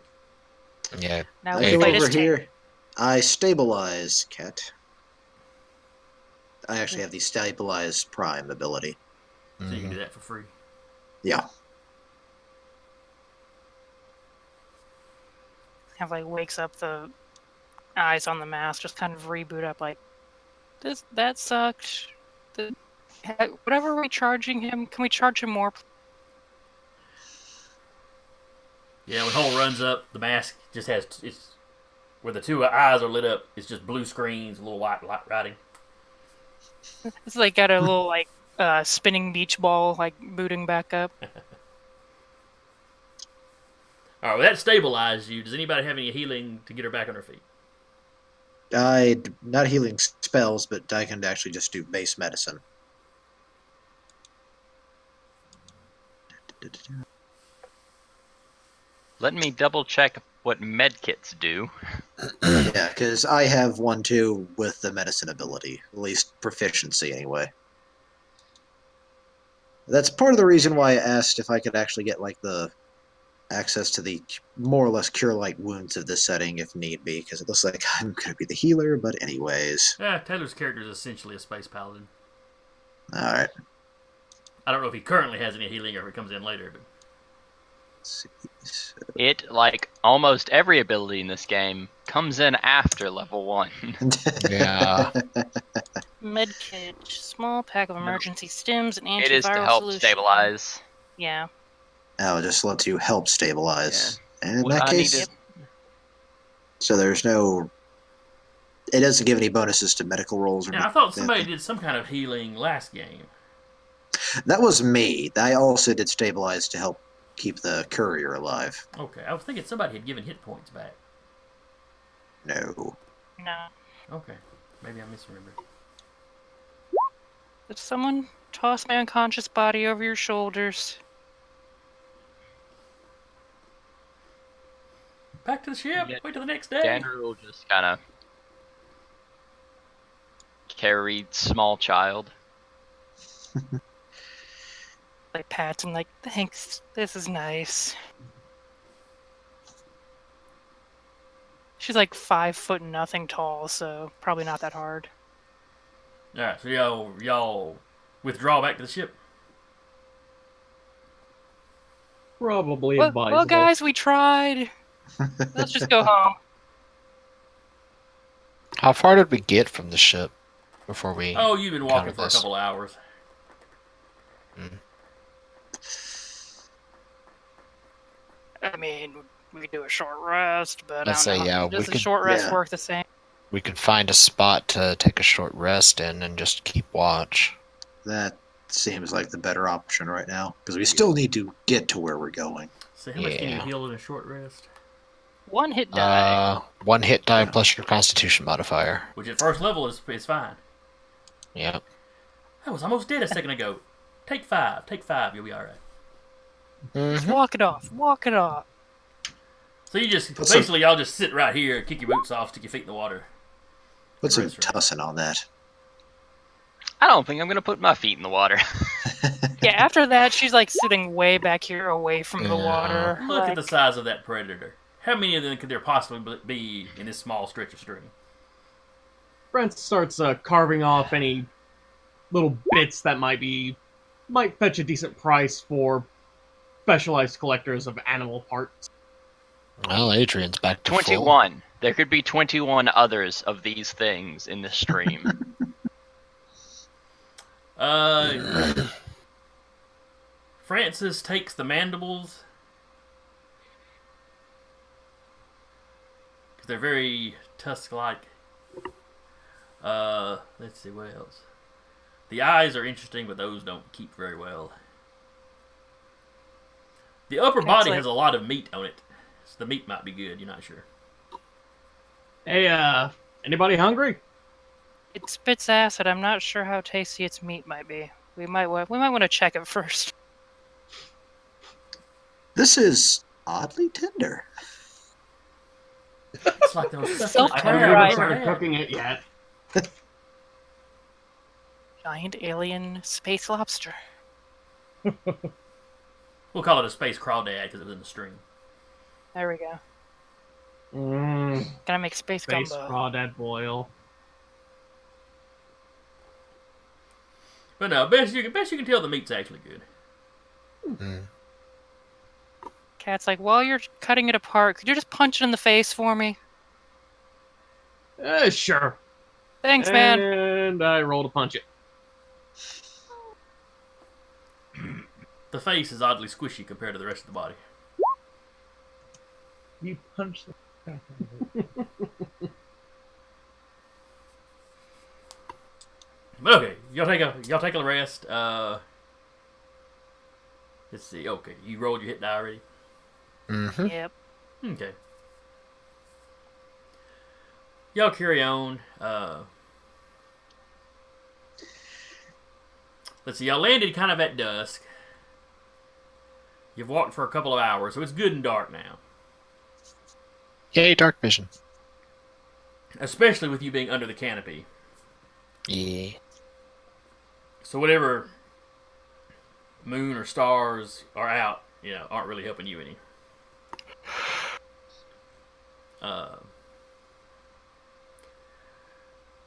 Yeah. Now I we go fight over his here. tank. I stabilize Cat. I actually have the stabilize prime ability. So you can do that for free. Yeah. Kind of like wakes up the eyes on the mask, just kind of reboot up like, that sucked. Whatever we're charging him, can we charge him more? Yeah, when Hole runs up, the mask just has it's where the two eyes are lit up. It's just blue screens, a little white light writing. It's like got a little like spinning beach ball like booting back up. All right, well, that stabilized you. Does anybody have any healing to get her back on her feet? Not healing spells, but I can actually just do base medicine. Let me double check what medkits do. Yeah, because I have one too with the medicine ability, at least proficiency anyway. That's part of the reason why I asked if I could actually get like the access to the more or less cure light wounds of this setting if need be, because it looks like I'm going to be the healer, but anyways. Yeah, Taylor's character is essentially a space paladin. Alright. I don't know if he currently has any healing or if it comes in later, but Let's see. So, It, like almost every ability in this game, comes in after level 1. Yeah. Medkit, small pack of emergency stims and antiviral It is to help solution. stabilize. Yeah. Oh, it just lets you help stabilize. And in Well, that I case, need to- so there's no... It doesn't give any bonuses to medical rolls or yeah, I thought somebody did some kind of healing last game. That was me. I also did stabilize to help keep the courier alive. Okay, I was thinking somebody had given hit points back. No. No. Okay, maybe I misremembered. Did someone toss my unconscious body over your shoulders? Back to the ship. Yeah. Wait till the next day. Dandrew will just kind of carry small child. Like pats and like, thanks. This is nice. She's like 5 foot nothing tall, so probably not that hard. All right, so y'all withdraw back to the ship. Probably Well, advisable. guys, we tried. Let's just go home. How far did we get from the ship? before we? Oh, you've been walking encounter for a this? couple of hours. I mean, we could do a short rest, but Let's I say, don't know. yeah, Does we a short rest yeah. work the same? We could find a spot to take a short rest in and just keep watch. That seems like the better option right now, because we still need to get to where we're going. So how much can you Yeah. heal in a short rest? 1 hit die. 1 hit die plus your Constitution modifier. Which at first level is fine. Yep. I was almost dead a second ago. Take 5. Take 5. You'll be all right. Just walk it off. Walk it off. So you just basically y'all just sit right here, kick your boots off, stick your feet in the water. Put some Right. tussin on that. I don't think I'm gonna put my feet in the water. Yeah, after that, she's like sitting way back here away from the Yeah. water. Look at like- the size of that predator. How many of them could there possibly be in this small stretch of stream? Brent starts carving off any little bits that might fetch a decent price for specialized collectors of animal parts. Well, Adrian's back to full. 21. There could be 21 others of these things in this stream. Francis takes the mandibles because they're very tusk-like. Let's see what else. The eyes are interesting, but those don't keep very well. The upper body has a lot of meat on it, so the meat might be good. You're not sure. Hey, anybody hungry? It spits acid. I'm not sure how tasty its meat might be. We might want to check it first. This is oddly tender. It's like those Self- I haven't Right. even started cooking it yet. Giant alien space lobster. We'll call it a space crawdad because it was in the stream. There we go. Gonna make space Space gumbo. crawdad boil. But no, best you can tell the meat's actually good. Cat's like, while you're cutting it apart, could you just punch it in the face for me? Sure. Thanks, man. And I roll to punch it. The face is oddly squishy compared to the rest of the body. You punch the crap out of it. But okay, y'all take a rest. Let's see. Okay, you rolled your hit die already. Mm-hmm. Yep. Okay. Y'all carry on. Let's see. Y'all landed kind of at dusk. You've walked for a couple of hours, so it's good and dark now. Yay, dark vision. Especially with you being under the canopy. Yeah. So whatever moon or stars are out, aren't really helping you any.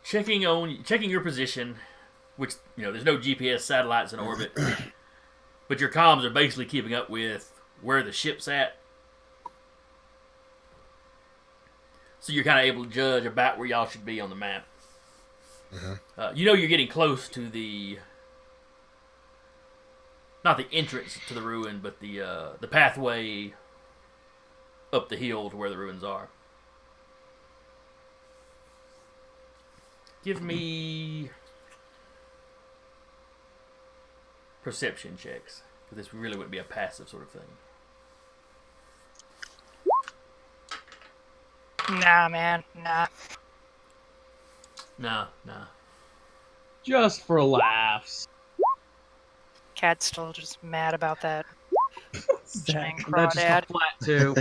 Checking your position, which there's no GPS satellites in orbit, but your comms are basically keeping up with where the ship's at. So you're kind of able to judge about where y'all should be on the map. You're getting close to not the entrance to the ruin, but the pathway up the hill to where the ruins are. Give me perception checks, because this really would be a passive sort of thing. Nah, man. Nah. Nah. Just for laughs. Cat's still just mad about that. Giant That's just crawdad. a flat too.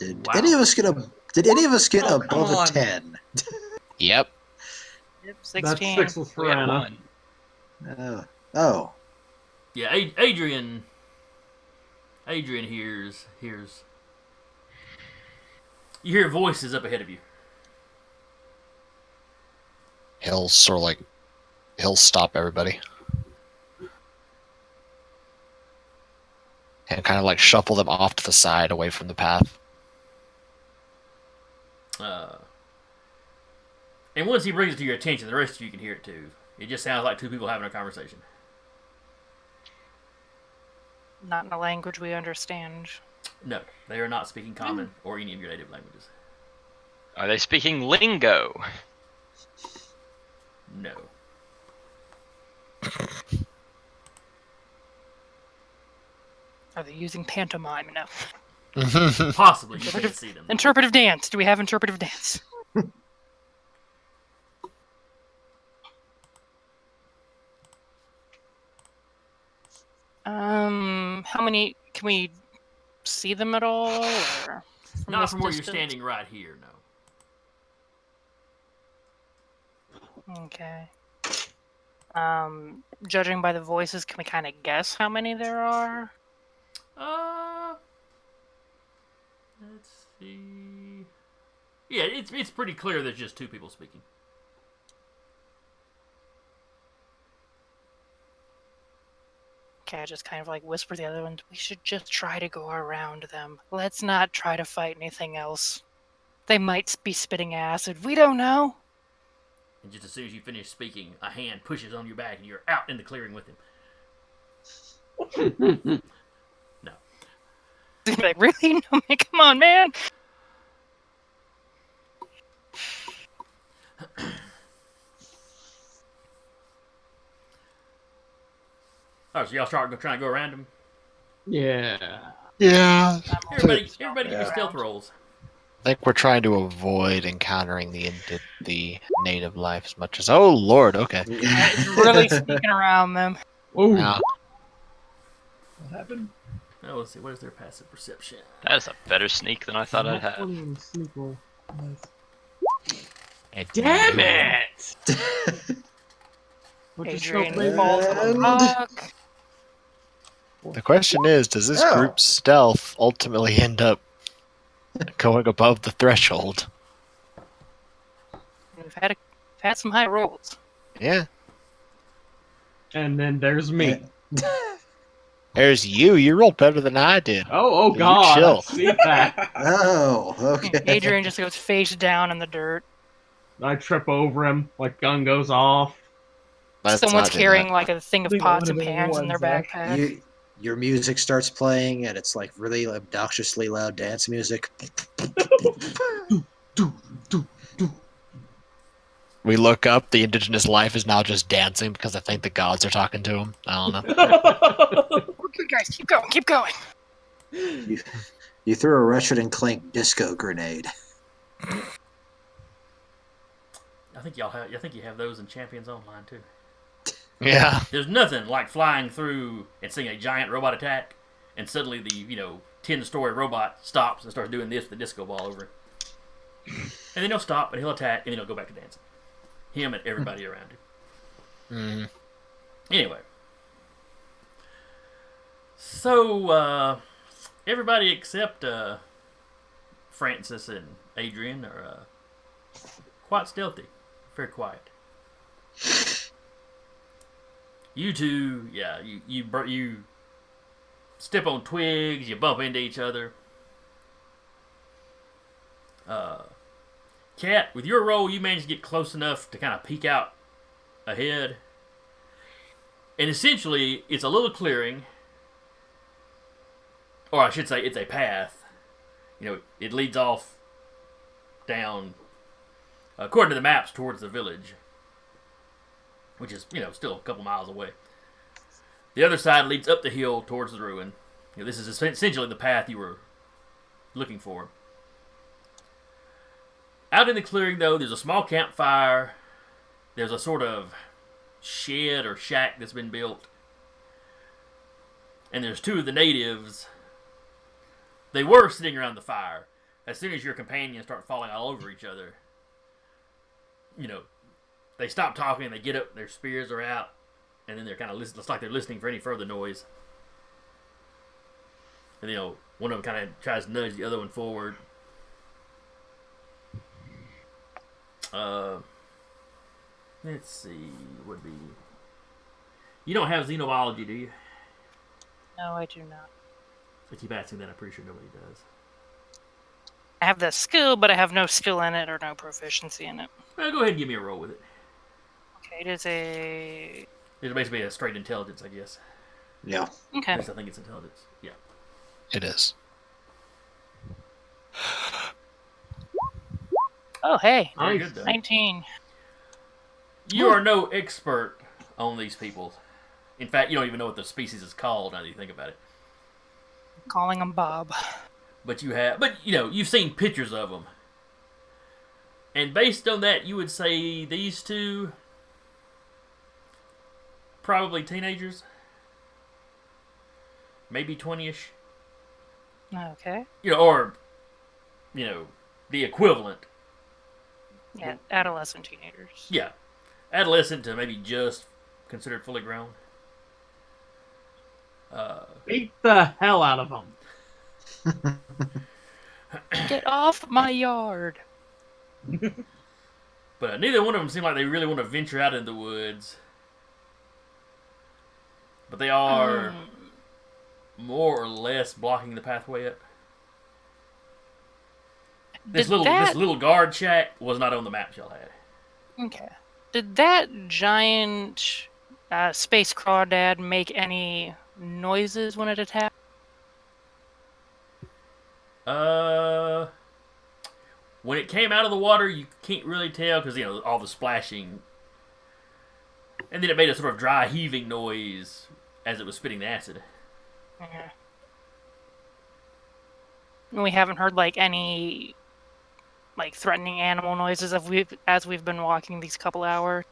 Did Wow. any of us get Oh, come above a on. 10? Yep. Yep, That's 16. 6 with We had Piranha. one. Oh. Yeah, Adrian hears. You hear voices up ahead of you. He'll stop everybody. And kind of like shuffle them off to the side away from the path. And once he brings it to your attention, the rest of you can hear it too. It just sounds like two people having a conversation. Not in a language we understand. No, they are not speaking common or any of your native languages. Are they speaking lingo? No. Are they using pantomime? No. Possibly. You can't see them. Interpretive dance. Do we have interpretive dance? How many can we see them at all? Or Not from where you're standing right here, no. Okay. Judging by the voices, can we kind of guess how many there are? Let's see. Yeah, it's pretty clear there's just two people speaking. Okay, I just kind of like whisper to the other one, we should just try to go around them. Let's not try to fight anything else. They might be spitting acid. We don't know. And just as soon as you finish speaking, a hand pushes on your back and you're out in the clearing with him. No. Like, really? No, man, come on, man. Oh, so y'all start trying to go around him? Yeah. Yeah. Everybody give me stealth rolls. I think we're trying to avoid encountering the native life as much as. Oh Lord, okay. It's really sneaking around them. Oh. Now, What happened? Oh, let's see. What is their passive perception? That is a better sneak than I thought I'd have. Sneak roll. Nice. Damn it! Adrian falls on the rock. The question is, does this group's stealth ultimately end up going above the threshold? We've had some high rolls. Yeah. And then there's me. There's you. You rolled better than I did. Oh You God! chill. I see that. Oh, okay. Adrian just goes face down in the dirt. I trip over him. Like gun goes off. Let's Someone's not do carrying that. like a thing of think pots that and would've been pans in their one, Zach. backpack. Your music starts playing, and it's like really obnoxiously loud dance music. We look up. The indigenous life is now just dancing because I think the gods are talking to him. I don't know. Okay, guys, keep going, keep going. You threw a Ratchet and Clank disco grenade. I think you have those in Champions Online too. Yeah. There's nothing like flying through and seeing a giant robot attack, and suddenly the 10-story robot stops and starts doing this with the disco ball over it. And then he'll stop and he'll attack and then he'll go back to dancing. Him and everybody around him. Anyway. So, everybody except Francis and Adrian are quite stealthy. Very quiet. You two, yeah, you step on twigs, you bump into each other. Cat, with your roll, you managed to get close enough to kind of peek out ahead. And essentially, it's a little clearing. Or I should say, it's a path. It leads off down, according to the maps, towards the village. Which is, still a couple miles away. The other side leads up the hill towards the ruin. This is essentially the path you were looking for. Out in the clearing, though, there's a small campfire. There's a sort of shed or shack that's been built. And there's two of the natives. They were sitting around the fire. As soon as your companions start falling all over each other, they stop talking and they get up, their spears are out, and then they're kind of it's like they're listening for any further noise. And one of them kind of tries to nudge the other one forward. Let's see, would be. You don't have xenobiology, do you? No, I do not. I keep asking that. I'm pretty sure nobody does. I have the skill, but I have no skill in it or no proficiency in it. Well, go ahead and give me a roll with it. Okay, it is a... It'll basically be a straight intelligence, I guess. Yeah. Okay. At least I think it's intelligence. Yeah. It is. Oh, hey. Very Nice. good, though. 19. You are no expert on these people. In fact, you don't even know what the species is called now that you think about it. Calling him Bob. But you've seen pictures of them. And based on that, you would say these two probably teenagers. Maybe 20-ish. Okay. Or the equivalent. Yeah, adolescent teenagers. Yeah. Adolescent to maybe just considered fully grown. Beat the hell out of them. Get off my yard. But neither one of them seem like they really want to venture out into the woods. But they are more or less blocking the pathway up. This little guard shack was not on the map y'all had. Okay. Did that giant space crawdad make any noises when it attacked? When it came out of the water, you can't really tell because all the splashing, and then it made a sort of dry heaving noise as it was spitting the acid. Yeah. We haven't heard any threatening animal noises as we've been walking these couple hours.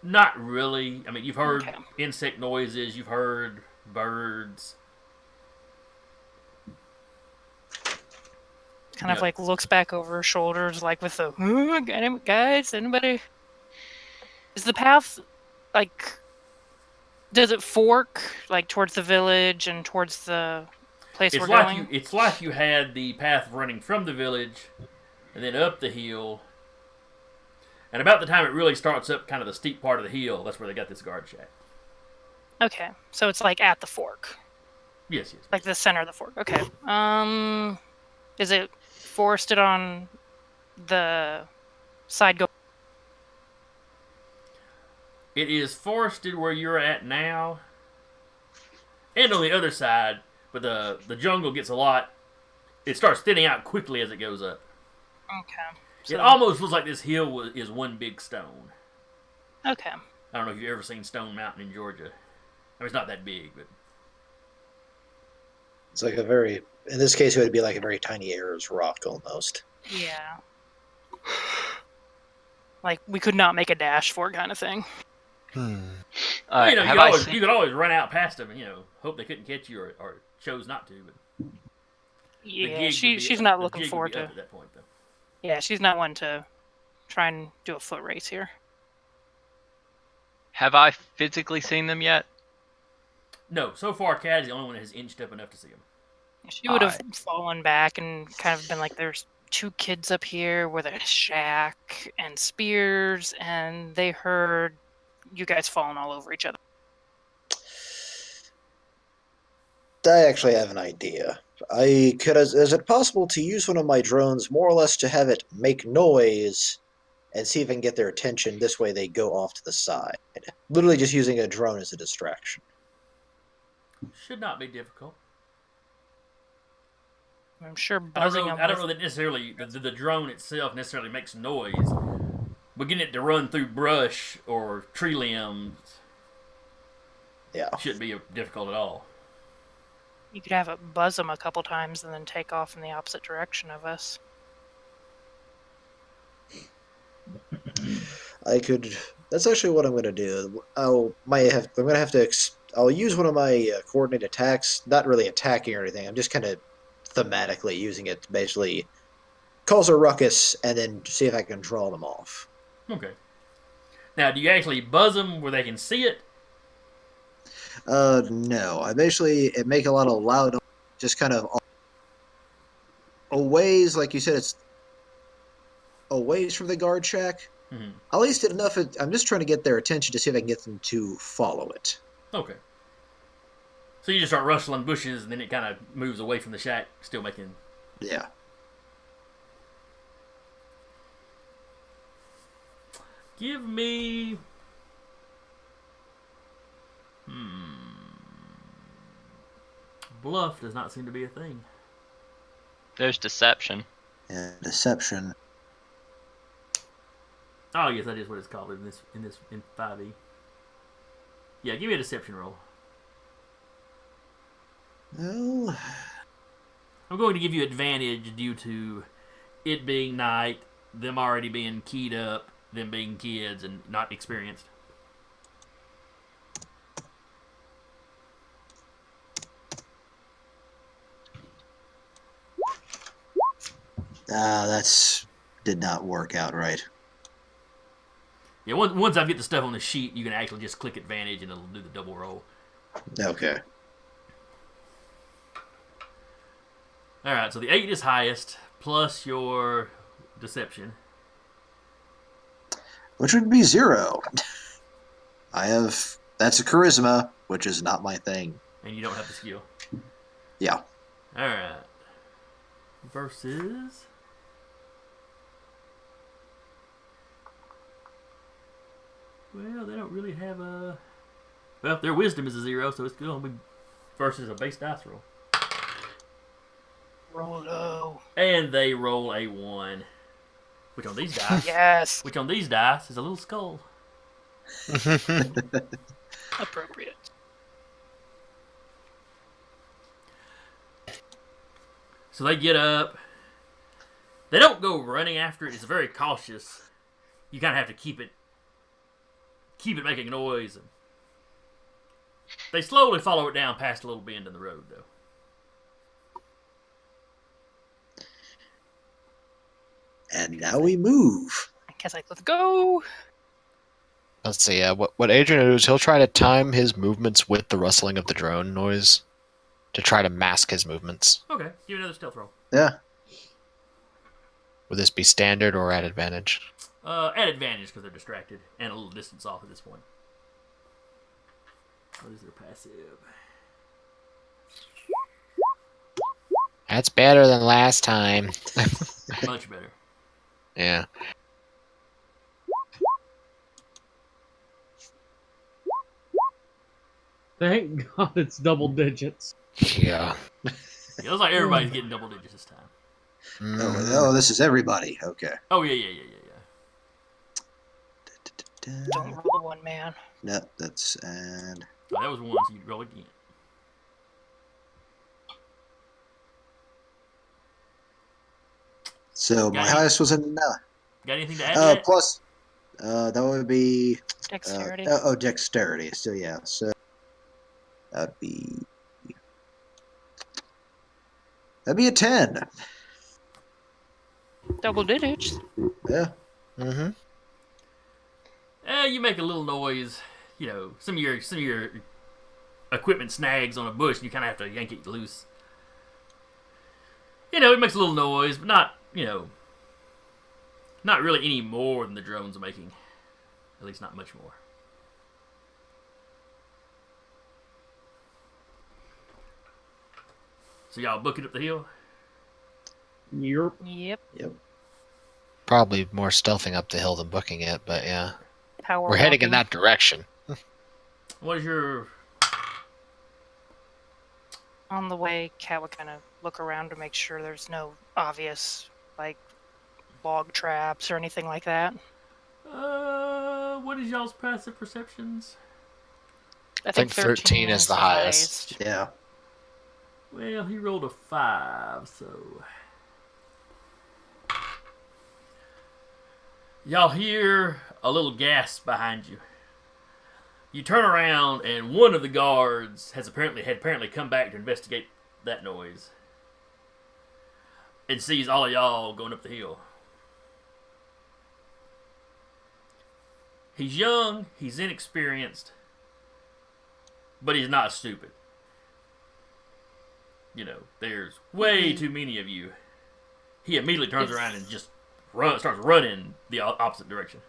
Not really. I mean, you've heard insect noises, you've heard birds. Kind of looks back over her shoulders, with the guys, anybody? Is the path does it fork towards the village and towards the place we're going? It's like you had the path running from the village and then up the hill. And about the time it really starts up kind of the steep part of the hill, that's where they got this guard shack. Okay, so it's at the fork. Yes. The center of the fork. Okay. Is it forested on the side It is forested where you're at now, and on the other side, but the jungle gets it starts thinning out quickly as it goes up. Okay. So, it almost looks like this hill is one big stone. Okay. I don't know if you've ever seen Stone Mountain in Georgia. I mean, it's not that big, but it's in this case, it would be a very tiny Ayers rock almost. Yeah. We could not make a dash for it kind of thing. You could always run out past them and, hope they couldn't catch you or chose not to. But yeah, she's not looking forward to... At that point, though. Yeah, she's not one to try and do a foot race here. Have I physically seen them yet? No, so far Kat is the only one that has inched up enough to see them. She would have fallen back and kind of been there's two kids up here with a shack and spears, and they heard you guys falling all over each other. I actually have an idea. Is it possible to use one of my drones more or less to have it make noise and see if I can get their attention? This way they go off to the side. Literally just using a drone as a distraction. Should not be difficult. I'm sure buzzing I don't know that necessarily the drone itself necessarily makes noise, but getting it to run through brush or tree limbs shouldn't be difficult at all. You could have it buzz them a couple times and then take off in the opposite direction of us. That's actually what I'm going to do. I'll use one of my coordinated attacks. Not really attacking or anything. I'm just kind of thematically using it to basically cause a ruckus and then see if I can draw them off. Okay. Now, do you actually buzz them where they can see it? No. I basically make a lot of loud, just kind of a ways, like you said, it's a ways from the guard shack. Mm-hmm. At least enough. I'm just trying to get their attention to see if I can get them to follow it. Okay. So you just start rustling bushes, and then it kind of moves away from the shack, still making... Yeah. Give me... Bluff does not seem to be a thing. There's deception. And deception. Oh yes, that is what it's called in 5e. Yeah, give me a deception roll. Well, I'm going to give you advantage due to it being night, them already being keyed up, them being kids and not experienced. that's did not work out right. Yeah, once I get the stuff on the sheet, you can actually just click advantage and it'll do the double roll. Okay. All right, so the 8 is highest, plus your deception. Which would be 0. That's a charisma, which is not my thing. And you don't have the skill. Yeah. All right. Versus... Well, they don't really have a... Well, their wisdom is a 0, so it's going to be versus a base dice roll. Roll low. And they roll a 1. Which on these dice... Yes. Which on these dice is a little skull. Appropriate. So they get up. They don't go running after it. It's very cautious. You kind of have to keep it making noise. And they slowly follow it down past a little bend in the road, though. And now we move. I guess let's go. Let's see. What Adrian will do is he'll try to time his movements with the rustling of the drone noise to try to mask his movements. Okay, give me another stealth roll. Yeah. Would this be standard or at advantage? At advantage because they're distracted and a little distance off at this point. What is their passive? That's better than last time. Much better. Yeah. Thank God it's double digits. Yeah. It looks like everybody's getting double digits this time. Oh, this is everybody. Okay. Oh, yeah. Don't roll a 1, man. No, that's and Oh, that was 1, so you roll again. so my highest was a 9. Got anything to add to that? Plus, that would be Dexterity. dexterity. So yeah, so that'd be a 10. Double digits. Yeah. Mm-hmm. You make a little noise. You know, some of your equipment snags on a bush, and you kind of have to yank it loose. You know, it makes a little noise, but not really any more than the drone's making. At least not much more. So y'all book it up the hill? Yep. Yep. Probably more stealthing up the hill than booking it, but yeah. Power We're heading walking. in that direction. What is your... On the way, Kat would kind of look around to make sure there's no obvious, log traps or anything like that. What is y'all's passive perceptions? I think 13 is the highest. Yeah. Well, he rolled a 5, so... Y'all hear a little gasp behind you. You turn around, and one of the guards had apparently come back to investigate that noise, and sees all of y'all going up the hill. He's young, he's inexperienced, but he's not stupid. You know, there's way too many of you. He immediately turns around and just starts running the opposite direction.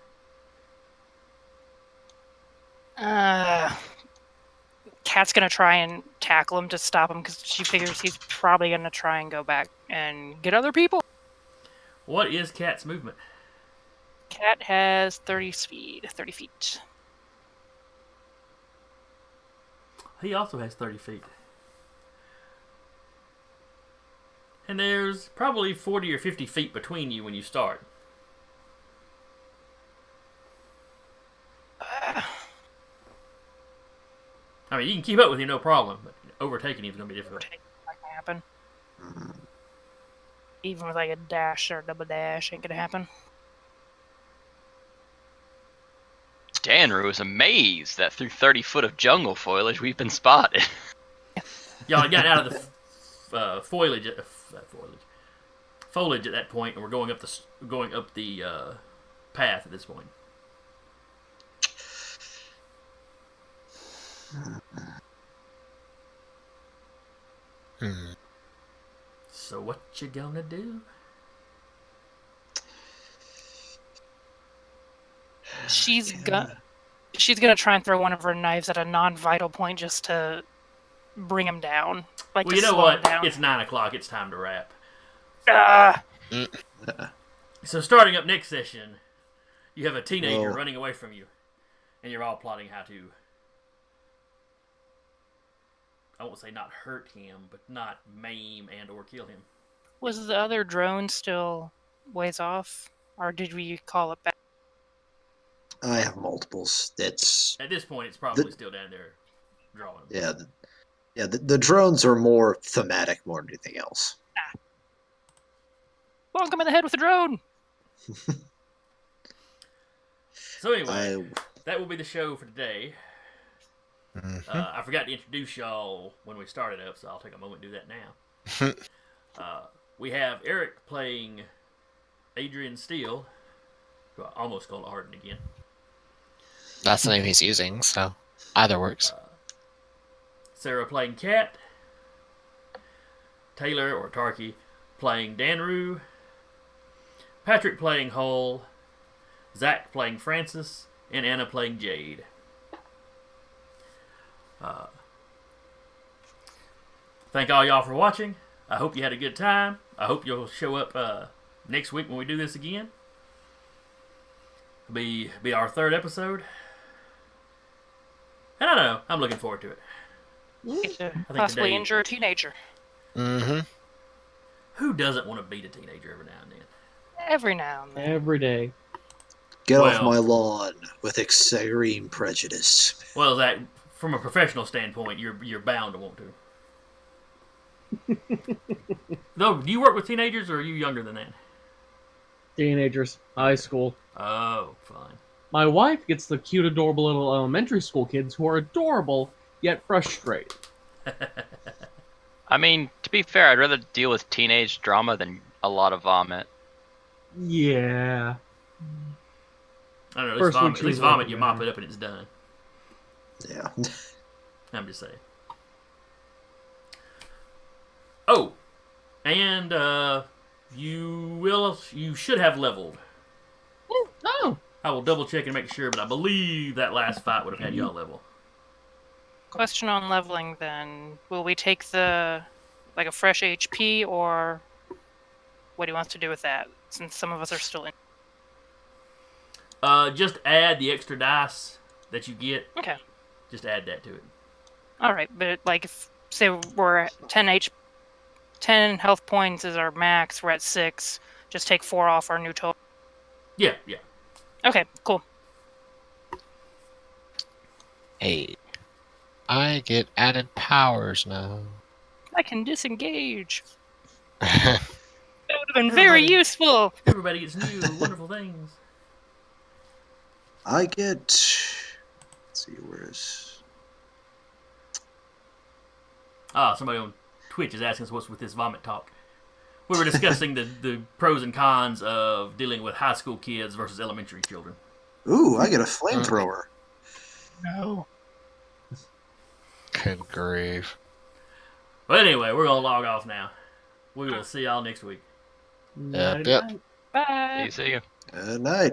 Kat's gonna try and tackle him to stop him because she figures he's probably gonna try and go back and get other people. What is Cat's movement? Cat has 30 speed, 30 feet. He also has 30 feet. And there's probably 40 or 50 feet between you when you start. I mean, you can keep up with him, no problem, but overtaking him is going to be difficult. Not gonna happen. Even with like a dash or a double dash, ain't gonna happen. Danru is amazed that through 30 foot of jungle foliage we've been spotted. Y'all got out of the foliage at that point, and we're going up the path at this point. So what you gonna do? She's gonna try and throw one of her knives at a non-vital point just to bring him down. Like, Well, to you know slow him what? down. It's 9 o'clock. It's time to wrap. Ah! So starting up next session, you have a teenager Whoa. running away from you, and you're all plotting how to, I won't say not hurt him, but not maim and or kill him. Was the other drone still ways off, or did we call it back? I have multiples. It's At this point, it's probably still down there drawing. the drones are more thematic more than anything else. Bonk him in the head with a drone. So anyway, that will be the show for today. I forgot to introduce y'all when we started up, so I'll take a moment to do that now. We have Eric playing Adrian Steele, who I almost called Arden again. That's the name he's using, so either works. Sarah playing Cat. Taylor, or Tarky, playing Danru. Patrick playing Hull. Zach playing Francis. And Anna playing Jade. Thank all y'all for watching. I hope you had a good time. I hope you'll show up next week when we do this again. It'll be our 3rd episode. And I don't know. I'm looking forward to it. Get to think possibly today- injure a teenager. Who doesn't want to beat a teenager every now and then? Every now and then. Every day. Get off Well- my lawn with extreme prejudice. Well, Zach, from a professional standpoint, you're bound to want to. Though, do you work with teenagers, or are you younger than that? Teenagers. High school. Oh, fine. My wife gets the cute, adorable little elementary school kids who are adorable, yet frustrated. I mean, to be fair, I'd rather deal with teenage drama than a lot of vomit. Yeah. I don't know. First we At least choose vomit, one, you yeah. mop it up and it's done. Yeah. I'm just saying. Oh, and you should have leveled. Oh! I will double check and make sure, but I believe that last fight would have had y'all level. Question on leveling then. Will we take a fresh HP, or what do you want to do with that? Since some of us are still in. Just add the extra dice that you get. Okay. Just add that to it. Alright, but like, if, say we're at 10 health points is our max, we're at 6, just take 4 off our new total. Yeah. Okay, cool. Hey, I get added powers now. I can disengage. That would have been very useful. Everybody gets new wonderful things. I get. Let's see, where is. Somebody on Twitch is asking us what's with this vomit talk. We were discussing the pros and cons of dealing with high school kids versus elementary children. Ooh, I get a flamethrower. No. Good grief. But anyway, we're going to log off now. We will see y'all next week. Yep. Bye. See you. Good night.